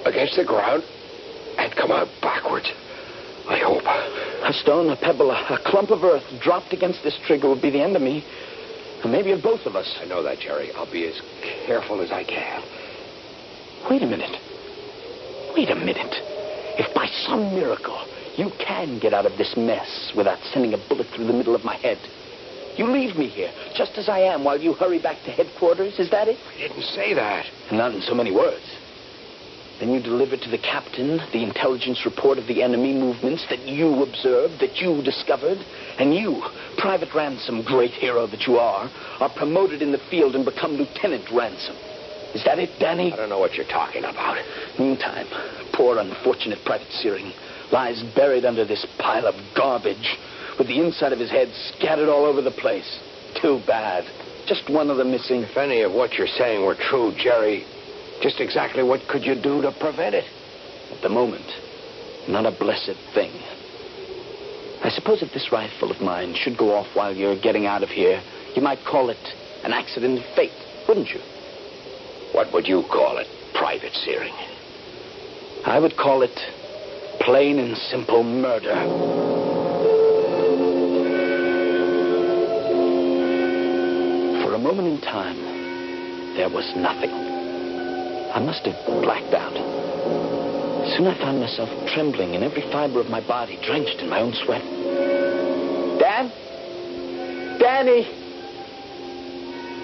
against the ground, and come out backwards. I hope. A stone, a pebble, a clump of earth dropped against this trigger would be the end of me. Or maybe of both of us. I know that, Jerry. I'll be as careful as I can. Wait a minute. If by some miracle you can get out of this mess without sending a bullet through the middle of my head, you leave me here, just as I am, while you hurry back to headquarters. Is that it? I didn't say that. Not in so many words. Then you deliver to the captain the intelligence report of the enemy movements that you observed, that you discovered, and you, Private Ransom, great hero that you are promoted in the field and become Lieutenant Ransom. Is that it, Danny? I don't know what you're talking about. Meantime, poor unfortunate Private Searing lies buried under this pile of garbage with the inside of his head scattered all over the place. Too bad. Just one of them missing. If any of what you're saying were true, Jerry, just exactly what could you do to prevent it? At the moment, not a blessed thing. I suppose if this rifle of mine should go off while you're getting out of here, you might call it an accident of fate, wouldn't you? What would you call it, Private Searing? I would call it plain and simple murder. For a moment in time, there was nothing. I must have blacked out. Soon I found myself trembling in every fiber of my body, drenched in my own sweat. Dan? Danny!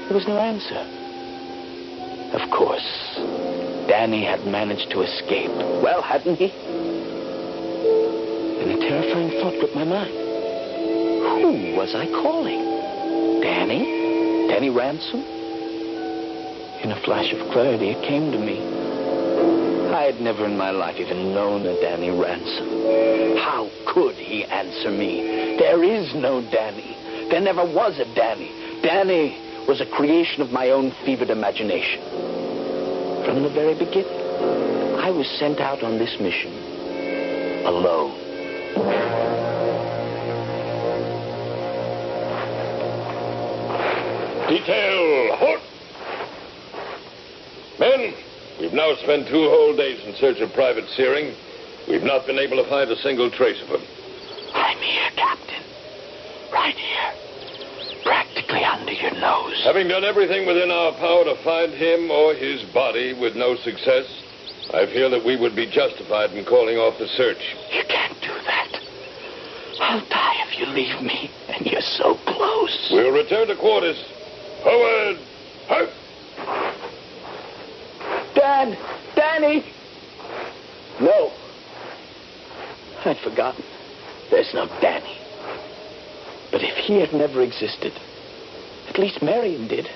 There was no answer. Of course, Danny had managed to escape. Well, hadn't he? And a terrifying thought gripped my mind. Who was I calling? Danny? Danny Ransom? In a flash of clarity, it came to me. I had never in my life even known a Danny Ransom. How could he answer me? There is no Danny. There never was a Danny. Danny was a creation of my own fevered imagination. From the very beginning, I was sent out on this mission alone. Detail, halt! Men, we've now spent 2 whole days in search of Private Searing. We've not been able to find a single trace of him. I'm here, Captain. Right here. Practically under your nose. Having done everything within our power to find him or his body with no success, I feel that we would be justified in calling off the search. You can't do that. I'll die if you leave me, and you're so close. We'll return to quarters. Forward! Hup! Dad! Danny! No. I'd forgotten. There's no Danny. But if he had never existed, at least Marion did.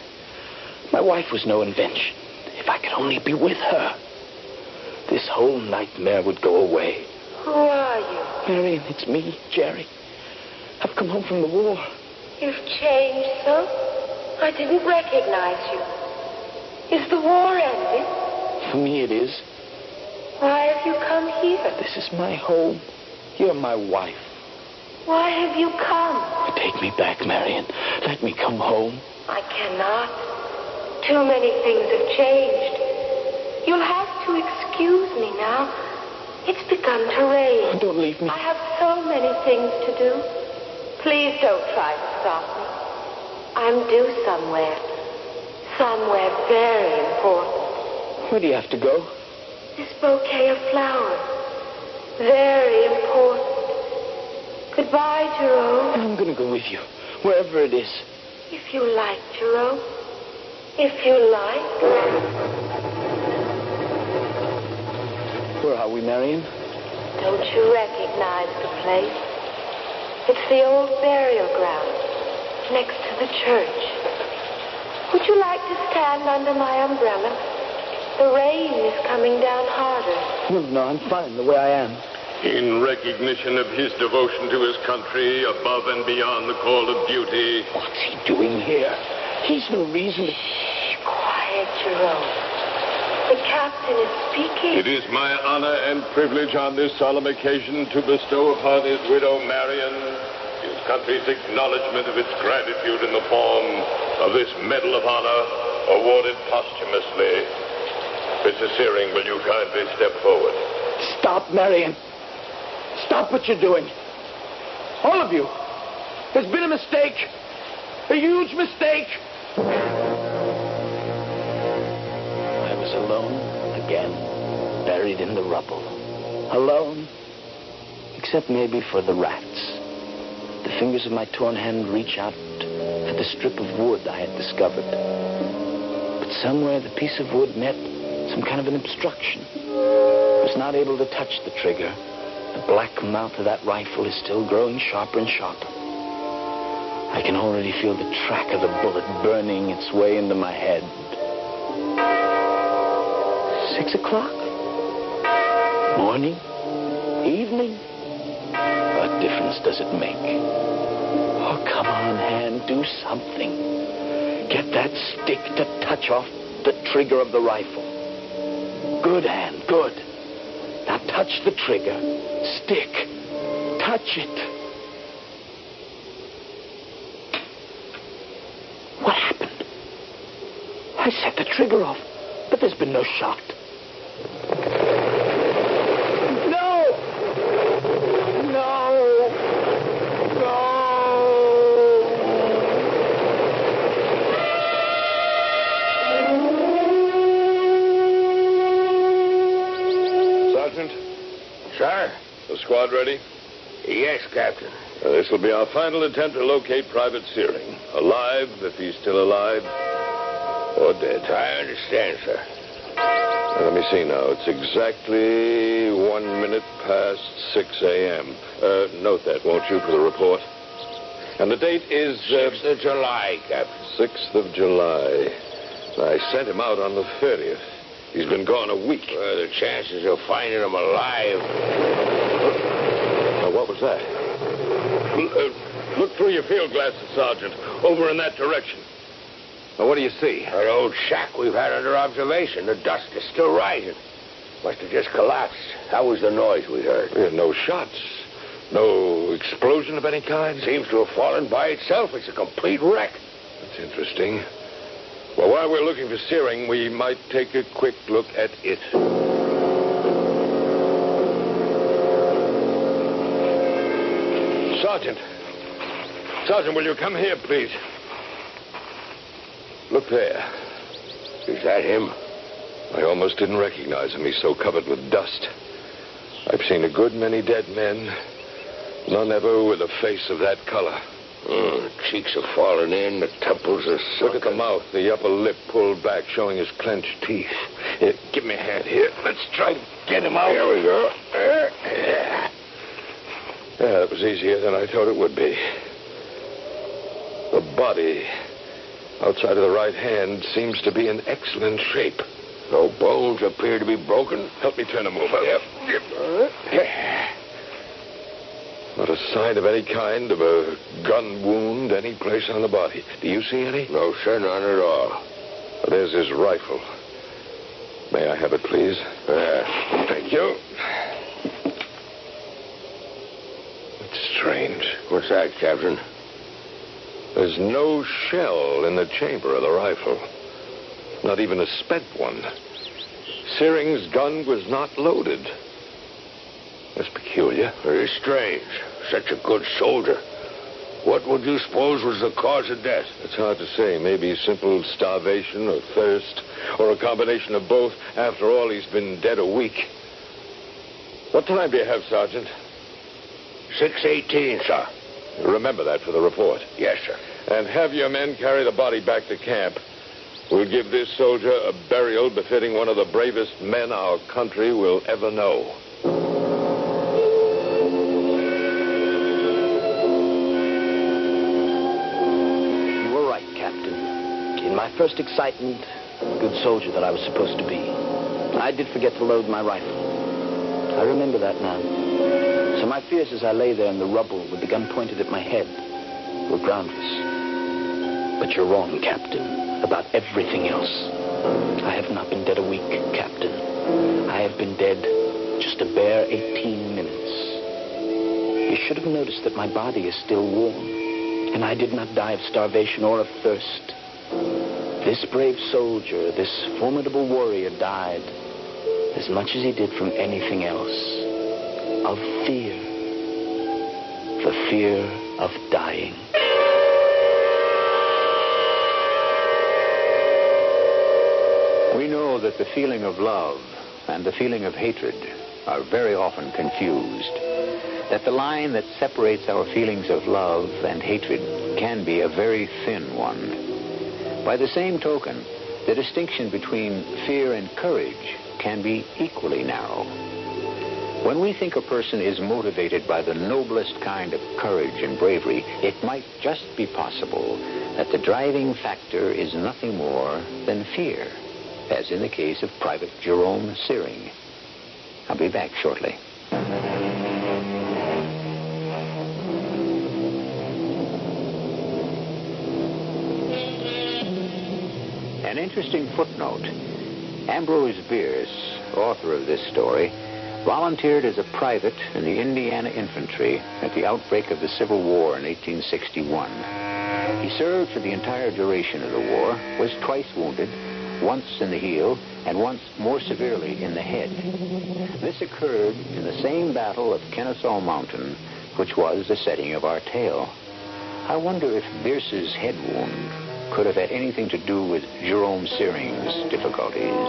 My wife was no invention. If I could only be with her, this whole nightmare would go away. Who are you? Marion, it's me, Jerry. I've come home from the war. You've changed so? I didn't recognize you. Is the war ended? For me, it is. Why have you come here? This is my home. You're my wife. Why have you come? Take me back, Marion. Let me come home. I cannot. Too many things have changed. You'll have to excuse me now. It's begun to rain. Don't leave me. I have so many things to do. Please don't try to stop me. I'm due somewhere. Somewhere very important. Where do you have to go? This bouquet of flowers. Very important. Goodbye, Jerome. I'm going to go with you, wherever it is. If you like, Jerome. If you like. Where are we, Marion? Don't you recognize the place? It's the old burial ground, next to the church. Would you like to stand under my umbrella? The rain is coming down harder. No, I'm fine the way I am. In recognition of his devotion to his country, above and beyond the call of duty. What's he doing here? He's no reason to... Shh, quiet, Jerome. The captain is speaking. It is my honor and privilege on this solemn occasion to bestow upon his widow, Marion, his country's acknowledgement of its gratitude in the form of this Medal of Honor, awarded posthumously. Mrs. Searing, will you kindly step forward? Stop, Marion. Stop what you're doing. All of you. There's been a mistake. A huge mistake. I was alone again, buried in the rubble. Alone, except maybe for the rats. The fingers of my torn hand reach out for the strip of wood I had discovered. But somewhere the piece of wood met some kind of an obstruction. I was not able to touch the trigger. The black mouth of that rifle is still growing sharper and sharper. I can already feel the track of the bullet burning its way into my head. 6 o'clock? Morning? Evening? What difference does it make? Oh, come on, hand, do something. Get that stick to touch off the trigger of the rifle. Good, hand, good. Now touch the trigger. Stick. Touch it. I set the trigger off, but there's been no shot. No! No! No! Sergeant? Sir? The squad ready? Yes, Captain. This will be our final attempt to locate Private Searing. Alive, if he's still alive, or dead. I understand, sir. Let me see now. It's exactly 1 minute past 6 a.m. Note that, won't you, for the report? And the date is... 6th of July, Captain. 6th of July. I sent him out on the 30th. He's been gone a week. Well, the chances of finding him alive... What was that? Look through your field glasses, Sergeant. Over in that direction. Well, what do you see? That old shack we've had under observation. The dust is still rising. Must have just collapsed. How was the noise we heard? We had no shots. No explosion of any kind. Seems to have fallen by itself. It's a complete wreck. That's interesting. Well, while we're looking for Searing, we might take a quick look at it. Sergeant. Sergeant, will you come here, please? Look there. Is that him? I almost didn't recognize him. He's so covered with dust. I've seen a good many dead men. None ever with a face of that color. The cheeks have fallen in. The temples are sunken. Look at the mouth. The upper lip pulled back, showing his clenched teeth. Here, give me a hand here. Let's try to get him out. Here we go. Yeah, that was easier than I thought it would be. The body outside of the right hand seems to be in excellent shape. No bones appear to be broken. Help me turn him over. Yep. Not a sign of any kind of a gun wound any place on the body. Do you see any? No, sir, none at all. Well, there's his rifle. May I have it, please? Thank you. It's strange. What's that, Captain? There's no shell in the chamber of the rifle. Not even a spent one. Searing's gun was not loaded. That's peculiar. Very strange. Such a good soldier. What would you suppose was the cause of death? It's hard to say. Maybe simple starvation or thirst, or a combination of both. After all, he's been dead a week. What time do you have, Sergeant? 6:18, sir. Remember that for the report. Yes, sir. And have your men carry the body back to camp. We'll give this soldier a burial befitting one of the bravest men our country will ever know. You were right, Captain. In my first excitement, good soldier that I was supposed to be, I did forget to load my rifle. I remember that now. So my fears as I lay there in the rubble with the gun pointed at my head were groundless. But you're wrong, Captain, about everything else. I have not been dead a week, Captain. I have been dead just a bare 18 minutes. You should have noticed that my body is still warm, and I did not die of starvation or of thirst. This brave soldier, this formidable warrior died as much as he did from anything else. Of fear. The fear of dying. We know that the feeling of love and the feeling of hatred are very often confused. That the line that separates our feelings of love and hatred can be a very thin one. By the same token, the distinction between fear and courage can be equally narrow. When we think a person is motivated by the noblest kind of courage and bravery, it might just be possible that the driving factor is nothing more than fear, as in the case of Private Jerome Searing. I'll be back shortly. An interesting footnote. Ambrose Bierce, author of this story, volunteered as a private in the Indiana Infantry at the outbreak of the Civil War in 1861. He served for the entire duration of the war, was twice wounded, once in the heel and once more severely in the head. This occurred in the same battle of Kennesaw Mountain, which was the setting of our tale. I wonder if Bierce's head wound could have had anything to do with Jerome Searing's difficulties.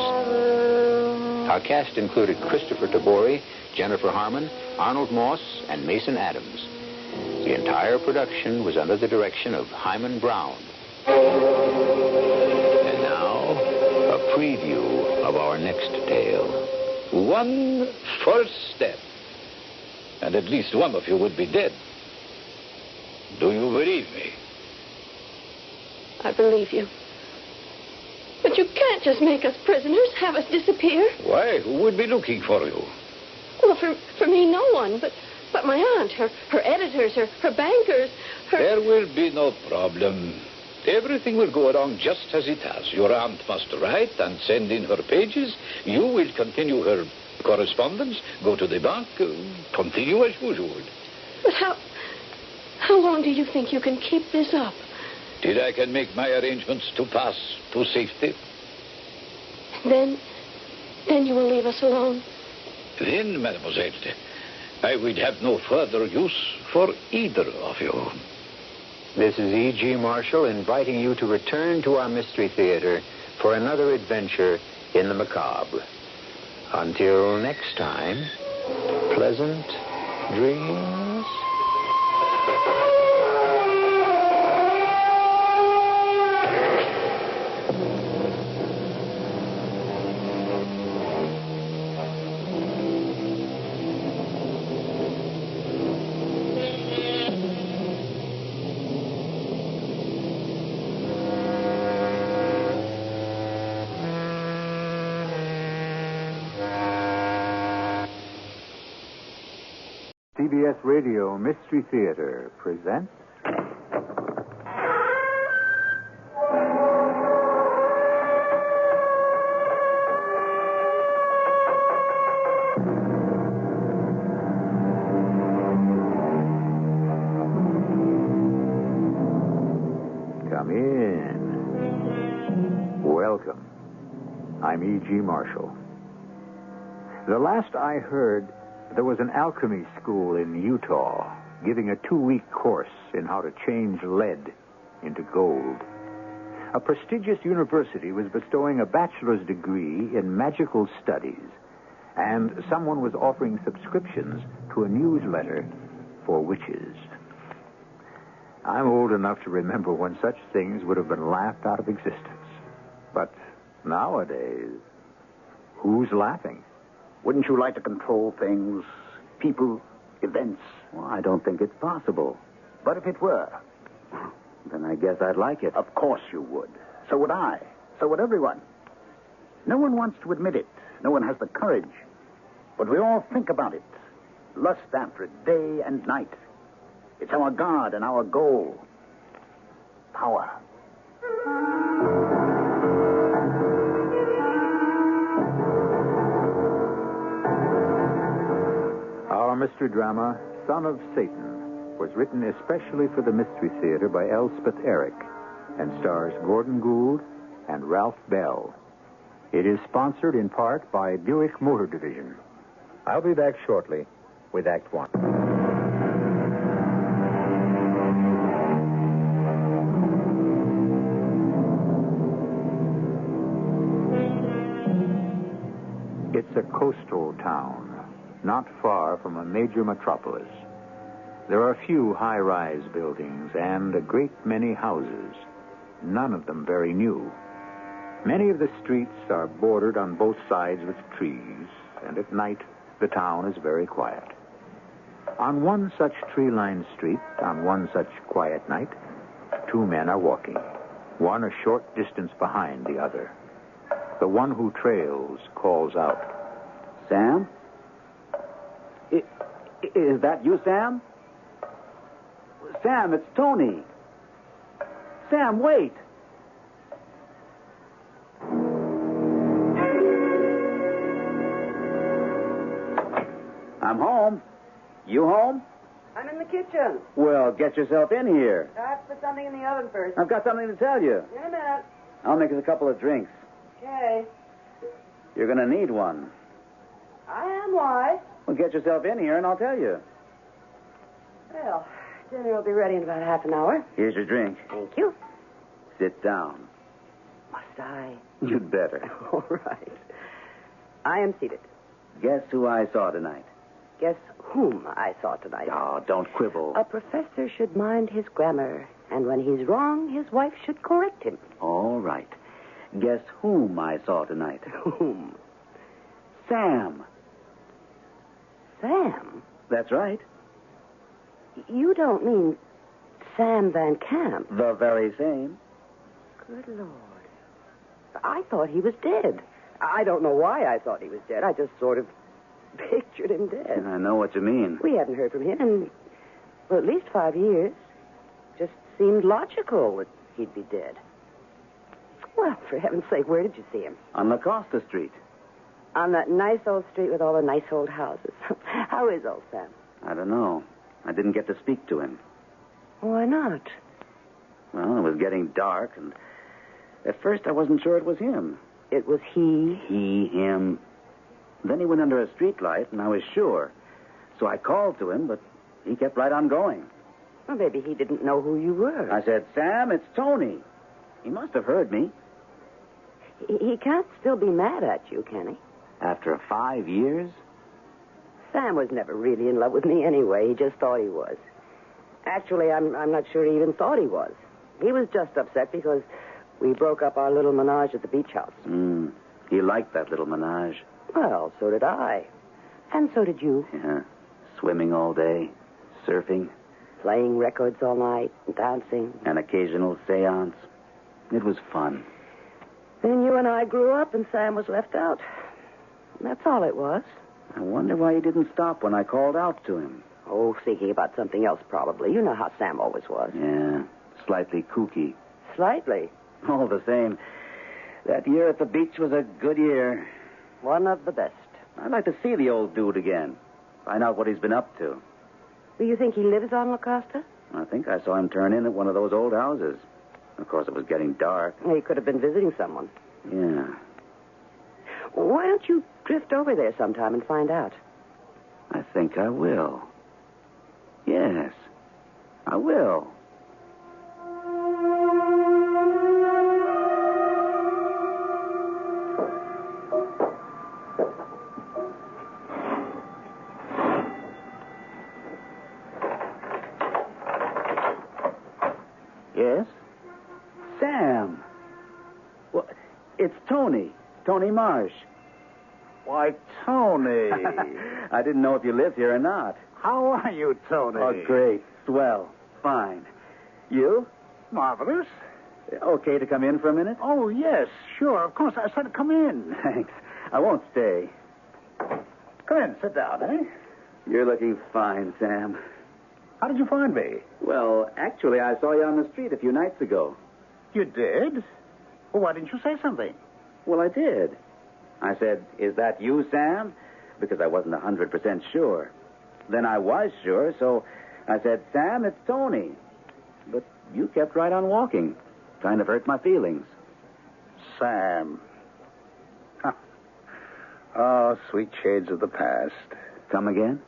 Our cast included Christopher Tabori, Jennifer Harmon, Arnold Moss, and Mason Adams. The entire production was under the direction of Hyman Brown. And now, a preview of our next tale. One first step, and at least one of you would be dead. Do you believe me? I believe you. But you can't just make us prisoners, have us disappear. Why? Who would be looking for you? Well, for me, no one, but my aunt, her editors, her bankers, There will be no problem. Everything will go along just as it has. Your aunt must write and send in her pages. You will continue her correspondence, go to the bank, continue as usual. But how long do you think you can keep this up? Till I can make my arrangements to pass to safety. Then you will leave us alone. Then, mademoiselle, I would have no further use for either of you. This is E.G. Marshall inviting you to return to our Mystery Theater for another adventure in the macabre. Until next time, pleasant dreams. CBS Radio Mystery Theater presents... Come in. Welcome. I'm E.G. Marshall. The last I heard, there was an alchemy school in Utah giving a 2-week course in how to change lead into gold. A prestigious university was bestowing a bachelor's degree in magical studies, and someone was offering subscriptions to a newsletter for witches. I'm old enough to remember when such things would have been laughed out of existence. But nowadays, who's laughing? Wouldn't you like to control things, people, events? Well, I don't think it's possible. But if it were? Then I guess I'd like it. Of course you would. So would I. So would everyone. No one wants to admit it. No one has the courage. But we all think about it. Lust after it day and night. It's our God and our goal. Power. Our mystery drama, Son of Satan, was written especially for the Mystery Theater by Elspeth Eric and stars Gordon Gould and Ralph Bell. It is sponsored in part by Buick Motor Division. I'll be back shortly with Act One. It's a coastal town, not far from a major metropolis. There are few high-rise buildings and a great many houses, none of them very new. Many of the streets are bordered on both sides with trees, and at night the town is very quiet. On one such tree-lined street, on one such quiet night, 2 men are walking, one a short distance behind the other. The one who trails calls out, Sam? Is that you, Sam? Sam, it's Tony. Sam, wait. I'm home. You home? I'm in the kitchen. Well, get yourself in here. I have to put something in the oven first. I've got something to tell you. In a minute. I'll make us a couple of drinks. Okay. You're going to need one. I am. Why? Well, get yourself in here and I'll tell you. Well, dinner will be ready in about half an hour. Here's your drink. Thank you. Sit down. Must I? You'd better. All right. I am seated. Guess who I saw tonight? Guess whom I saw tonight? Oh, don't quibble. A professor should mind his grammar, and when he's wrong, his wife should correct him. All right. Guess whom I saw tonight? Whom? Sam. Sam? That's right. You don't mean Sam Van Camp? The very same. Good Lord. I thought he was dead. I don't know why I thought he was dead. I just sort of pictured him dead. I know what you mean. We hadn't heard from him in, well, at least 5 years. Just seemed logical that he'd be dead. Well, for heaven's sake, where did you see him? On La Costa Street. On that nice old street with all the nice old houses. How is old Sam? I don't know. I didn't get to speak to him. Why not? Well, it was getting dark, and at first I wasn't sure it was him. It was he? Him. Then he went under a street light, and I was sure. So I called to him, but he kept right on going. Well, maybe he didn't know who you were. I said, Sam, it's Tony. He must have heard me. He can't still be mad at you, can he? After 5 years? Sam was never really in love with me anyway. He just thought he was. Actually, I'm not sure he even thought he was. He was just upset because we broke up our little menage at the beach house. He liked that little menage. Well, so did I. And so did you. Yeah. Swimming all day, surfing. Playing records all night, dancing. An occasional seance. It was fun. Then you and I grew up and Sam was left out. That's all it was. I wonder why he didn't stop when I called out to him. Oh, thinking about something else probably. You know how Sam always was. Yeah, slightly kooky. Slightly? All the same, that year at the beach was a good year. One of the best. I'd like to see the old dude again. Find out what he's been up to. Do you think he lives on La Costa? I think I saw him turn in at one of those old houses. Of course, it was getting dark. Well, he could have been visiting someone. Yeah. Why don't you drift over there sometime and find out? I think I will. Yes, I will. Yes? Sam. Well, it's Tony. Tony Marsh. Why, Tony. I didn't know if you lived here or not. How are you, Tony? Oh, great. Swell. Fine. You? Marvelous. Okay to come in for a minute? Oh, yes, sure. Of course. I said come in. Thanks. I won't stay. Come in. Sit down, eh? You're looking fine, Sam. How did you find me? Well, actually, I saw you on the street a few nights ago. You did? Well, why didn't you say something? Well, I did. I said, is that you, Sam? Because I wasn't 100% sure. Then I was sure, so I said, Sam, it's Tony. But you kept right on walking. Kind of hurt my feelings. Sam. Huh. Oh, sweet shades of the past. Come again?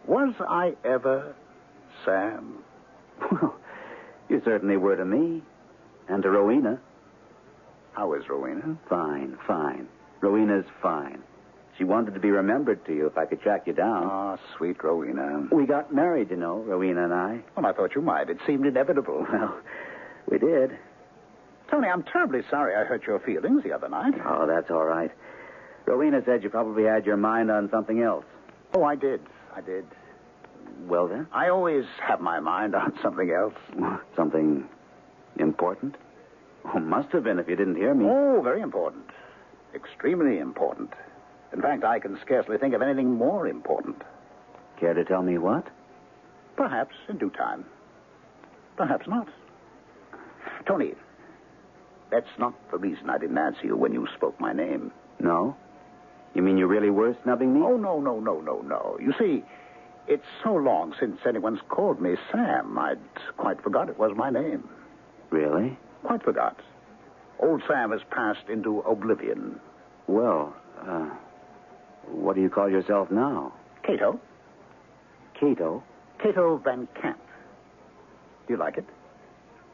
Was I ever Sam? Well, you certainly were to me. And to Rowena. How is Rowena? Fine, fine. Rowena's fine. She wanted to be remembered to you if I could track you down. Oh, sweet Rowena. We got married, you know, Rowena and I. Well, I thought you might. It seemed inevitable. Well, we did. Tony, I'm terribly sorry I hurt your feelings the other night. Oh, that's all right. Rowena said you probably had your mind on something else. Oh, I did. Well, then? I always have my mind on something else. Something important? Oh, must have been if you didn't hear me. Oh, very important. Extremely important. In fact, I can scarcely think of anything more important. Care to tell me what? Perhaps in due time. Perhaps not. Tony, that's not the reason I didn't answer you when you spoke my name. No? You mean you really were snubbing me? Oh, no. You see, it's so long since anyone's called me Sam, I'd quite forgot it was my name. Really? Quite forgot. Old Sam has passed into oblivion. Well, what do you call yourself now? Cato. Cato? Cato Van Camp. Do you like it?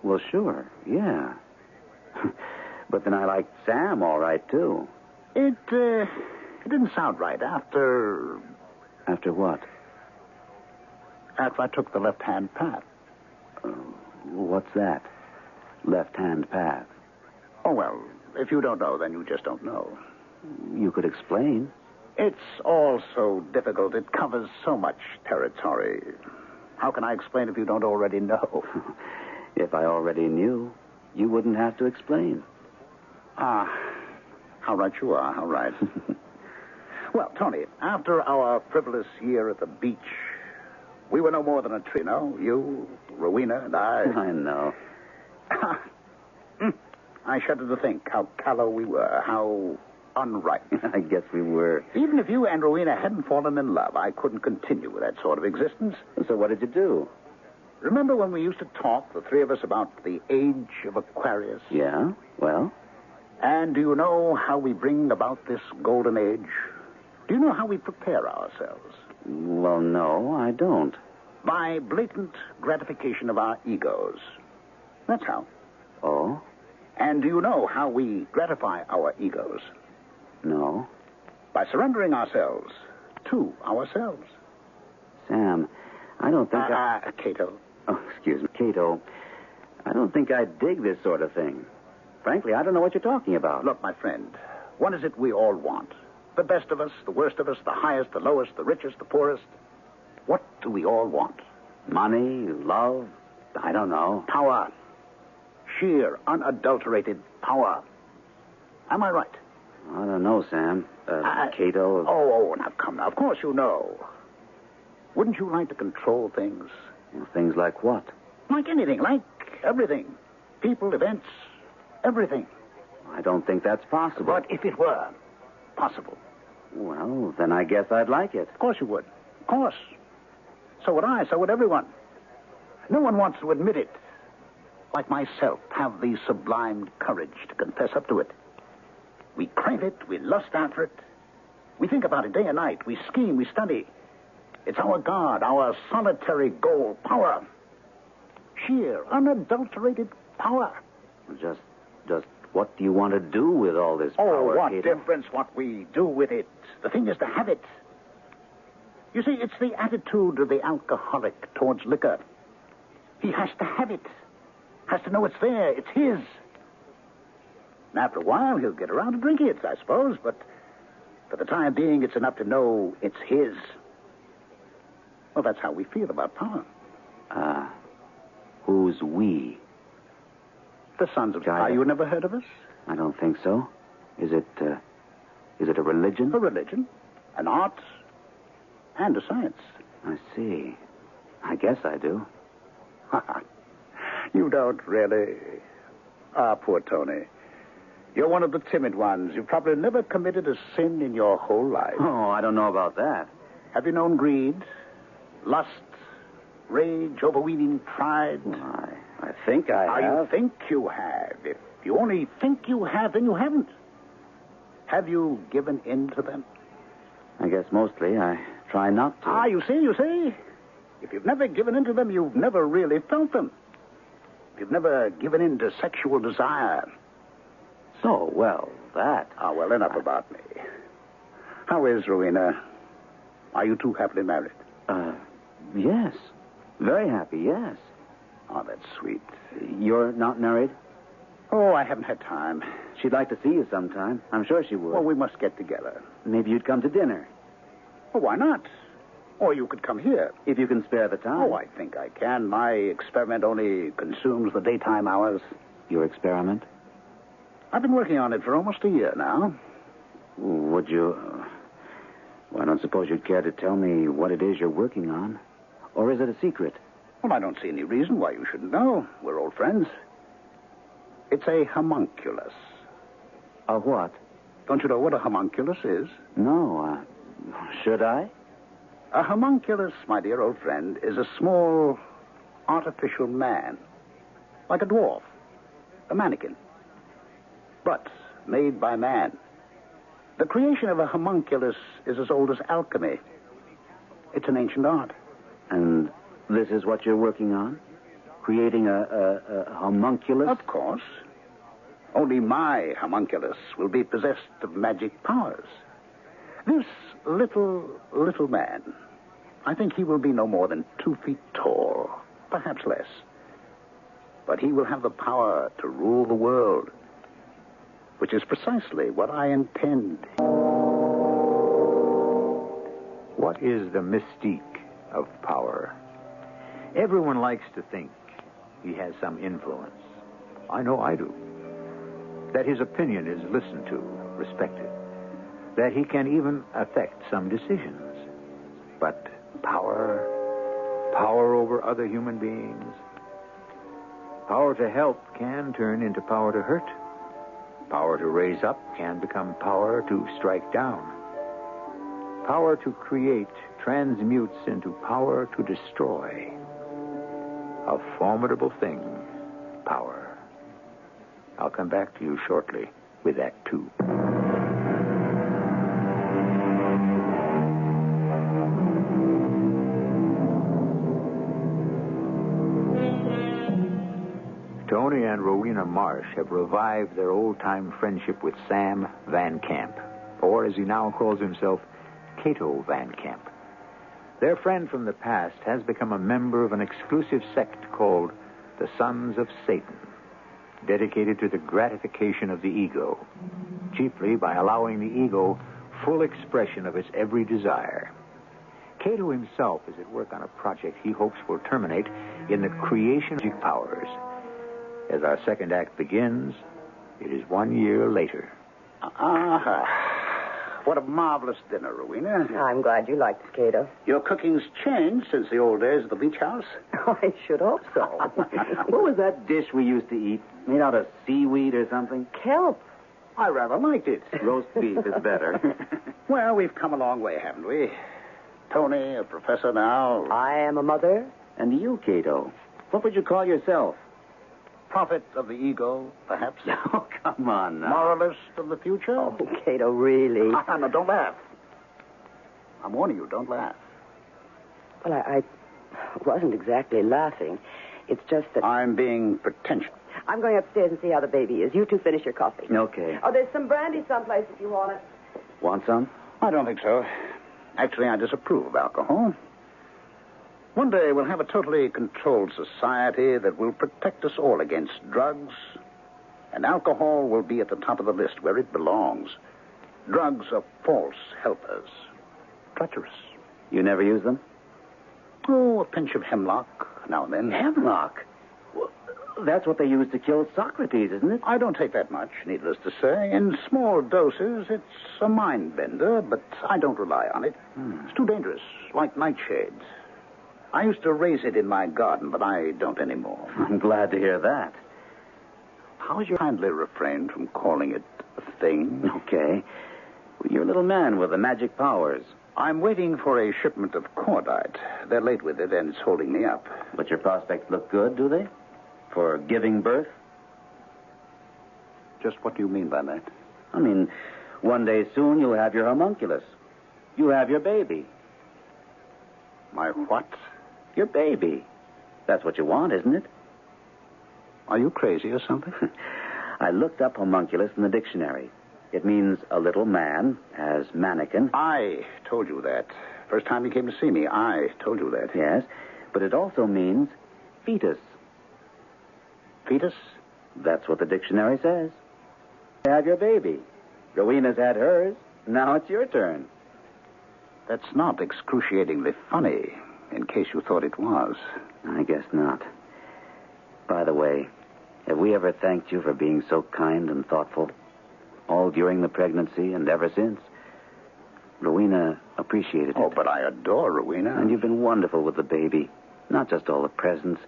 Well, sure, yeah. But then I like Sam all right, too. It didn't sound right after... After what? After I took the left-hand path. What's that? Left-hand path? Oh, well, if you don't know, then you just don't know. You could explain. It's all so difficult. It covers so much territory. How can I explain if you don't already know? If I already knew, you wouldn't have to explain. Ah, how right you are, how right. Well, Tony, after our frivolous year at the beach, we were no more than a trio, no? You, Rowena, and I. I know. I shudder to think how callow we were, how unripe. I guess we were. Even if you and Rowena hadn't fallen in love, I couldn't continue with that sort of existence. So what did you do? Remember when we used to talk, the three of us, about the age of Aquarius? Yeah? Well? And do you know how we bring about this golden age? Do you know how we prepare ourselves? Well, no, I don't. By blatant gratification of our egos. That's how. Oh? And do you know how we gratify our egos? No. By surrendering ourselves to ourselves. Sam, I don't think Cato. Oh, excuse me, Cato. I don't think I dig this sort of thing. Frankly, I don't know what you're talking about. Look, my friend, what is it we all want? The best of us, the worst of us, the highest, the lowest, the richest, the poorest. What do we all want? Money, love, I don't know. Power. Sheer, unadulterated power. Am I right? I don't know, Sam. Cato. Oh, now come now. Of course you know. Wouldn't you like to control things? Well, things like what? Like anything, like everything. People, events, everything. I don't think that's possible. But if it were possible. Well, then I guess I'd like it. Of course you would. Of course. So would I. So would everyone. No one wants to admit it. Like myself, have the sublime courage to confess up to it. We crave it. We lust after it. We think about it day and night. We scheme. We study. It's our God, our solitary goal. Power. Sheer, unadulterated power. Just what do you want to do with all this power, Oh, what Cato? difference what we do with it. The thing is to have it. You see, it's the attitude of the alcoholic towards liquor. He has to have it. Has to know it's there. It's his. And after a while, he'll get around to drinking it, I suppose. But for the time being, it's enough to know it's his. Well, that's how we feel about power. Who's we? The sons of God. You never heard of us? I don't think so. Is it a religion? A religion, an art, and a science. I see. I guess I do. You don't really. Ah, poor Tony. You're one of the timid ones. You've probably never committed a sin in your whole life. Oh, I don't know about that. Have you known greed, lust, rage, overweening pride? I think I have. You think you have. If you only think you have, then you haven't. Have you given in to them? I guess mostly I try not to. You see? If you've never given in to them, you've never really felt them. If you've never given in to sexual desire. So, well, that. Well, enough about me. How is Rowena? Are you two happily married? Yes. Very happy, yes. Oh, that's sweet. You're not married? Oh, I haven't had time. She'd like to see you sometime. I'm sure she would. Well, we must get together. Maybe you'd come to dinner. Well, why not? Or you could come here. If you can spare the time. Oh, I think I can. My experiment only consumes the daytime hours. Your experiment? I've been working on it for almost a year now. Would you... I don't suppose you'd care to tell me what it is you're working on. Or is it a secret? Well, I don't see any reason why you shouldn't know. We're old friends. It's a homunculus. A what? Don't you know what a homunculus is? No. Should I? A homunculus, my dear old friend, is a small artificial man. Like a dwarf. A mannequin. but made by man. The creation of a homunculus is as old as alchemy. It's an ancient art. And this is what you're working on? Creating a homunculus? Of course. Only my homunculus will be possessed of magic powers. This little man, I think he will be no more than 2 feet tall, perhaps less. But he will have the power to rule the world, which is precisely what I intend. What is the mystique of power? Everyone likes to think he has some influence. I know I do. That his opinion is listened to, respected. That he can even affect some decisions. But power over other human beings, power to help can turn into power to hurt. Power to raise up can become power to strike down. Power to create transmutes into power to destroy. A formidable thing, power. I'll come back to you shortly with Act 2. Tony and Rowena Marsh have revived their old-time friendship with Sam Van Camp, or as he now calls himself, Cato Van Camp. Their friend from the past has become a member of an exclusive sect called the Sons of Satan, dedicated to the gratification of the ego, chiefly by allowing the ego full expression of its every desire. Cato himself is at work on a project he hopes will terminate in the creation of magic powers. As our second act begins, it is 1 year later. What a marvelous dinner, Rowena. I'm glad you liked it, Cato. Your cooking's changed since the old days of the beach house. Oh, I should hope so. What was that dish we used to eat? Made out of seaweed or something? Kelp. I rather liked it. Roast beef is better. Well, we've come a long way, haven't we? Tony, a professor now. I am a mother. And you, Cato, what would you call yourself? Prophet of the ego, perhaps. Oh, come on now. Moralist of the future. Oh, Cato, really? No, don't laugh. I'm warning you, don't laugh. Well, I wasn't exactly laughing. It's just that... I'm being pretentious. I'm going upstairs and see how the baby is. You two finish your coffee. Okay. Oh, there's some brandy someplace if you want it. Want some? I don't think so. Actually, I disapprove of alcohol. One day we'll have a totally controlled society that will protect us all against drugs, and alcohol will be at the top of the list where it belongs. Drugs are false helpers, treacherous. You never use them? Oh, a pinch of hemlock now and then. Hemlock? Well, that's what they used to kill Socrates, isn't it? I don't take that much, needless to say. In small doses, it's a mind bender, but I don't rely on it. It's too dangerous, like nightshades. I used to raise it in my garden, but I don't anymore. I'm glad to hear that. How's your kindly refrain from calling it a thing? Okay. You're a little man with the magic powers. I'm waiting for a shipment of cordite. They're late with it, and it's holding me up. But your prospects look good, do they? For giving birth? Just what do you mean by that? I mean, one day soon you'll have your homunculus. You have your baby. My what? Your baby. That's what you want, isn't it? Are you crazy or something? I looked up homunculus in the dictionary. It means a little man, as mannequin. I told you that. First time you came to see me, I told you that. Yes, but it also means fetus. Fetus? That's what the dictionary says. You have your baby. Rowena's had hers. Now it's your turn. That's not excruciatingly funny, in case you thought it was. I guess not. By the way, have we ever thanked you for being so kind and thoughtful? All during the pregnancy and ever since. Rowena appreciated it. Oh, but I adore Rowena. And you've been wonderful with the baby. Not just all the presents,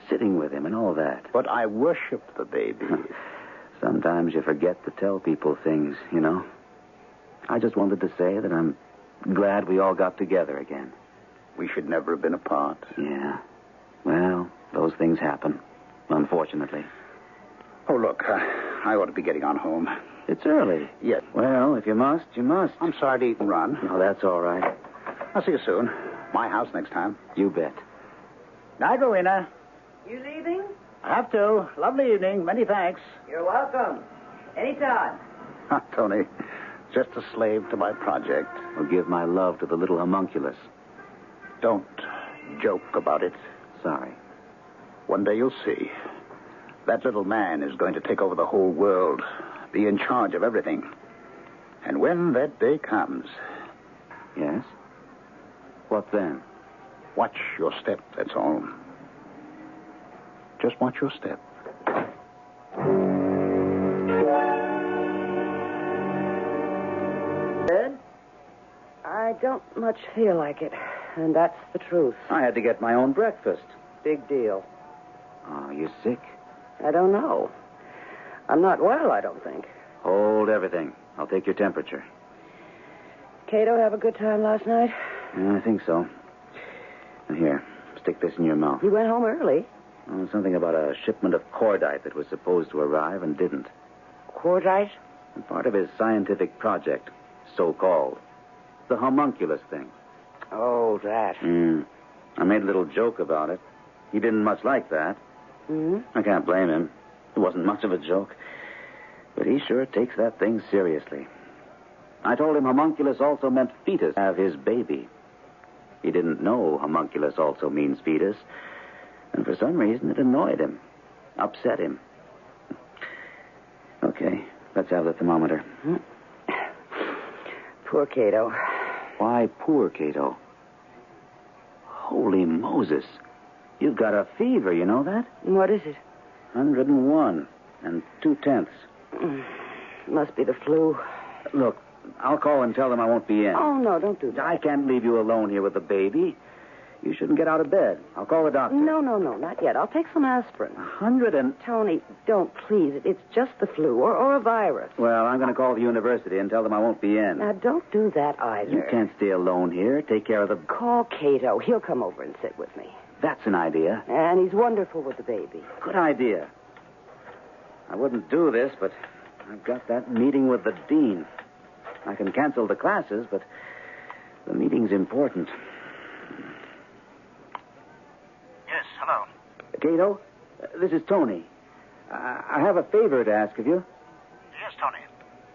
sitting with him and all that. But I worship the baby. Sometimes you forget to tell people things, you know. I just wanted to say that I'm glad we all got together again. We should never have been apart. Yeah. Well, those things happen, unfortunately. Oh, look, I ought to be getting on home. It's early. Yes. Well, if you must, you must. I'm sorry to eat and run. No, that's all right. I'll see you soon. My house next time. You bet. Night, Rowena. You leaving? I have to. Lovely evening. Many thanks. You're welcome. Anytime. Tony, just a slave to my project. I'll give my love to the little homunculus. Don't joke about it. Sorry. One day you'll see. That little man is going to take over the whole world, be in charge of everything. And when that day comes... Yes? What then? Watch your step, that's all. Just watch your step. Ed? I don't much feel like it, and that's the truth. I had to get my own breakfast. Big deal. Oh, you sick? I don't know. I'm not well, I don't think. Hold everything. I'll take your temperature. Cato have a good time last night? Yeah, I think so. And here, stick this in your mouth. He went home early. Oh, something about a shipment of cordite that was supposed to arrive and didn't. Cordite? Part of his scientific project, so-called. The homunculus thing. Oh, that. I made a little joke about it. He didn't much like that. I can't blame him. It wasn't much of a joke. But he sure takes that thing seriously. I told him homunculus also meant fetus, have his baby. He didn't know homunculus also means fetus. And for some reason, it annoyed him. Upset him. Okay, let's have the thermometer. Poor Cato. Why poor Cato? Holy Moses. You've got a fever, you know that? What is it? 101 and 2/10. Must be the flu. Look, I'll call and tell them I won't be in. Oh, no, don't do that. I can't leave you alone here with the baby. You shouldn't get out of bed. I'll call the doctor. No, not yet. I'll take some aspirin. 100 and... Tony, don't, please. It's just the flu or a virus. Well, I'm going to call the university and tell them I won't be in. Now, don't do that either. You can't stay alone here. Take care of the... Call Cato. He'll come over and sit with me. That's an idea. And he's wonderful with the baby. Good idea. I wouldn't do this, but I've got that meeting with the dean. I can cancel the classes, but the meeting's important. Yes, hello. Cato, this is Tony. I have a favor to ask of you. Yes, Tony.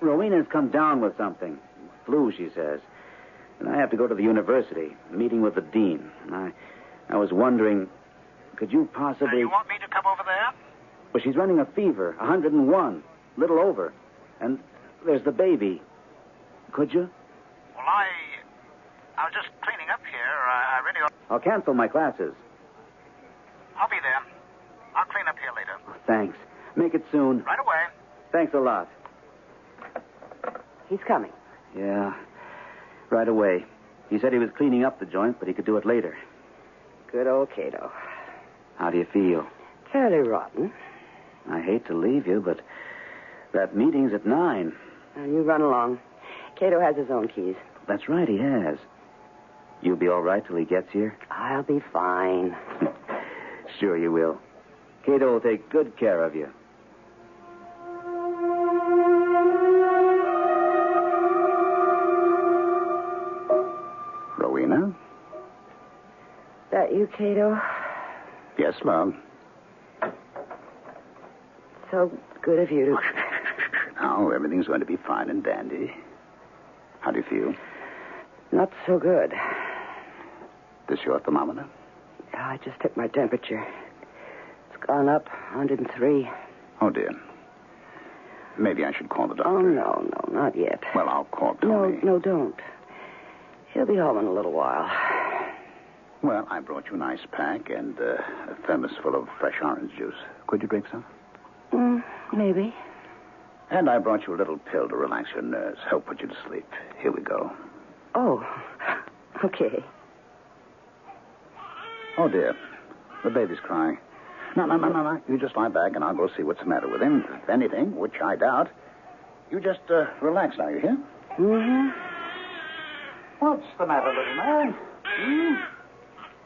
Rowena's come down with something. Flu, she says. And I have to go to the university, meeting with the dean. I was wondering, could you possibly... You want me to come over there? Well, she's running a fever, 101, little over. And there's the baby. Could you? Well, I was just cleaning up here. I really ought... I'll cancel my classes. I'll be there. I'll clean up here later. Thanks. Make it soon. Right away. Thanks a lot. He's coming. Yeah, right away. He said he was cleaning up the joint, but he could do it later. Good old Cato. How do you feel? Fairly rotten. I hate to leave you, but that meeting's at 9. Now, you run along. Cato has his own keys. That's right, he has. You'll be all right till he gets here? I'll be fine. Sure you will. Cato will take good care of you. Rowena? That you, Cato? Yes, love. So good of you to... Now, everything's going to be fine and dandy. How do you feel? Not so good. This your thermometer? I just took my temperature. It's gone up 103. Oh, dear. Maybe I should call the doctor. Oh, no, not yet. Well, I'll call Tony. No, don't. He'll be home in a little while. Well, I brought you an ice pack and a thermos full of fresh orange juice. Could you drink some? Maybe. And I brought you a little pill to relax your nerves, help put you to sleep. Here we go. Oh, okay. Oh, dear. The baby's crying. No. You just lie back and I'll go see what's the matter with him. If anything, which I doubt. You just relax now, you hear? Mm-hmm. What's the matter, little man? You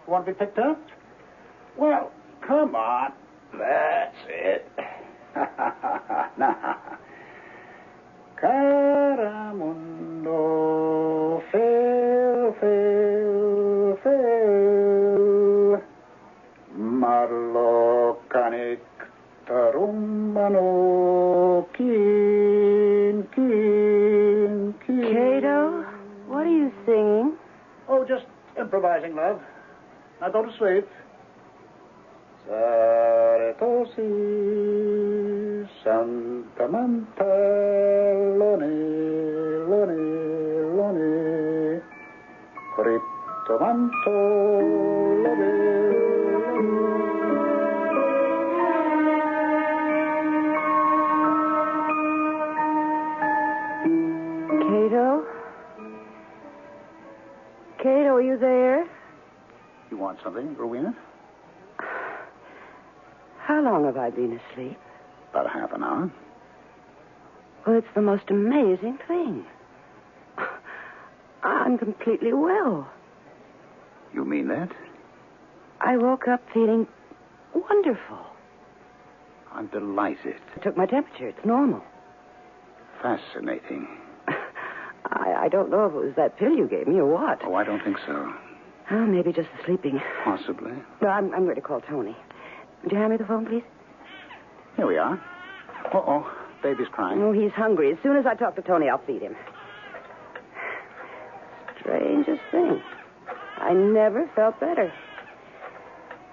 want to be picked up? Well, come on. That's it. Caramundo, fail, fail, fail. Marlo canik tarumbano, keen, keen, keen. Cato, what are you singing? Oh, just improvising, love. Now go to sleep. Saretosi, Santa Manta, Lone, Lone, Lone, Cryptomanto, Lone. Cato? Cato, are you there? You want something, Rowena? How long have I been asleep? About half an hour. Well, it's the most amazing thing. I'm completely well. You mean that? I woke up feeling wonderful. I'm delighted. I took my temperature. It's normal. Fascinating. I don't know if it was that pill you gave me or what. Oh, I don't think so. Oh, maybe just the sleeping. Possibly. No, I'm going to call Tony. Would you hand me the phone, please? Here we are. Uh-oh. Baby's crying. Oh, he's hungry. As soon as I talk to Tony, I'll feed him. Strangest thing. I never felt better.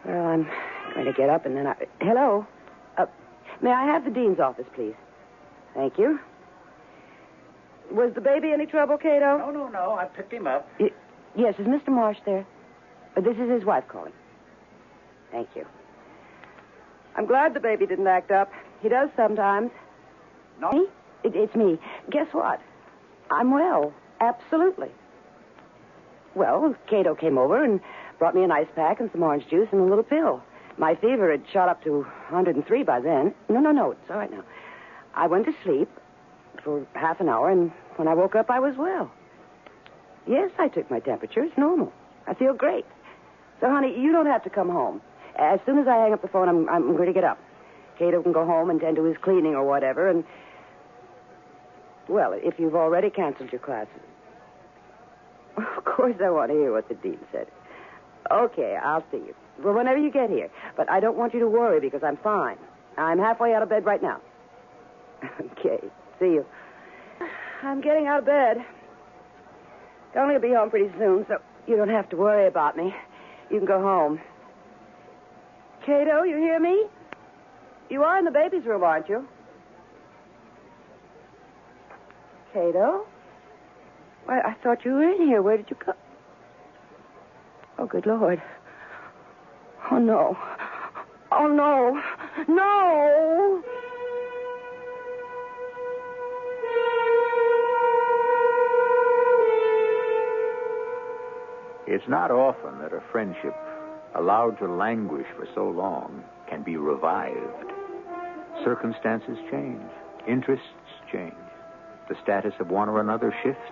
Well, I'm going to get up and then I... Hello? May I have the dean's office, please? Thank you. Was the baby any trouble, Cato? No. I picked him up. Yes, is Mr. Marsh there? This is his wife calling. Thank you. I'm glad the baby didn't act up. He does sometimes. No? Me? It's me. Guess what? I'm well. Absolutely. Well, Cato came over and brought me an ice pack and some orange juice and a little pill. My fever had shot up to 103 by then. No. It's all right now. I went to sleep for half an hour, and when I woke up, I was well. Yes, I took my temperature. It's normal. I feel great. So, honey, you don't have to come home. As soon as I hang up the phone, I'm going to get up. Cato can go home and tend to his cleaning or whatever, and... Well, if you've already canceled your classes. Of course I want to hear what the dean said. Okay, I'll see you. Well, whenever you get here. But I don't want you to worry because I'm fine. I'm halfway out of bed right now. Okay, see you. I'm getting out of bed. Tony will be home pretty soon, so you don't have to worry about me. You can go home. Cato, you hear me? You are in the baby's room, aren't you? Cato? Why, I thought you were in here. Where did you go? Oh, good Lord. Oh, no. Oh, no. No! It's not often that a friendship allowed to languish for so long can be revived. Circumstances change. Interests change. The status of one or another shifts.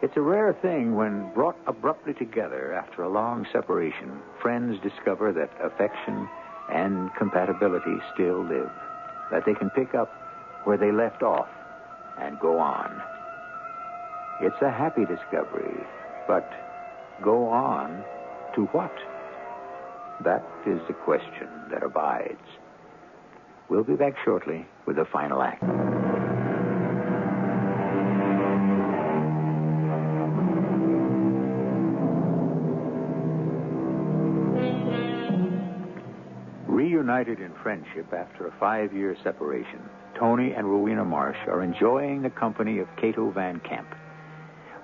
It's a rare thing when brought abruptly together after a long separation, friends discover that affection and compatibility still live, that they can pick up where they left off and go on. It's a happy discovery, but go on to what? That is the question that abides. We'll be back shortly with the final act. Reunited in friendship after a 5-year separation, Tony and Rowena Marsh are enjoying the company of Cato Van Camp.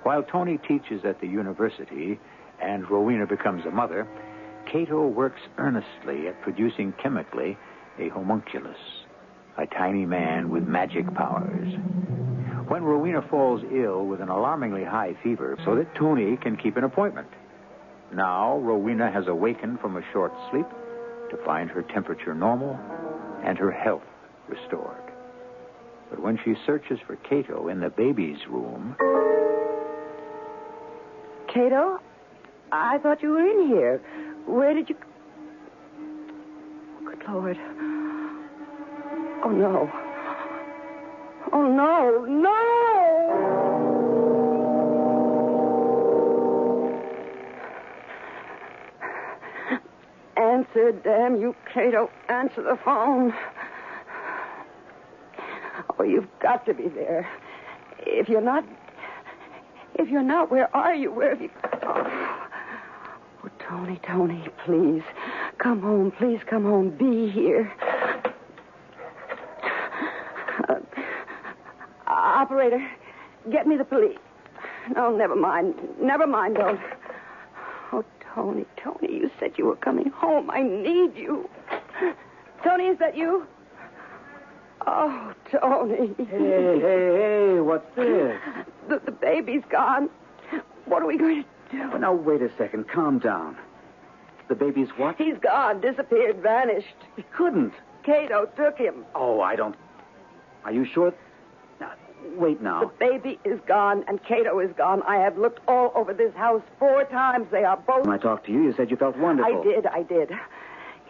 While Tony teaches at the university and Rowena becomes a mother, Cato works earnestly at producing chemically a homunculus, a tiny man with magic powers. When Rowena falls ill with an alarmingly high fever so that Tony can keep an appointment. Now Rowena has awakened from a short sleep to find her temperature normal and her health restored. But when she searches for Cato in the baby's room... Cato? I thought you were in here. Where did you... Good Lord. Oh, no. Oh, no, no! Answer, damn you, Cato. Answer the phone. Oh, you've got to be there. If you're not, where are you? Where have you... Oh, Tony, please. Come home. Please come home. Be here. Operator, get me the police. No, never mind. Don't. Oh, Tony, you said you were coming home. I need you. Tony, is that you? Oh, Tony. Hey, what's this? The baby's gone. What are we going to do? Now, wait a second. Calm down. The baby's what? He's gone, disappeared, vanished. He couldn't. Cato took him. Oh, I don't... Are you sure? Now, wait now. The baby is gone, and Cato is gone. I have looked all over this house 4 times. They are both... When I talked to you, you said you felt wonderful. I did.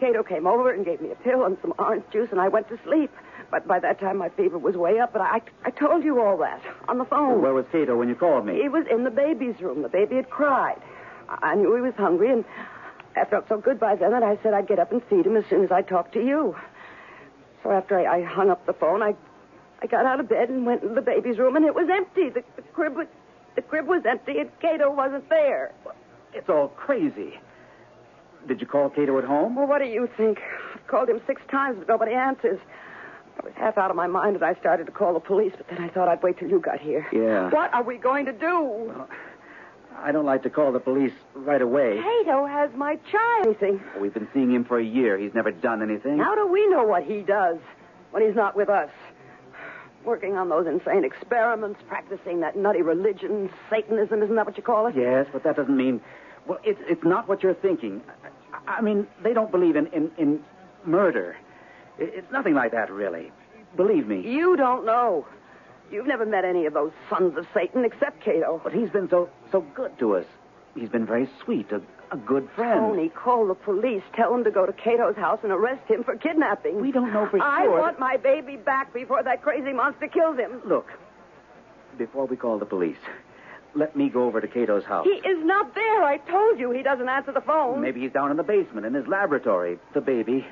Cato came over and gave me a pill and some orange juice, and I went to sleep. But by that time, my fever was way up, but I told you all that on the phone. Well, where was Cato when you called me? He was in the baby's room. The baby had cried. I knew he was hungry, and I felt so good by then that I said I'd get up and feed him as soon as I talked to you. So after I hung up the phone, I got out of bed and went into the baby's room, and it was empty. The crib was empty, and Cato wasn't there. It's all crazy. Did you call Cato at home? Well, what do you think? I've called him 6 times, but nobody answers. I was half out of my mind, and I started to call the police, but then I thought I'd wait till you got here. Yeah. What are we going to do? Well, I don't like to call the police right away. Cato has my child. Anything? We've been seeing him for a year. He's never done anything. How do we know what he does when he's not with us? Working on those insane experiments, practicing that nutty religion, Satanism, isn't that what you call it? Yes, but that doesn't mean... Well, it's not what you're thinking. I mean, they don't believe in murder. It's nothing like that, really. Believe me. You don't know. You've never met any of those sons of Satan except Cato. But he's been so good to us. He's been very sweet, a good friend. Tony, call the police. Tell them to go to Cato's house and arrest him for kidnapping. We don't know for sure. I want my baby back before that crazy monster kills him. Look, before we call the police, let me go over to Cato's house. He is not there. I told you he doesn't answer the phone. Maybe he's down in the basement in his laboratory. The baby.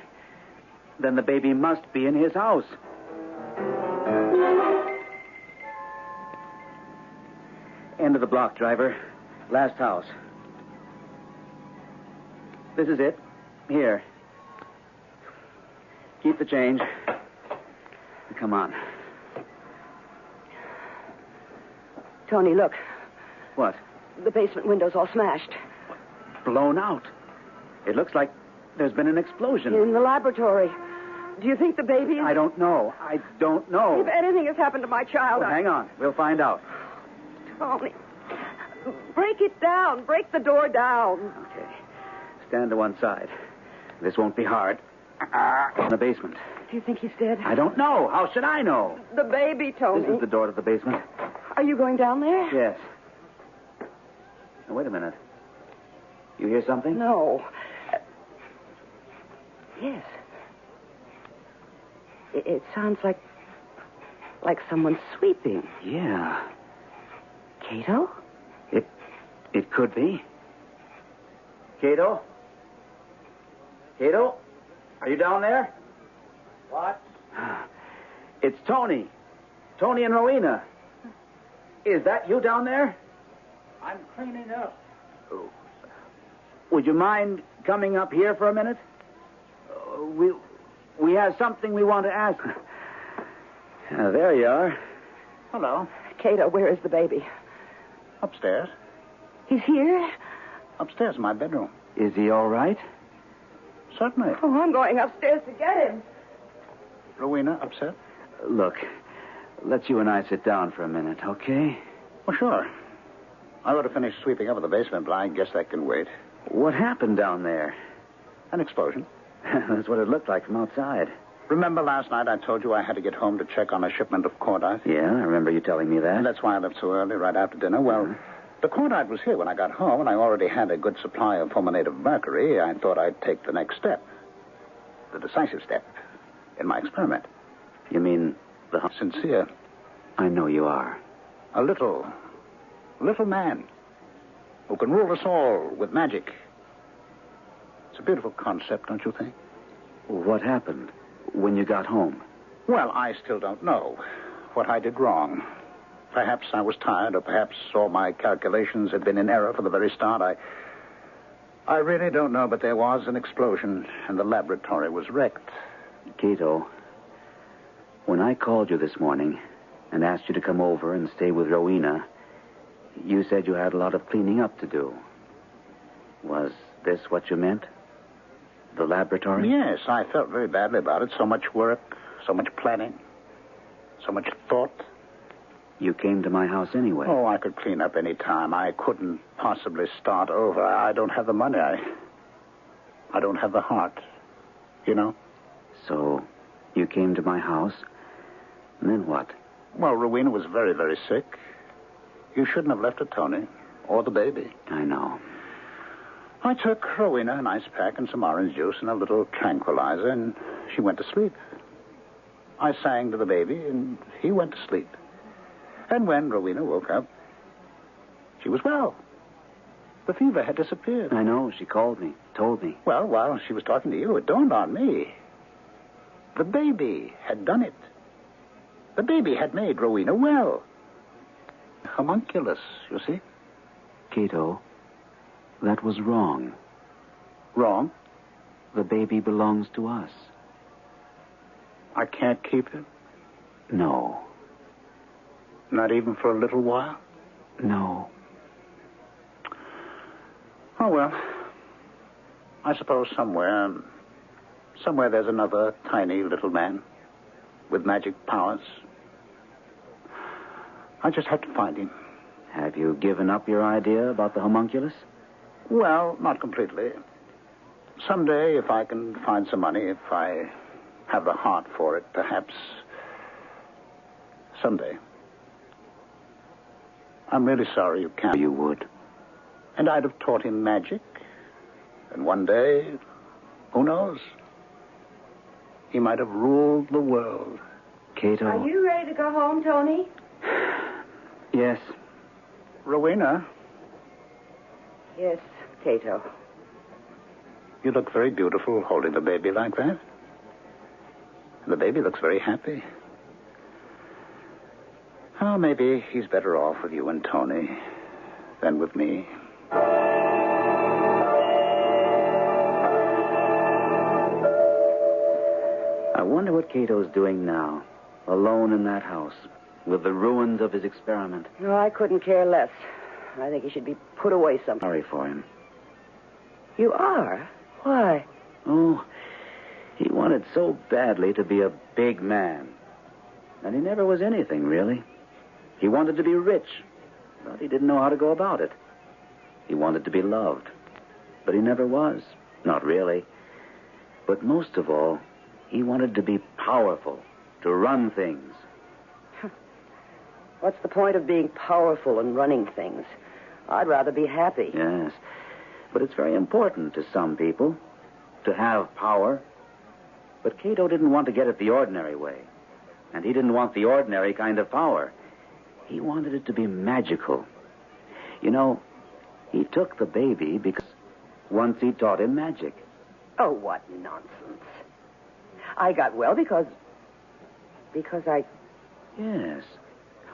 Then the baby must be in his house. End of the block, driver. Last house. This is it. Here. Keep the change. Come on. Tony, look. What? The basement window's all smashed. Blown out. It looks like there's been an explosion. In the laboratory. Do you think the baby is... I don't know. If anything has happened to my child... Well, hang on. We'll find out. Tony, break it down. Break the door down. Okay. Stand to one side. This won't be hard. In the basement. Do you think he's dead? I don't know. How should I know? The baby, Tony. This is the door to the basement. Are you going down there? Yes. Now, wait a minute. You hear something? No. Yes. It sounds like someone sweeping. Yeah. Cato? It could be. Cato? Cato? Are you down there? What? It's Tony. Tony and Rowena. Is that you down there? I'm cleaning up. Would you mind coming up here for a minute? We have something we want to ask. There you are. Hello. Cato, where is the baby? Upstairs. He's here? Upstairs in my bedroom. Is he all right? Certainly. Oh, I'm going upstairs to get him. Rowena, upset? Look, let's you and I sit down for a minute, okay? Well, sure. I ought to finish sweeping up in the basement, but I guess that can wait. What happened down there? An explosion. That's what it looked like from outside. Remember last night I told you I had to get home to check on a shipment of cordite? Yeah, I remember you telling me that. And that's why I left so early, right after dinner. Well, the cordite was here when I got home, and I already had a good supply of fulminate of mercury. I thought I'd take the next step, the decisive step in my experiment. You mean the... Sincere. I know you are. A little man who can rule us all with magic. It's a beautiful concept, don't you think? What happened when you got home? Well, I still don't know what I did wrong. Perhaps I was tired, or perhaps all my calculations had been in error from the very start. I really don't know, but there was an explosion, and the laboratory was wrecked. Cato, when I called you this morning and asked you to come over and stay with Rowena, you said you had a lot of cleaning up to do. Was this what you meant? The laboratory? Yes, I felt very badly about it. So much work, so much planning, so much thought. You came to my house anyway. Oh, I could clean up any time. I couldn't possibly start over. I don't have the money. I don't have the heart. You know? So, you came to my house, and then what? Well, Rowena was very, very sick. You shouldn't have left her, Tony, or the baby. I know. I took Rowena an ice pack and some orange juice and a little tranquilizer, and she went to sleep. I sang to the baby, and he went to sleep. And when Rowena woke up, she was well. The fever had disappeared. I know. She called me, told me. Well, while she was talking to you, it dawned on me. The baby had done it. The baby had made Rowena well. Homunculus, you see? Cato, that was wrong. Wrong? The baby belongs to us. I can't keep it? No. Not even for a little while? No. Oh, well. I suppose somewhere there's another tiny little man with magic powers. I just have to find him. Have you given up your idea about the homunculus? Well, not completely. Someday, if I can find some money, if I have the heart for it, perhaps someday. I'm really sorry you can't. You would. And I'd have taught him magic. And one day, who knows? He might have ruled the world. Cato. Are you ready to go home, Tony? Yes. Rowena. Yes, Cato. You look very beautiful holding the baby like that. The baby looks very happy. Oh, maybe he's better off with you and Tony than with me. I wonder what Cato's doing now, alone in that house, with the ruins of his experiment. No, I couldn't care less. I think he should be put away sometime. Sorry for him. You are? Why? Oh, he wanted so badly to be a big man. And he never was anything, really. He wanted to be rich, but he didn't know how to go about it. He wanted to be loved, but he never was. Not really. But most of all, he wanted to be powerful, to run things. What's the point of being powerful and running things? I'd rather be happy. Yes, but it's very important to some people to have power. But Cato didn't want to get it the ordinary way. And he didn't want the ordinary kind of power. He wanted it to be magical. You know, he took the baby because once he taught him magic. Oh, what nonsense. I got well because I... Yes.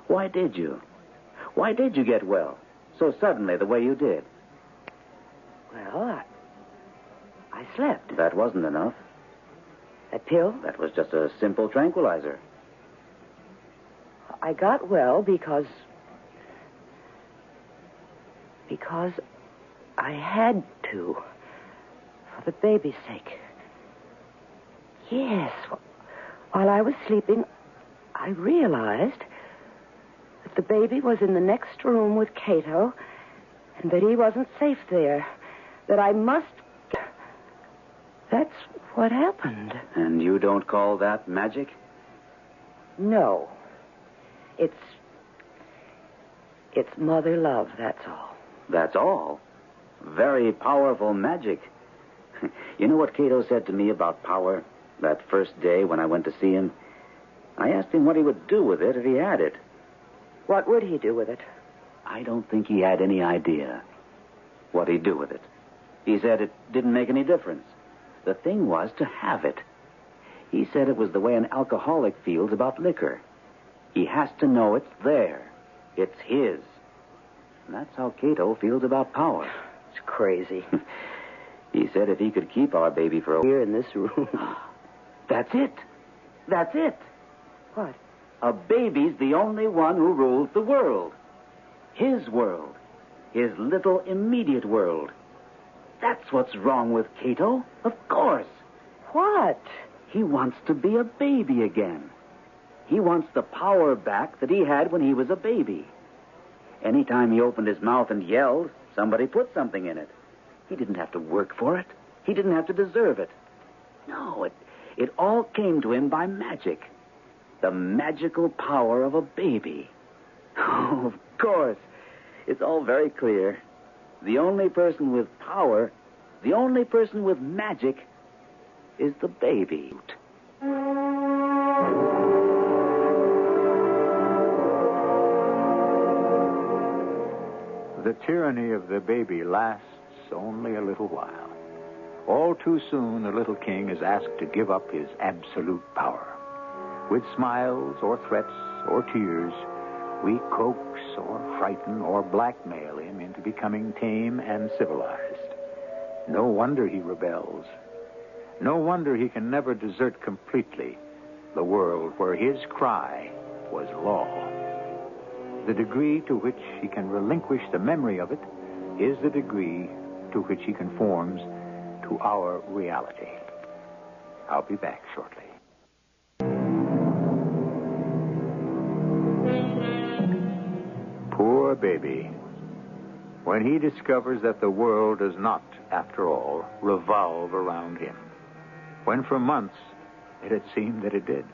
Why did you? Why did you get well so suddenly the way you did? Well, I slept. That wasn't enough. That pill? That was just a simple tranquilizer. I got well because I had to. For the baby's sake. Yes. While I was sleeping, I realized that the baby was in the next room with Cato and that he wasn't safe there. That I must... That's what happened. And you don't call that magic? No. It's mother love, that's all. That's all? Very powerful magic. You know what Cato said to me about power that first day when I went to see him? I asked him what he would do with it if he had it. What would he do with it? I don't think he had any idea what he'd do with it. He said it didn't make any difference. The thing was to have it. He said it was the way an alcoholic feels about liquor. He has to know it's there. It's his. And that's how Cato feels about power. It's crazy. He said if he could keep our baby for a year in this room. That's it. That's it. What? A baby's the only one who rules the world. His world. His little immediate world. That's what's wrong with Cato. Of course. What? He wants to be a baby again. He wants the power back that he had when he was a baby. Anytime he opened his mouth and yelled, somebody put something in it. He didn't have to work for it. He didn't have to deserve it. No, it all came to him by magic. The magical power of a baby. Oh, of course. It's all very clear. The only person with power, the only person with magic, is the baby. The tyranny of the baby lasts only a little while. All too soon, the little king is asked to give up his absolute power. With smiles or threats or tears, we coax or frighten or blackmail him into becoming tame and civilized. No wonder he rebels. No wonder he can never desert completely the world where his cry was law. The degree to which he can relinquish the memory of it is the degree to which he conforms to our reality. I'll be back shortly. Poor baby. When he discovers that the world does not, after all, revolve around him. When for months it had seemed that it did.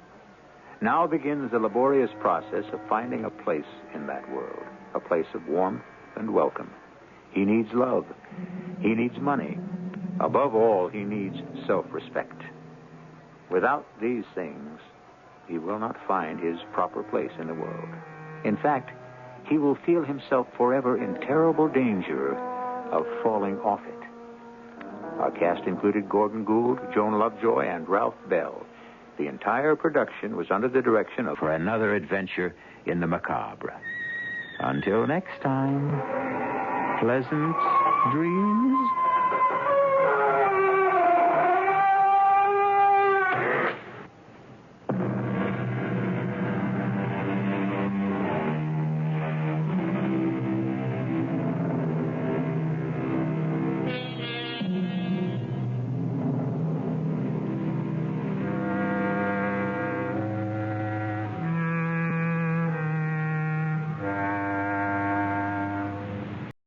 Now begins the laborious process of finding a place in that world, a place of warmth and welcome. He needs love. He needs money. Above all, he needs self-respect. Without these things, he will not find his proper place in the world. In fact, he will feel himself forever in terrible danger of falling off it. Our cast included Gordon Gould, Joan Lovejoy, and Ralph Bell. The entire production was under the direction of... For another adventure in the macabre. Until next time, pleasant dreams.